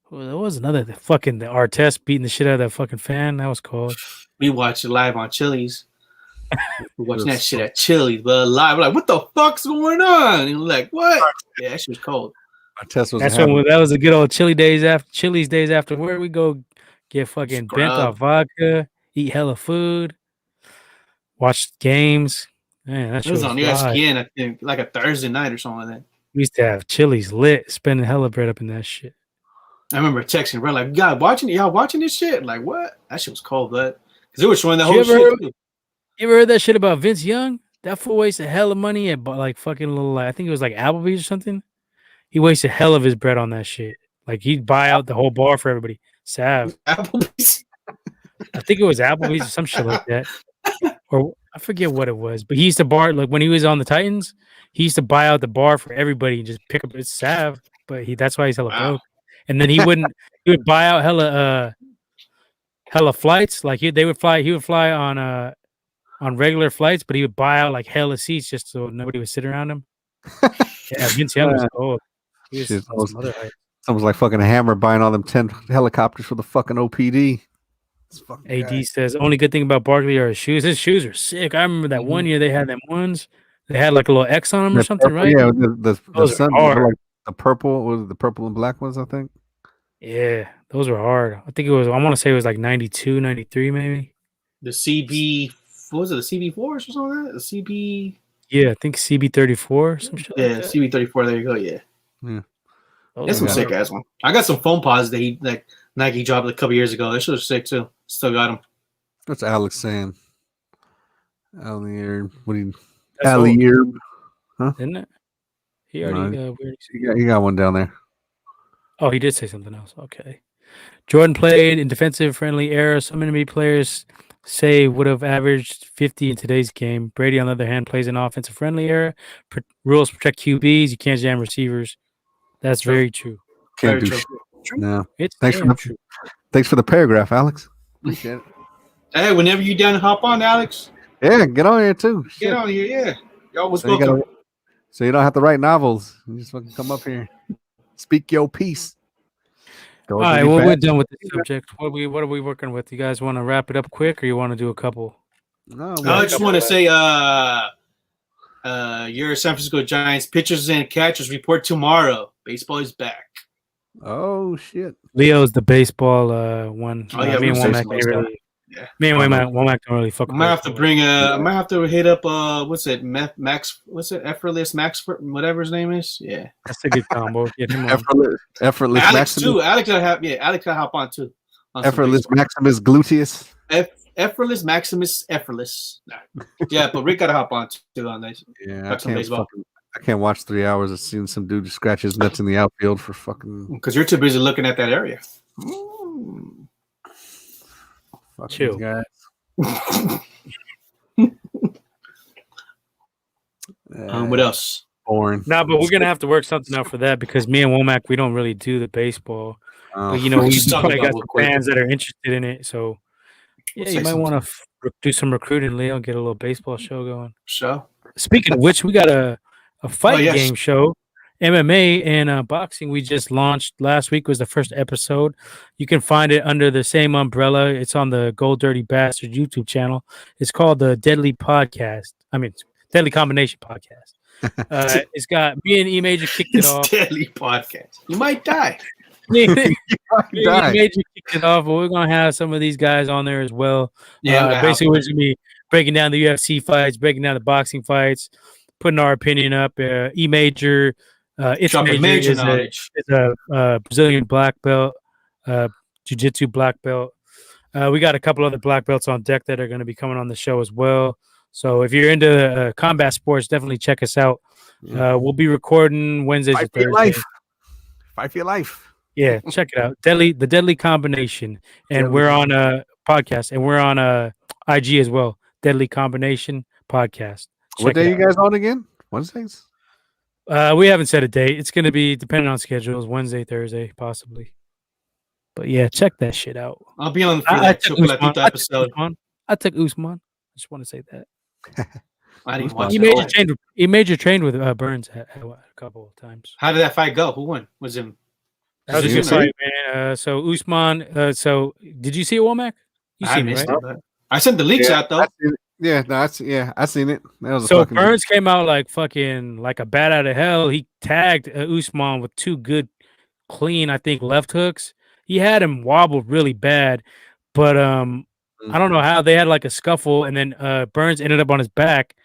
Well, there was another the Artest beating the shit out of that fucking fan. That was cold. We watched it live on Chili's. We're watching that shit at Chili's, but live. We're like, what the fuck's going on? And we're like, what? Yeah, that shit was cold. That was a good old Chili's days after where we go get fucking bent off vodka, eat hella food, watch games. Man, that shit was on ESPN, I think, like a Thursday night or something like that. We used to have Chili's lit, spending hella bread up in that shit. I remember texting, bro, like, y'all watching this shit? Like, what? That shit was cold, but because they were showing the whole shit. You ever heard that shit about Vince Young? That fool wasted hella money at like fucking little, I think it was like Applebee's or something. He wasted hell of his bread on that shit. Like he'd buy out the whole bar for everybody. Sav. Applebee's. I think it was Applebee's or some shit like that. Or I forget what it was, but he used to bar like when he was on the Titans, he used to buy out the bar for everybody and just pick up his Sav. But that's why he's hella broke. And then he would buy out hella flights. Like he would fly on regular flights, but he would buy out like hella seats just so nobody would sit around him. Yeah, Vince Young was cold. It's almost like fucking Hammer buying all them 10 helicopters for the fucking OPD. AD says only good thing about Barkley are his shoes. His shoes are sick. I remember that one year they had them ones. They had like a little X on them or something, purple, right? Yeah, the sun, like the purple was the purple and black ones, I think. Yeah, those were hard. I think it was. I want to say it was like 92, 93 maybe. The CB, what was it? The CB4 or something like that? The CB. Yeah, I think CB34 or some shit. Yeah, like CB34. There you go. Yeah. That's some sick ass one. I got some foam pods that he like Nike dropped a couple years ago. That shit was sick too. Still got them. What's Alex saying? Allier, what do you? Allier, huh? Isn't it? He already he got one down there. Oh, he did say something else. Okay. Jordan played in defensive friendly era. Some NBA players say would have averaged 50 in today's game. Brady, on the other hand, plays in offensive friendly era. Rules protect QBs. You can't jam receivers. That's very true. Can't do shit. No. Thanks for the paragraph, Alex. Appreciate it. Hey, whenever you down to hop on, Alex. Yeah, get on here too. Get on here, yeah. Y'all was welcome. So you don't have to write novels. You just fucking come up here. Speak your piece. All right, well, we're done with the subject. What are we working with? You guys want to wrap it up quick, or you want to do a couple? No, I just want to say, your San Francisco Giants pitchers and catchers report tomorrow. Baseball is back. Oh shit! Leo's the baseball one. Oh yeah, me and Womack really. Yeah. Me and Womack don't really fuck. I might have to bring I might have to hit up what's it Max? What's it? Effortless Max? Whatever his name is. Yeah, that's a good combo. Get him effortless Alex Maximus. Too. Alex gotta hop on too. Effortless Maximus Gluteus. Effortless Maximus Effortless. Yeah, but Rick gotta hop on too on that. Yeah, I can't watch 3 hours of seeing some dude just scratch his nuts in the outfield for fucking. Because you're too busy looking at that area. Chill, guys. What else? Boring. No, but we're gonna have to work something out for that because me and Womack, we don't really do the baseball. But we just talk probably about got real some quick. fans that are interested in it. So yeah, you might want to do some recruiting, Leo. Get a little baseball show going. So speaking of which, we got a fight game show. MMA and boxing we just launched last week was the first episode. You can find it under the same umbrella. It's on the Gold Dirty Bastard YouTube channel. It's called the Deadly Combination Podcast. It's got me and E Major kicked it off. Deadly Podcast. You might die. Me and Major kicked it off, but we're gonna have some of these guys on there as well. Yeah, basically we're gonna be breaking down the UFC fights, breaking down the boxing fights, putting our opinion up. E Major. It's major is a Brazilian black belt, jiu-jitsu black belt. We got a couple other black belts on deck that are going to be coming on the show as well. So if you're into combat sports, definitely check us out. We'll be recording Wednesdays and Thursdays. Fight for your life. Yeah, check it out. The Deadly Combination, and we're on a podcast, and we're on IG as well. Deadly Combination Podcast. What day you guys on again? Wednesdays. We haven't set a date. It's going to be depending on schedules. Wednesday, Thursday, possibly. But yeah, check that shit out. I'll be on the episode. I took Usman. I just want to say that. I didn't watch He major trained with Burns a couple of times. How did that fight go? Who won? Was him? That was a good fight, man. So Usman. So did you see it, Womack? You seen it, right? I sent the leaks out though. I seen it. That was so Burns came out like fucking like a bat out of hell. He tagged Usman with two good, clean, I think, left hooks. He had him wobbled really bad, but I don't know how they had like a scuffle, and then Burns ended up on his back.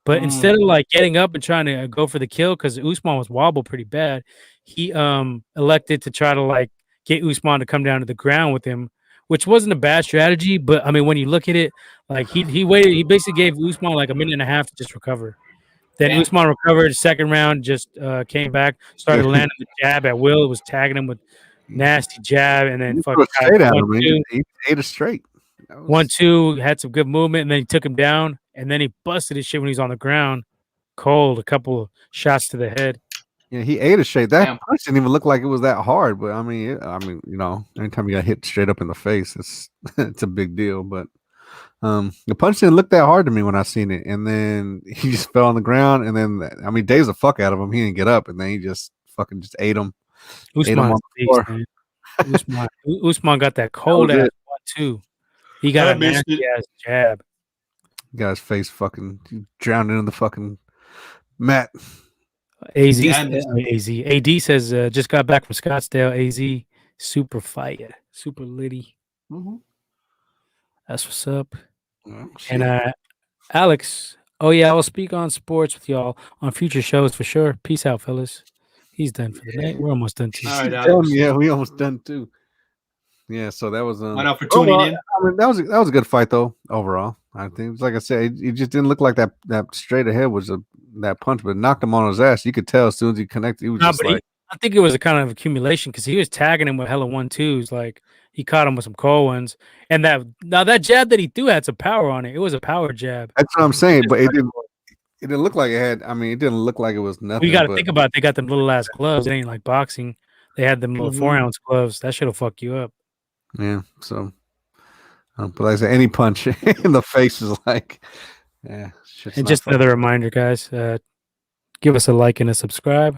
But instead of like getting up and trying to go for the kill, because Usman was wobbled pretty bad, he elected to try to like get Usman to come down to the ground with him, which wasn't a bad strategy. But I mean, when you look at it, like he waited, he basically gave Usman like a minute and a half to just recover. Then Usman recovered. Second round, just came back, started landing the jab at will. It was tagging him with nasty jab, and then fucking he ate it straight. 1-2, had some good movement, and then he took him down, and then he busted his shit when he was on the ground, cold. A couple of shots to the head. Yeah, he ate it straight. That punch didn't even look like it was that hard, but I mean, you know, anytime you got hit straight up in the face, it's a big deal. But the punch didn't look that hard to me when I seen it, and then he just fell on the ground, and then I mean, dazed the fuck out of him. He didn't get up, and then he just fucking just ate him. Usman got that cold ass one too. He got a nasty ass jab. He got his face fucking drowned in the fucking mat. AD says just got back from Scottsdale. AZ super fire, super litty. Mm-hmm. That's what's up. Oh, and Alex, oh yeah, I will speak on sports with y'all on future shows for sure. Peace out, fellas. He's done for the night. We're almost done too. All right, yeah, we almost done too. Yeah, so that was Why not for tuning in? I mean, that was a good fight though. Overall, I think, like I said, it just didn't look like that straight ahead was that punch, but it knocked him on his ass. You could tell as soon as he connected. He was just like, I think it was a kind of accumulation because he was tagging him with hella 1-2s. Like he caught him with some cold ones, and that jab that he threw had some power on it. It was a power jab. That's what I'm saying, but it didn't look like it had. I mean, it didn't look like it was nothing. You got to think about it. They got them little ass gloves. It ain't like boxing. They had them little 4-ounce gloves. That shit'll fuck you up. Yeah. So, but like I said, any punch in the face is like, yeah. And just another reminder, guys. Give us a like and a subscribe.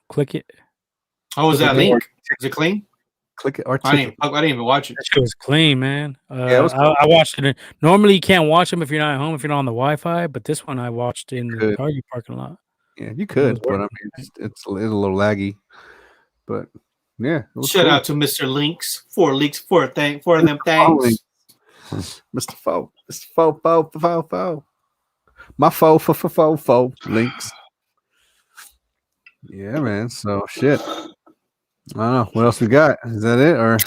Click it. How was that link? Is it clean? Click it or I didn't even watch it. That shit was clean, man. Yeah, it was cool. I watched it. Normally, you can't watch them if you're not at home, if you're not on the Wi-Fi. But this one I watched in the Target parking lot. Yeah, you could, but I mean, it's a little laggy. But yeah, shout out to Mr. Links for them things. Mr. Fo. My fo links. Yeah, man. So shit. I don't know. What else we got? Is that it, or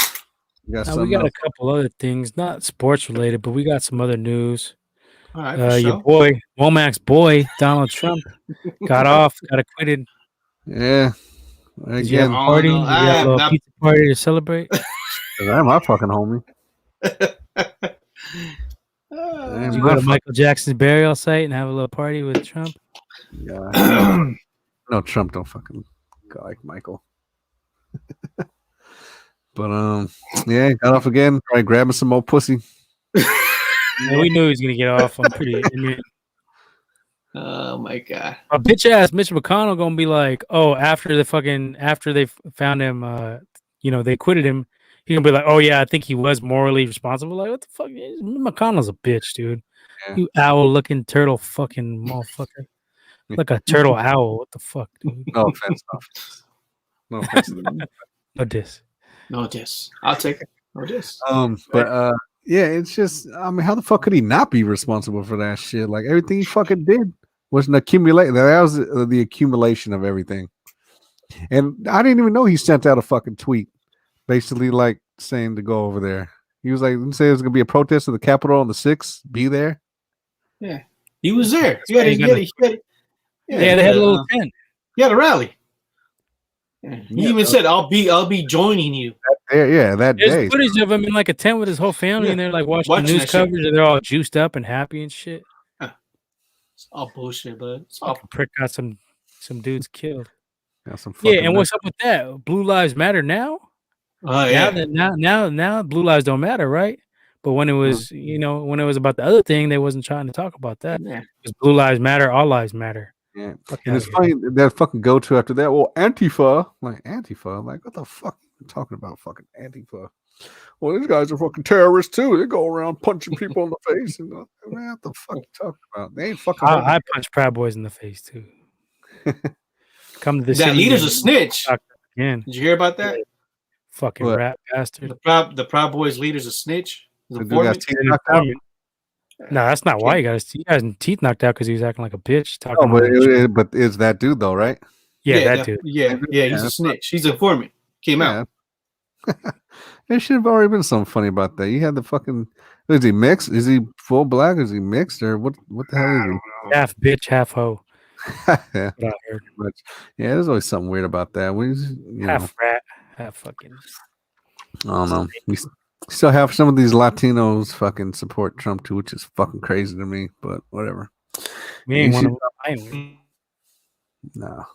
we got a couple other things, not sports related, but we got some other news. All right, your boy, Womack's boy, Donald Trump, got acquitted. Yeah. Did you have a party? You got a little pizza party to celebrate? I'm my fucking homie. Did you go to Michael Jackson's burial site and have a little party with Trump? Yeah. No, Trump don't fucking go like Michael. But yeah, got off again. Probably grabbing some more pussy. Yeah, we knew he was gonna get off. I mean, oh my god, a bitch ass Mitch McConnell gonna be like, oh, after they found him, they acquitted him. He gonna be like, oh yeah, I think he was morally responsible. Like, what the fuck? McConnell's a bitch, dude. Yeah. You owl looking turtle fucking motherfucker. Like a turtle owl. What the fuck, dude? No offense. No offense. No diss. No diss. I'll take it. No diss. But yeah, it's just, I mean, how the fuck could he not be responsible for that shit? Like, everything he fucking did was an accumulation. That was the accumulation of everything. And I didn't even know he sent out a fucking tweet, basically like saying to go over there. He was like, say there's gonna be a protest at the Capitol on the 6th. Be there. Yeah, he was there. They had a little tent. He had a rally. He even said, "I'll be joining you." That There's day. footage of him in like a tent with his whole family, and they're like watching the news coverage, and they're all juiced up and happy and shit. It's all bullshit, bud. It's all prick got some dudes killed. Yeah, and what's up with that? Blue Lives Matter now? Now Blue Lives don't matter, right? But when it was, when it was about the other thing, they wasn't trying to talk about that. Yeah. Because Blue Lives Matter, all lives matter. Yeah, and it's funny that fucking go to after that. Well, Antifa, like what the fuck are you talking about? Fucking Antifa. Well, these guys are fucking terrorists too. They go around punching people in the face. And man, what the fuck you talking about? They ain't fucking. I punch Proud Boys in the face too. Come to this. That leader's a snitch. Again. Did you hear about that? Fucking rat bastard. The Proud Boys leader's a snitch. No, that's not why he got his teeth knocked out, because he was acting like a bitch. But it's that dude though, right? Yeah, that dude. Yeah, he's a snitch. He's an informant. Came out. There should have already been something funny about that. You had the fucking. Is he mixed? Is he full black? Is he mixed, or what? What the hell is he? Half bitch, half hoe. Yeah, there's always something weird about that. Half rat, half fucking. I don't know. We still have some of these Latinos fucking support Trump too, which is fucking crazy to me. But whatever. We ain't one of them. No.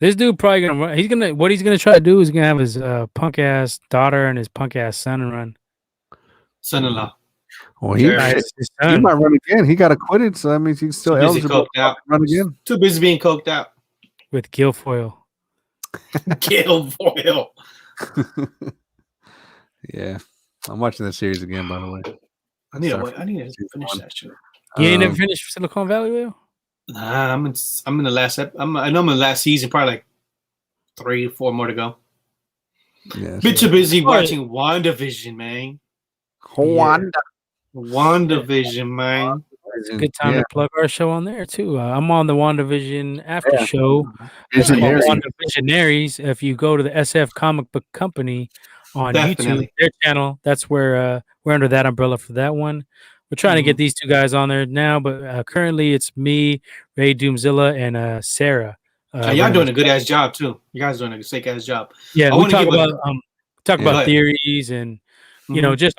This dude probably gonna. What he's gonna try to do is gonna have his punk ass daughter and his punk ass son son-in-law. Well, he might run again. He got acquitted, so that means he's still eligible to run again. Too busy being coked out with Guilfoyle. Guilfoyle. Yeah, I'm watching that series again. By the way, I need to finish that shit. You ain't never finished Silicon Valley, Will? Nah, I'm in the last. I know I'm in the last season. Probably like 3 or 4 more to go. Yeah, bit too busy watching Wandavision, man. Wandavision, man. It's a good time to plug our show on there too. I'm on the Wandavision after show. Wandavisionaries. If you go to the SF Comic Book Company on YouTube, their channel, that's where we're under that umbrella for that one. We're trying to get these two guys on there now, but currently it's me, Ray Doomzilla, and Sarah. Y'all doing a good ass job too. You guys doing a sick ass job. Yeah, we talk about theories and just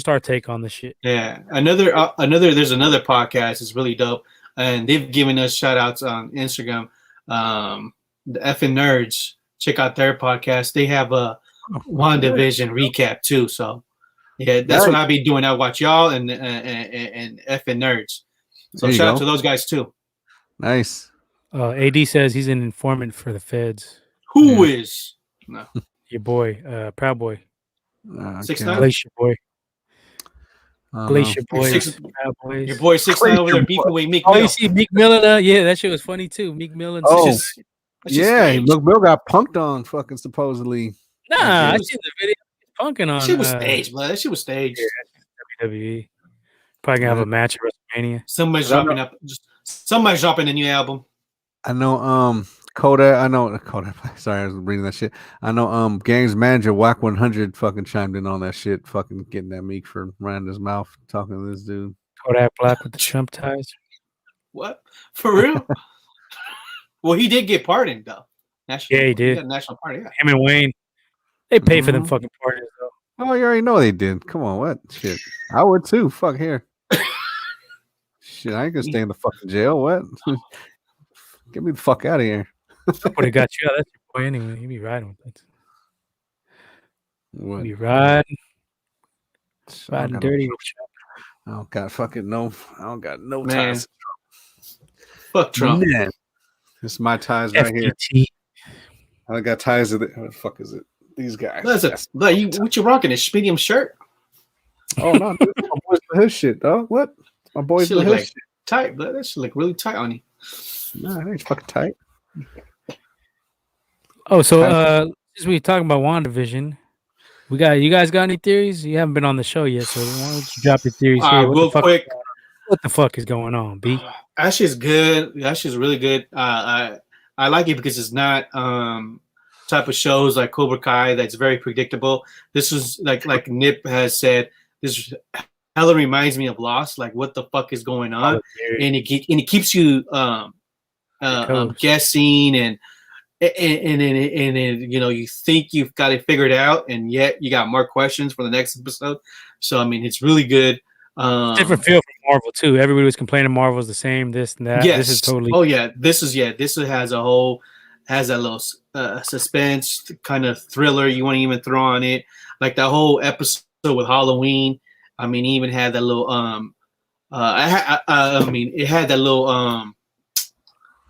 our take on the shit. Yeah, there's another podcast. It's really dope, and they've given us shout outs on Instagram. The effing nerds, check out their podcast. They have a WandaVision recap too. So yeah, that's what I be doing. I watch y'all and effing nerds. So shout out to those guys too. Nice. AD says he's an informant for the feds. Who is? No, your boy, Proud Boy. 6ix9ine. Glacier Boy. Glacier Boy. Your boy 6ix9ine over there beefing with Meek Mill. Oh, you see Meek Mill? Yeah, that shit was funny too. Meek Mill and Meek Mill got punked on fucking supposedly. Nah, I seen the video. Punking on. She was staged, blood. That shit was staged. Yeah, WWE. Probably gonna have a match at WrestleMania. Somebody's dropping a new album. I know Kodak. Sorry, I was reading that shit. I know Gang's manager Whack 100 fucking chimed in on that shit, fucking getting that Meek for running his mouth talking to this dude. Kodak Black with the Trump ties. What? For real? Well, he did get pardoned though. He did. He got a national pardon. Yeah. Him and Wayne. They pay for them fucking pardons though. Oh, you already know they did. Come on, what shit? I would too. Fuck here. Shit, I ain't gonna stay in the fucking jail. What? Get me the fuck out of here. Would have got you out. That's your boy anyway. You be riding with that. What? You be riding dirty. I don't got fucking no. I don't got no Man. ties. Fuck Trump. Man. This is my ties right here. I got ties with it. What the fuck is it? These guys. What you rocking? A medium shirt? Oh no, dude, my boy's the hood shit, dog. What? My boy's the hood shit. Tight, but that should look really tight on you. Nah, it ain't fucking tight. Oh, so since we talking about WandaVision, you guys got any theories? You haven't been on the show yet, so why don't you drop your theories here? Real quick. What the fuck is going on, B? Ashley's good. Ashley's really good. I like it because it's not type of shows like Cobra Kai that's very predictable. This is like Nip has said. This hella reminds me of Lost. Like, what the fuck is going on? And it keeps you guessing and you know, you think you've got it figured out, and yet you got more questions for the next episode. So I mean, it's really good. Different feel from Marvel too. Everybody was complaining Marvel's the same, this and that. Yes. This is totally. Oh yeah, this has a little suspense kind of thriller. You want to even throw on it, like that whole episode with Halloween. I mean, even had that little I mean, it had that little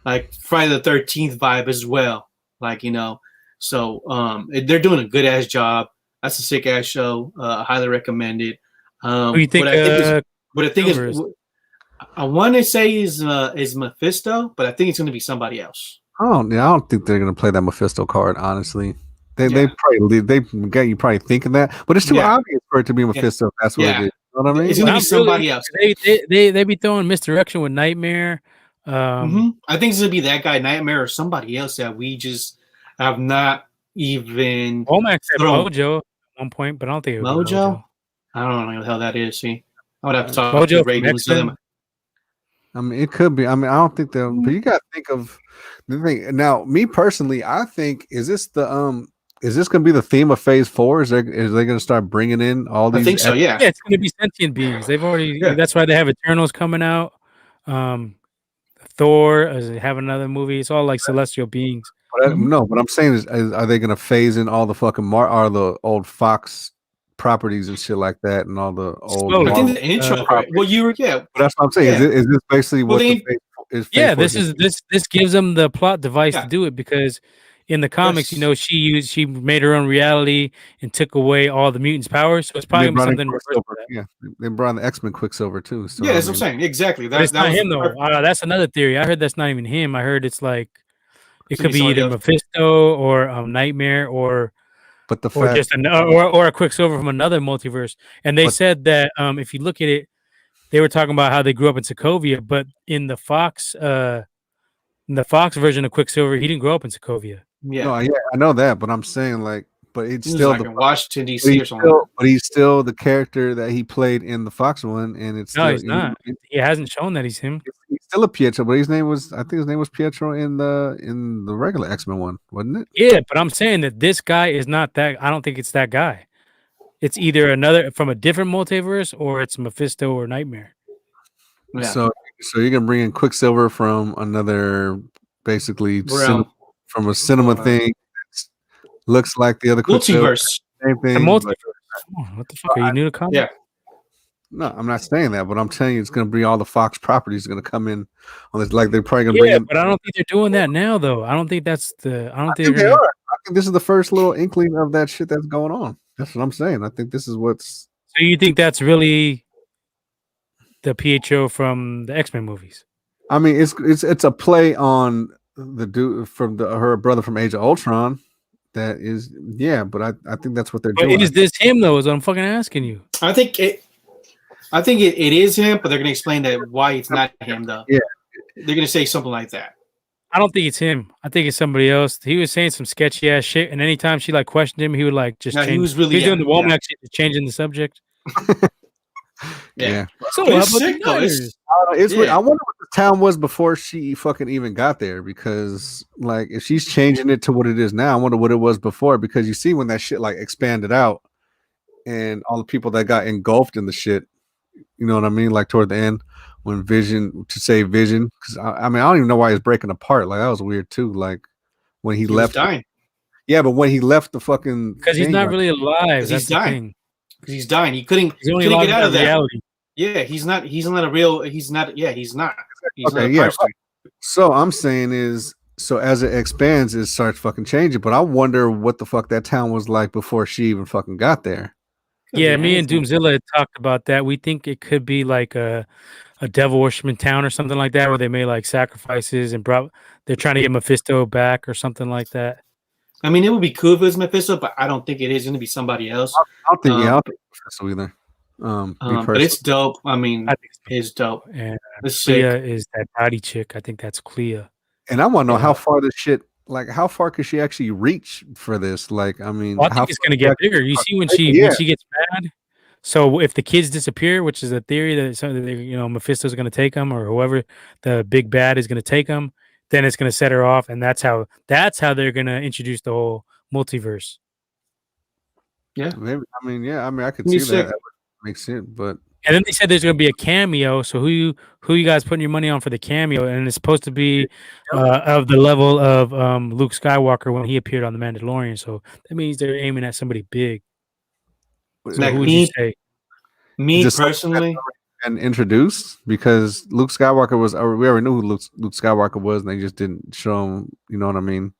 like Friday the 13th vibe as well. Like, you know, so they're doing a good ass job. That's a sick ass show. Highly recommend it. Who do you think? What I think is, I want to say is Mephisto, but I think it's going to be somebody else. I don't think they're going to play that Mephisto card. Honestly, they got you probably thinking that, but it's too obvious for it to be Mephisto. That's what it is. You know what I mean? It's going to be somebody else. They be throwing misdirection with Nightmare. I think it's going to be that guy, Nightmare, or somebody else that we just have not even. Womack said Mojo at one point, but I don't think it would be Mojo. I don't know what the hell that is. See, I would have to talk Mojo to Brady. I mean, it could be. I mean, I don't think they'll. But you got to think of the thing. Now, me personally, I think is this going to be the theme of Phase 4? Is they going to start bringing in all these? I think so. Yeah, it's going to be sentient beings. They've already. Yeah. That's why they have Eternals coming out. Thor have another movie. It's all like celestial beings. But no, what I'm saying is are they going to phase in all the fucking the old Fox properties and shit like that, and all the old. I think the intro. But that's what I'm saying. Yeah. Is this basically what the phase this gives them the plot device to do it, because in the comics, you know, she made her own reality and took away all the mutants' powers. So it's probably something. Yeah, they brought in the X-Men Quicksilver too. So, that's what I'm saying. Exactly. That's not him though. That's another theory. I heard that's not even him. I heard it's like it could be either Mephisto or Nightmare or a Quicksilver from another multiverse. And they said that if you look at it, they were talking about how they grew up in Sokovia, but in the Fox version of Quicksilver, he didn't grow up in Sokovia. Yeah, I know that, but I'm saying but it's still like in Washington D.C. or something. But he's still the character that he played in the Fox one, and it's he's not. He hasn't shown that he's him. He's still a Pietro, but I think his name was Pietro in the regular X-Men one, wasn't it? Yeah, but I'm saying that this guy is not that. I don't think it's that guy. It's either another from a different multiverse, or it's Mephisto or Nightmare. Yeah. So you're gonna bring in Quicksilver from another, basically from a cinema thing. Looks like the other multiverse. Same thing. What the fuck? Are you new to comics? Yeah. No, I'm not saying that, but I'm telling you, it's going to be all the Fox properties going to come in on this. Like they're probably going to bring in. But I don't think they're doing that now, though. I don't think that's the. I think they are. I think this is the first little inkling of that shit that's going on. That's what I'm saying. I think this is what's. So you think that's really the PHO from the X-Men movies? I mean, it's a play on the dude from her brother from Age of Ultron. That is, but I think that's what they're doing. Is this him though? Is what I'm fucking asking you. I think it is him, but they're gonna explain that why it's not him though. Yeah, they're gonna say something like that. I don't think it's him. I think it's somebody else. He was saying some sketchy ass shit, and anytime she questioned him, he would just change. He was really doing the Womack shit, changing the subject. Yeah. So how about the Niners? I wonder what the town was before she fucking even got there, because if she's changing it to what it is now, I wonder what it was before, because you see when that shit expanded out and all the people that got engulfed in the shit, You know what I mean? Like toward the end when Vision to save Vision. Because I mean, I don't even know why he's breaking apart. Like that was weird too. Like when he left. Was dying. Yeah, but when he left the fucking because he's not really alive. That's the thing. Because he's dying. He couldn't get out of that reality. Yeah, he's not a real. He's not. Yeah, he's not. He's okay, not a person. So I'm saying is. So as it expands, it starts fucking changing. But I wonder what the fuck that town was like before she even fucking got there. Yeah, me and Doomzilla had talked about that. We think it could be like a devil worshiping town or something like that, where they made like sacrifices and they're trying to get Mephisto back or something like that. I mean, it would be cool if it was Mephisto, but I don't think it is going to be somebody else. I don't think Mephisto either. But it's dope. I mean, it's dope. And Clea is that body chick. I think that's Clea. And I want to know how far this shit, like how far could she actually reach for this? Like, I mean, I think it's going to get bigger. You see when she gets mad. So if the kids disappear, which is a theory that Mephisto's going to take them, or whoever the big bad is going to take them, then it's going to set her off, and that's how they're going to introduce the whole multiverse. Yeah, maybe. I mean, I could see that. That makes sense, but. And then they said there's going to be a cameo. So who you guys putting your money on for the cameo? And it's supposed to be of the level of Luke Skywalker when he appeared on The Mandalorian. So that means they're aiming at somebody big. So like who would you say? Me personally, and introduced because Luke Skywalker was. We already knew who Luke Skywalker was, and they just didn't show him. You know what I mean?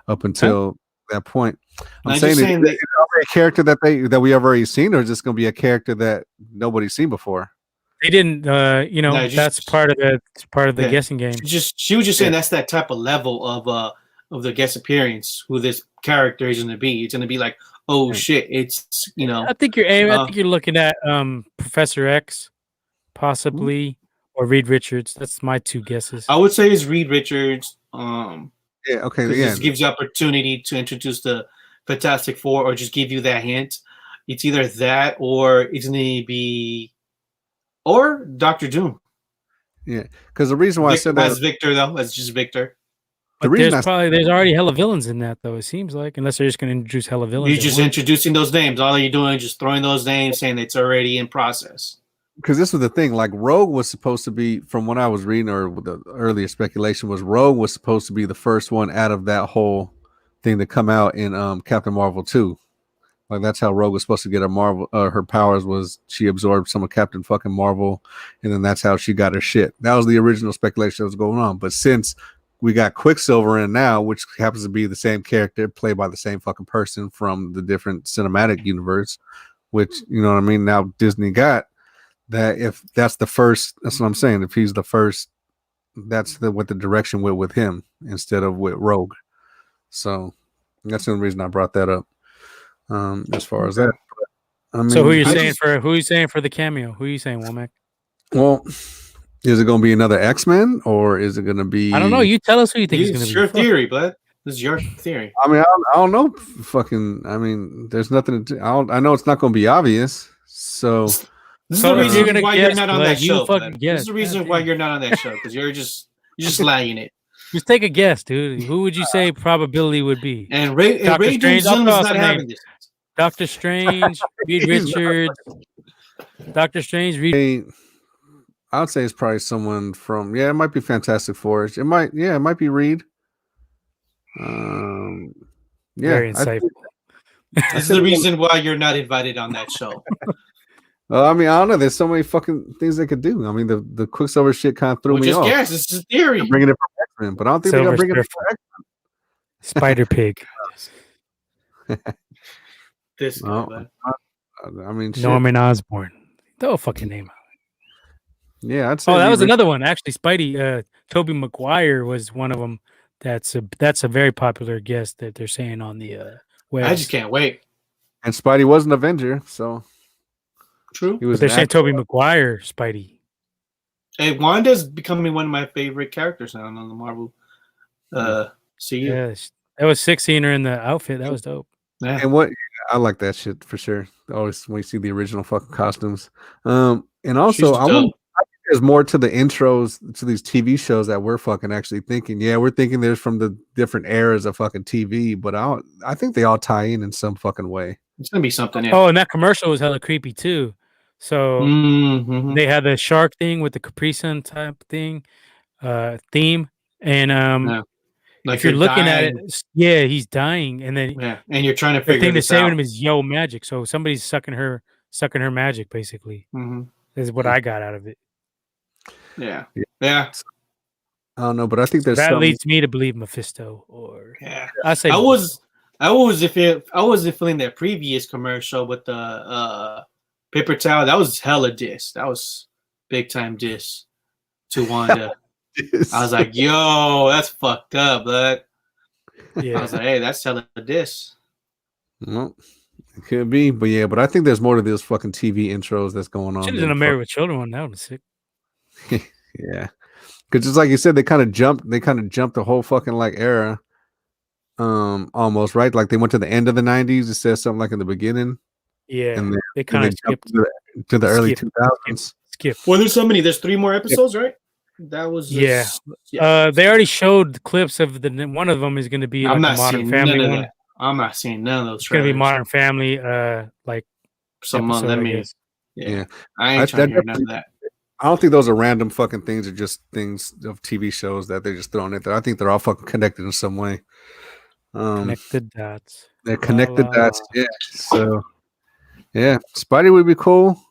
Up until that point. I'm saying is a character that we have already seen, or is this going to be a character that nobody's seen before? They didn't. That's part of the guessing game. She was just saying that's that type of level of the guest appearance. Who this character is going to be? It's going to be like, oh shit! It's I think you're aiming. I think you're looking at Professor X, possibly, or Reed Richards. That's my two guesses. I would say it's Reed Richards. Yeah. Okay. Yeah. This gives you opportunity to introduce the Fantastic Four, or just give you that hint. It's either that, or it's going to be, or Doctor Doom. Yeah, because the reason why I said that as Victor, though, that's just Victor. But there's already hella villains in that, though. It seems like, unless they're just going to introduce hella villains. You're just introducing those names. All you're doing is just throwing those names, saying it's already in process. Because this was the thing, like Rogue was supposed to be, from what I was reading, or the earlier speculation was Rogue was supposed to be the first one out of that whole thing to come out in Captain Marvel 2. Like that's how Rogue was supposed to get her Marvel. Her powers was she absorbed some of Captain fucking Marvel, and then that's how she got her shit. That was the original speculation that was going on. But since we got Quicksilver in now, which happens to be the same character played by the same fucking person from the different cinematic universe, which you know what I mean. Now Disney got. That if that's the first, that's what I'm saying. If he's the first, that's what the direction went with him instead of with Rogue. So that's the only reason I brought that up. As far as that, I mean, so who are you saying for the cameo? Who are you saying, Womack? Well, is it going to be another X-Men or is it going to be? I don't know. You tell us who you think is going to be. It's your theory, bud. This is your theory. I mean, I don't know. Fucking, I mean, there's nothing to. I know it's not going to be obvious. So. This is the reason why you're not on that show. This is the reason why you're not on that show, because you're just lagging it. Just take a guess, dude. Who would you say probably would be? And Ray Doomzilla is not having this. Doctor Strange, Reed Richards. Doctor Strange, Reed. I would say it's probably someone from. Yeah, it might be Fantastic Four. It might be Reed. Yeah, very insightful. This is the reason why you're not invited on that show. I mean, I don't know. There's so many fucking things they could do. I mean, the Quicksilver shit kind of threw me off. Yes, it's a theory. I'm bringing it from X-Men, but I don't think they're gonna bring it from X-Men. Spider Pig. This guy, I mean, Norman Osborn. Throw a fucking name out. Yeah, I'd say. Oh, that was another one. Actually, Spidey. Tobey Maguire was one of them. That's a very popular guest that they're saying on the web. I just can't wait. And Spidey was an Avenger, so. True. But they're saying Tobey Maguire, Spidey. Hey, Wanda's becoming one of my favorite characters now on the Marvel CU. Yeah, that was sick seeing her in the outfit. That was dope. Yeah. And I like that shit for sure. Always when you see the original fucking costumes. And also I think there's more to the intros to these TV shows that we're fucking actually thinking. Yeah, we're thinking there's from the different eras of fucking TV, but I think they all tie in some fucking way. It's gonna be something. Yeah. Oh, and that commercial was hella creepy too. So Mm-hmm. they had the shark thing with the Capri Sun type thing, theme, and Yeah. Like if you're looking dying. at it, yeah, he's dying, and then and you're trying to the figure thing that's this saving out. him is yo magic. So somebody's sucking her magic, basically. Mm-hmm. Is what I got out of it. Yeah. I don't know, but I think So there's that some. leads me to believe Mephisto, or I say I was feeling that previous commercial with the paper towel. That was hella diss. That was big time diss to Wanda. I was like, yo, that's fucked up, but yeah. I was like, hey, that's hella diss. Well, it could be, but I think there's more to this fucking TV intros that's going on. Should have done a Married with Children one. That would be sick. Yeah, because just like you said, they kind of jumped the whole fucking like era, almost, right? Like they went to the end of the 90s. It says something like in the beginning. Yeah, and they kind of skipped to the early 2000s. Skip. Well, there's so many. There's 3 more episodes, right? That was yeah. They already showed clips of one of them is going to be like a Modern Family one. I'm not seeing none of those. It's going to be Modern Family, like some episode, let me. Yeah. I ain't trying to hear none of that. I don't think those are random fucking things or just things of TV shows that they're just throwing in there. I think they're all fucking connected in some way. Connected dots. They're connected dots. Yeah. So, yeah, Spidey would be cool.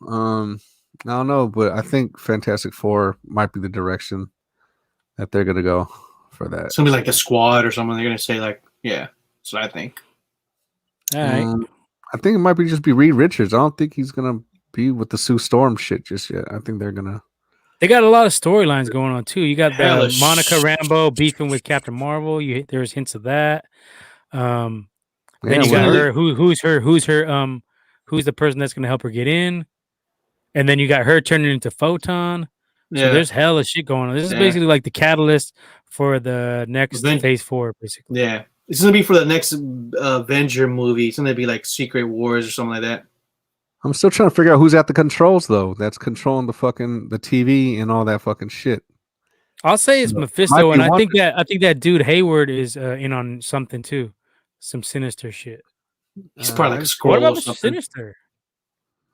I don't know, but I think Fantastic Four might be the direction that they're gonna go for that. It's gonna be like the Squad or something. They're gonna say like, yeah. That's what I think. All right. I think it might be just be Reed Richards. I don't think he's gonna be with the Sue Storm shit just yet. I think they're gonna. They got a lot of storylines going on too. You got the Monica Rambeau beefing with Captain Marvel. There's hints of that. Then you got her. Who's the person that's gonna help her get in? And then you got her turning into Photon. So there's hella shit going on. This is basically like the catalyst for the next Phase 4, basically. Yeah. It's going to be for the next Avenger movie. It's going to be like Secret Wars or something like that. I'm still trying to figure out who's at the controls, though. That's controlling the TV and all that fucking shit. I'll say it's Mephisto, and I think that dude Hayward is in on something too. Some sinister shit. He's probably like a scroll or something. Sinister?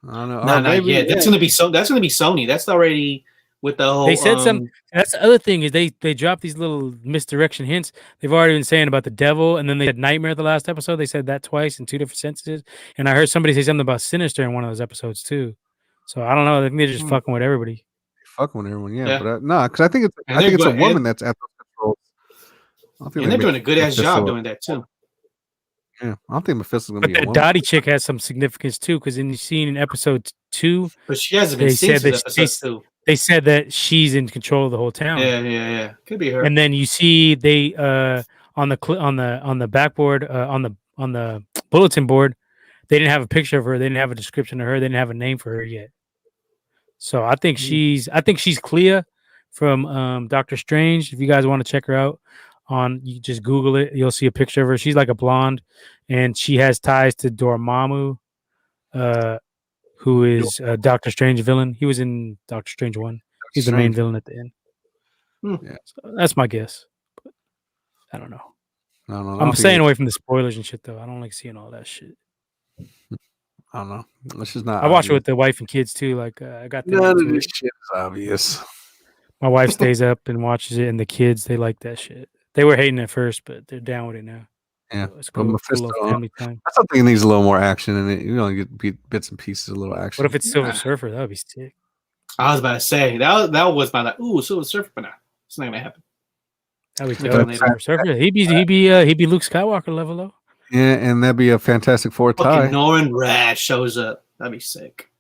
I don't know. No, yeah. That's gonna be Sony. That's already with the whole. They said some. That's the other thing is they dropped these little misdirection hints. They've already been saying about the devil, and then they said Nightmare the last episode. They said that twice in 2 different sentences, and I heard somebody say something about Sinister in one of those episodes too. So I don't know. I think they're just fucking with everybody. Fucking with everyone, yeah. But no, because I think it's a woman that's at those controls. And they're doing a good ass job doing that too. Yeah, I don't think Mephisto's gonna be a woman. Dottie chick has some significance too, because in the scene in episode 2, but she hasn't been seen in episode 2. They said that she's in control of the whole town. Yeah. Could be her. And then you see they on the backboard on the bulletin board, they didn't have a picture of her. They didn't have a description of her. They didn't have a name for her yet. So I think she's Clea from Doctor Strange. If you guys want to check her out, you just Google it. You'll see a picture of her. She's like a blonde, and she has ties to Dormammu, who is a Doctor Strange villain. He was in Doctor Strange 1. He's the main villain at the end. Yeah, so that's my guess. But I don't know. I don't know. I'm staying away from the spoilers and shit, though. I don't like seeing all that shit. I don't know. It's just not. I watch it with the wife and kids too. Like I got none of this shit is obvious. My wife stays up and watches it, and the kids they like that shit. They were hating at first, but they're down with it now. Yeah, so it's cool family time. I still think it needs a little more action in it. You know, you get bits and pieces, a little action. What if it's Silver Surfer? That would be sick. I was about to say that was my like, ooh, Silver Surfer, but no, it's not gonna happen. That'd be dope. Silver Surfer. He'd be Luke Skywalker level though. Yeah, and that'd be a Fantastic Four tie. Norman Rad shows up. That'd be sick.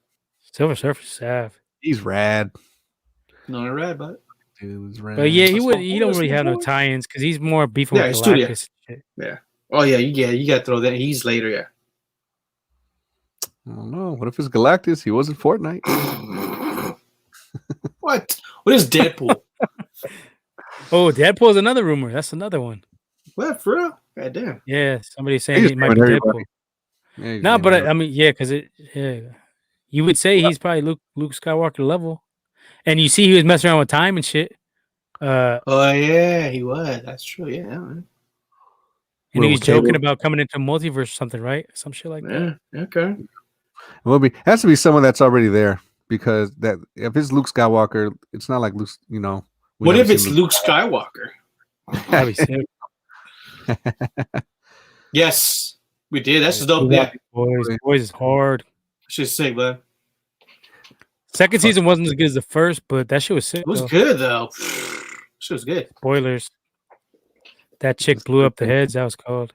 Silver Surfer's sav. He's rad. Norman Rad, but dude's rad. But yeah, he don't really have no tie-ins because he's more beefing with Galactus. Yeah. Oh yeah, you got to throw that. He's later, yeah. I don't know. What if it's Galactus? He wasn't Fortnite. What is Deadpool? Oh, Deadpool's another rumor. That's another one. What, for real? God damn. Yeah, somebody's saying it might be Deadpool. Yeah, no, but I mean, yeah, because you would say he's probably Luke Skywalker level, and you see he was messing around with time and shit. Oh yeah, he was. That's true. Yeah, man. And he was joking about coming into multiverse or something, right? Some shit like that. Yeah. Okay. It has to be someone that's already there because that if it's Luke Skywalker, it's not like Luke. You know. What if it's Luke Skywalker? That'd be sick. Yes, we did. That's dope. Yeah, boys is hard. Shit's sick, bud. Second season wasn't as good as the first, but that shit was sick. It was good though. Shit was good. Spoilers. That chick blew up the heads. That was called.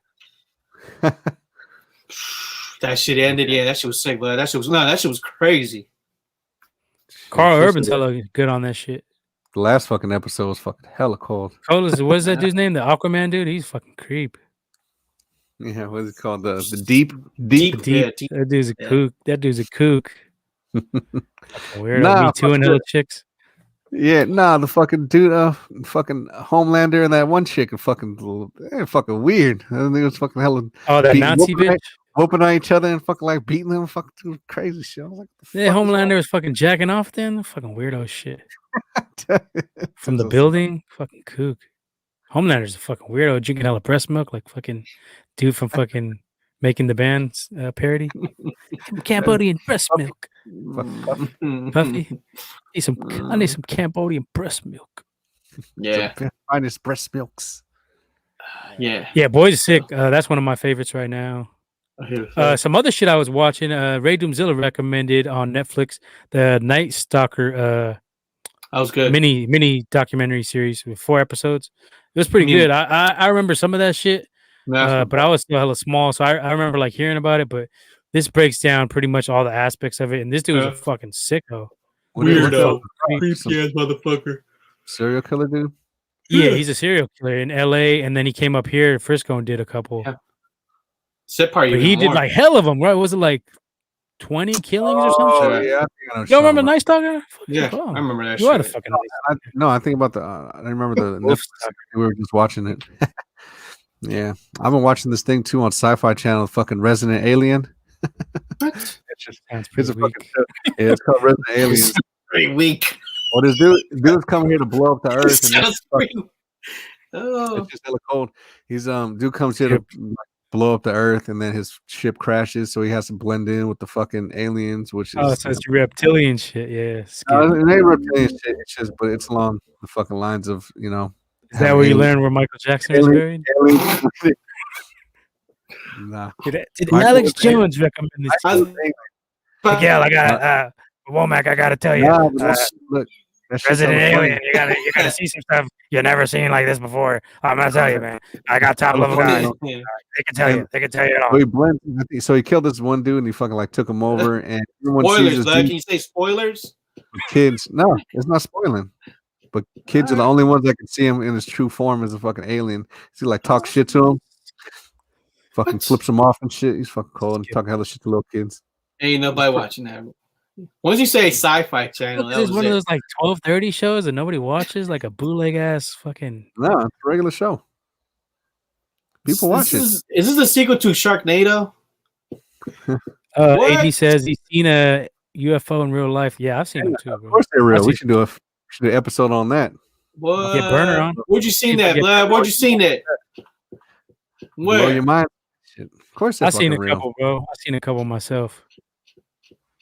That shit ended. Yeah, that shit was sick, bud. That shit was crazy. Carl Urban's hella good on that shit. The last fucking episode was fucking hella cold. What is that dude's name? The Aquaman dude? He's fucking creep. Yeah, what's it called? The deep. Yeah, that dude's a kook. That dude's a kook. Weirdo. Me too and hella chicks. Yeah, the fucking dude, fucking Homelander and that one chick are fucking weird. I think it was fucking hella. Oh, that Nazi bitch. Whooping on each other and fucking like beating them, fucking crazy shit. I was like, yeah, Homelander was fucking jacking off then. Fucking weirdo shit. From the building, fucking kook. Homelander's a fucking weirdo, drinking hella breast milk, like fucking dude from fucking Making the Band's parody. Cambodian breast milk. Puffy. I need some Cambodian breast milk. Yeah. Finest breast milks. Yeah. Yeah, Boys is Sick. That's one of my favorites right now. Some other shit I was watching, Ray Doomzilla recommended on Netflix, the Night Stalker that was good. Mini documentary series with 4 episodes. It was pretty good. I remember some of that shit, but I was still hella small, so I remember like hearing about it. But this breaks down pretty much all the aspects of it, and this dude was a fucking sicko. Weirdo, creepy ass motherfucker. Serial killer dude. Yeah, he's a serial killer in L.A. and then he came up here to Frisco and did a couple. Yeah. But he did like hell of them, right? Was it like 20 killings or something? Oh, yeah. You don't remember Night Stalker? Yeah, I remember that. You are the fucking I think about I remember the Netflix. We were just watching it. Yeah, I've been watching this thing too on Sci-Fi Channel. Fucking Resident Alien. What? It's called Resident Alien. Pretty weak. Well, this dude's coming here to blow up the Earth. And it's just hella cold. He's dude comes here to blow up the Earth, and then his ship crashes, so he has to blend in with the fucking aliens, which is so it's reptilian shit. Yeah, it ain't reptilian shit. It's just, but it's along the fucking lines of Is that where you learned where Michael Jackson is buried? Nah. Did Alex Jones recommend this? Miguel, I got Womack. I gotta tell you, look, Resident Alien. You gotta see some stuff you never seen like this before. I'm gonna tell you, man. I got top level guys. They can tell you. They can tell you it all. So he killed this one dude, and he fucking like took him over. And spoilers, can you say spoilers? Kids, no, it's not spoiling. But kids are the only ones that can see him in his true form as a fucking alien. He like talks shit to him, fucking flips him off and shit. He's fucking cold. He's talking hella shit to little kids. Ain't nobody watching that. Once you say Sci-Fi Channel, it's one of those like 12:30 shows that nobody watches, like a bootleg ass fucking. No, it's a regular show. People watch it. Is this a sequel to Sharknado? AD says he's seen a UFO in real life. Yeah, I've seen them too. Bro. Of course they're real. We should do an episode on that. What? Get Burner on. Where'd you seen that, Vlad? Where'd you seen that? Where? Blow your mind. Shit. Of course, I've seen a couple, bro. I've seen a couple myself.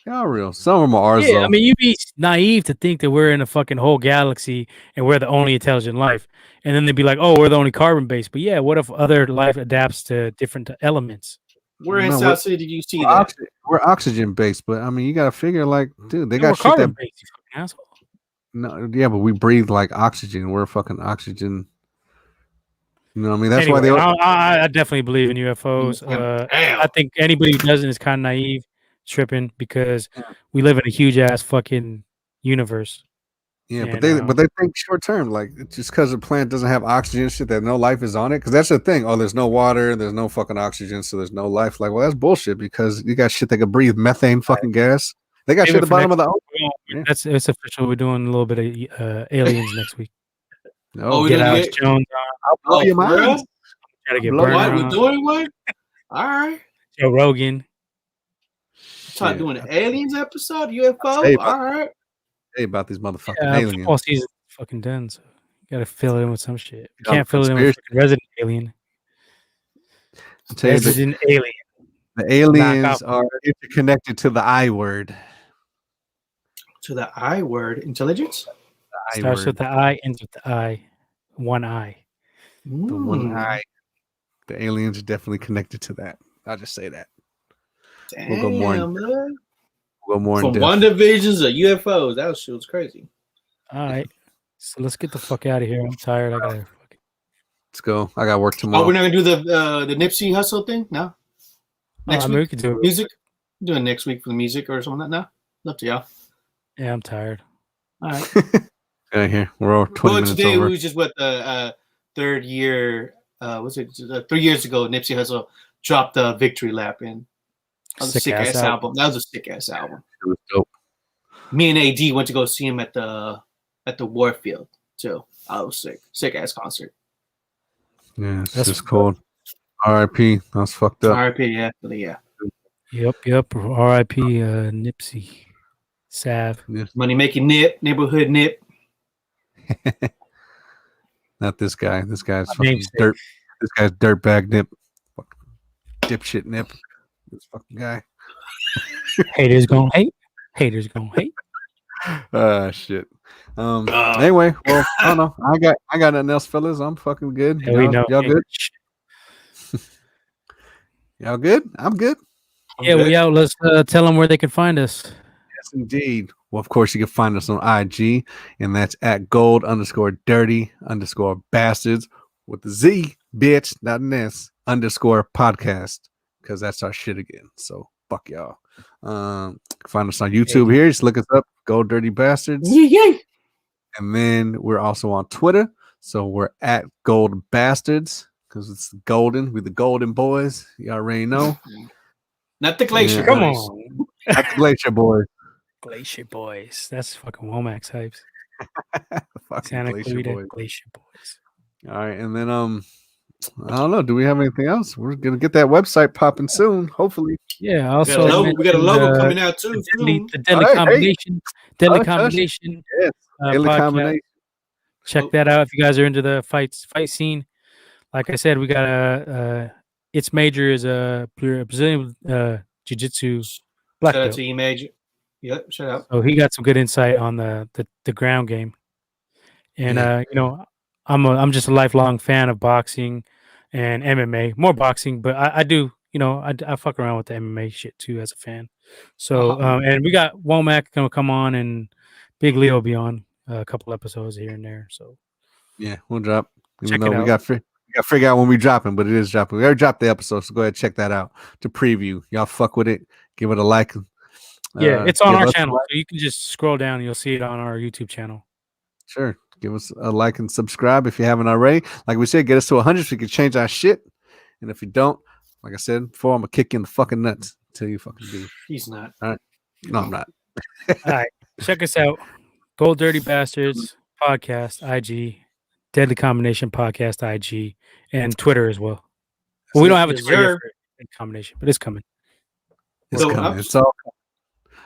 Y'all real. Some of them are ours, yeah, though. I mean, you'd be naive to think that we're in a fucking whole galaxy and we're the only intelligent life. And then they'd be like, oh, we're the only carbon base. But yeah, what if other life adapts to different elements? Where in South City did you see that? We're oxygen based, but I mean, you got to figure like, dude, they got shit carbon based, you fucking asshole. No, yeah, but we breathe like oxygen. We're fucking oxygen. You know what I mean? That's anyway, why they. I definitely believe in UFOs. I think anybody who doesn't is kind of naive, tripping, because we live in a huge ass fucking universe. Yeah, and, but they think short term, like just because the plant doesn't have oxygen, shit, that no life is on it. Because that's the thing. Oh, there's no water, there's no fucking oxygen, so there's no life. Like, well, that's bullshit. Because you got shit that can breathe methane, fucking gas. They got shit at the bottom of the ocean. Yeah. It's official. We're doing a little bit of aliens next week. Oh, get Alex Jones on. I'll blow your mind. Try to get what? We're doing what? All right. Joe Rogan. Start doing an aliens episode, UFO. All right. Hey, about these motherfucking aliens. Football season's fucking done, so you gotta fill it in with some shit. You can't fill it in with Resident Alien. Resident Alien. The aliens are interconnected to the I word. To the I word, intelligence. Starts with the I, ends with the I. One eye. The one eye. The aliens are definitely connected to that. I'll just say that. Damn, we'll go more in From depth. Wandavisions to UFOs. That shit was crazy. All right. So let's get the fuck out of here. I'm tired. I gotta. Let's go. I got work tomorrow. Oh, we're not gonna do the Nipsey Hustle thing? No. Next week. We could do music. I'm doing next week for the music or something like that. No, up to y'all. Yeah, I'm tired. All right. Right here. We're all 20 minutes today over. was just what the third year. Was it 3 years ago? Nipsey Hussle dropped the Victory Lap in. That was a sick ass album. That was a sick ass album. It was dope. Me and AD went to go see him at the Warfield too. I was sick ass concert. Yeah, it's just cold. R.I.P. That was fucked up. R.I.P. Yeah, Yep. R.I.P. Nipsey. Sav. Yes. Money making Nip, neighborhood Nip. Not this guy. This guy's fucking dirt. This guy's dirtbag Nip. Dipshit Nip. This fucking guy. Haters gonna hate. Haters gonna hate. Shit. Anyway, well, I don't know. I got nothing else, fellas. I'm fucking good. Y'all good? Y'all good? I'm good. We out. Let's tell them where they can find us. Yes, indeed. Well, of course, you can find us on IG, and that's at gold_dirty_bastards with the Z, bitch, not an S, _podcast, because that's our shit again. So fuck y'all. Find us on YouTube here. Just look us up, Gold Dirty Bastards. Yeah. And then we're also on Twitter. So we're at Gold Bastards because it's golden. We're the Golden Boys. You already know. Not the Glacier Come Boys. on. Not the Glacier Boys. Glacier Boys. That's fucking Womack's hypes. Santa Clarita Glacier Boys. All right. And then I don't know. Do we have anything else? We're gonna get that website popping soon, hopefully. Yeah. Also, we got a logo coming out too. The Deadly Combination. Deadly Combination. Yes. Deadly Combination. Check that out if you guys are into the fight scene. Like I said, we got its major is a Brazilian jiu-jitsu black belt. Shout out to E Major. Yep. Shout out. So he got some good insight on the ground game. And I'm just a lifelong fan of boxing and MMA, more boxing, but I do, I fuck around with the MMA shit too as a fan. So, and we got Womack gonna come on and Big Leo will be on a couple episodes here and there. So, yeah, we'll drop. Check it out. We got to figure out when we dropping, but it is dropping. We already dropped the episode, so go ahead and check that out to preview. Y'all fuck with it. Give it a like. Yeah, it's on our channel, so you can just scroll down and you'll see it on our YouTube channel. Sure. Give us a like and subscribe if you haven't already. Like we said, get us to 100 so we can change our shit. And if you don't, like I said before, I'm going to kick you in the fucking nuts until you fucking do. He's not. All right. No, I'm not. All right. Check us out. Gold Dirty Bastards Podcast, IG. Deadly Combination Podcast, IG. And Twitter as well. Well, we don't have a Twitter combination, but it's coming. It's coming. It's all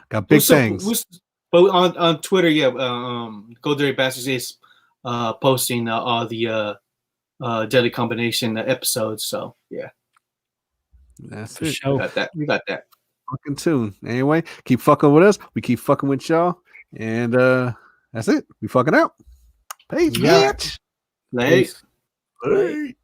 got big things. But on Twitter, Gold Dirty Bastards is posting all the Deadly Combination episodes. So yeah, that's it. Sure. We got that. Fucking tune. Anyway, keep fucking with us. We keep fucking with y'all, and that's it. We fucking out. Peace, bitch. Late. Late.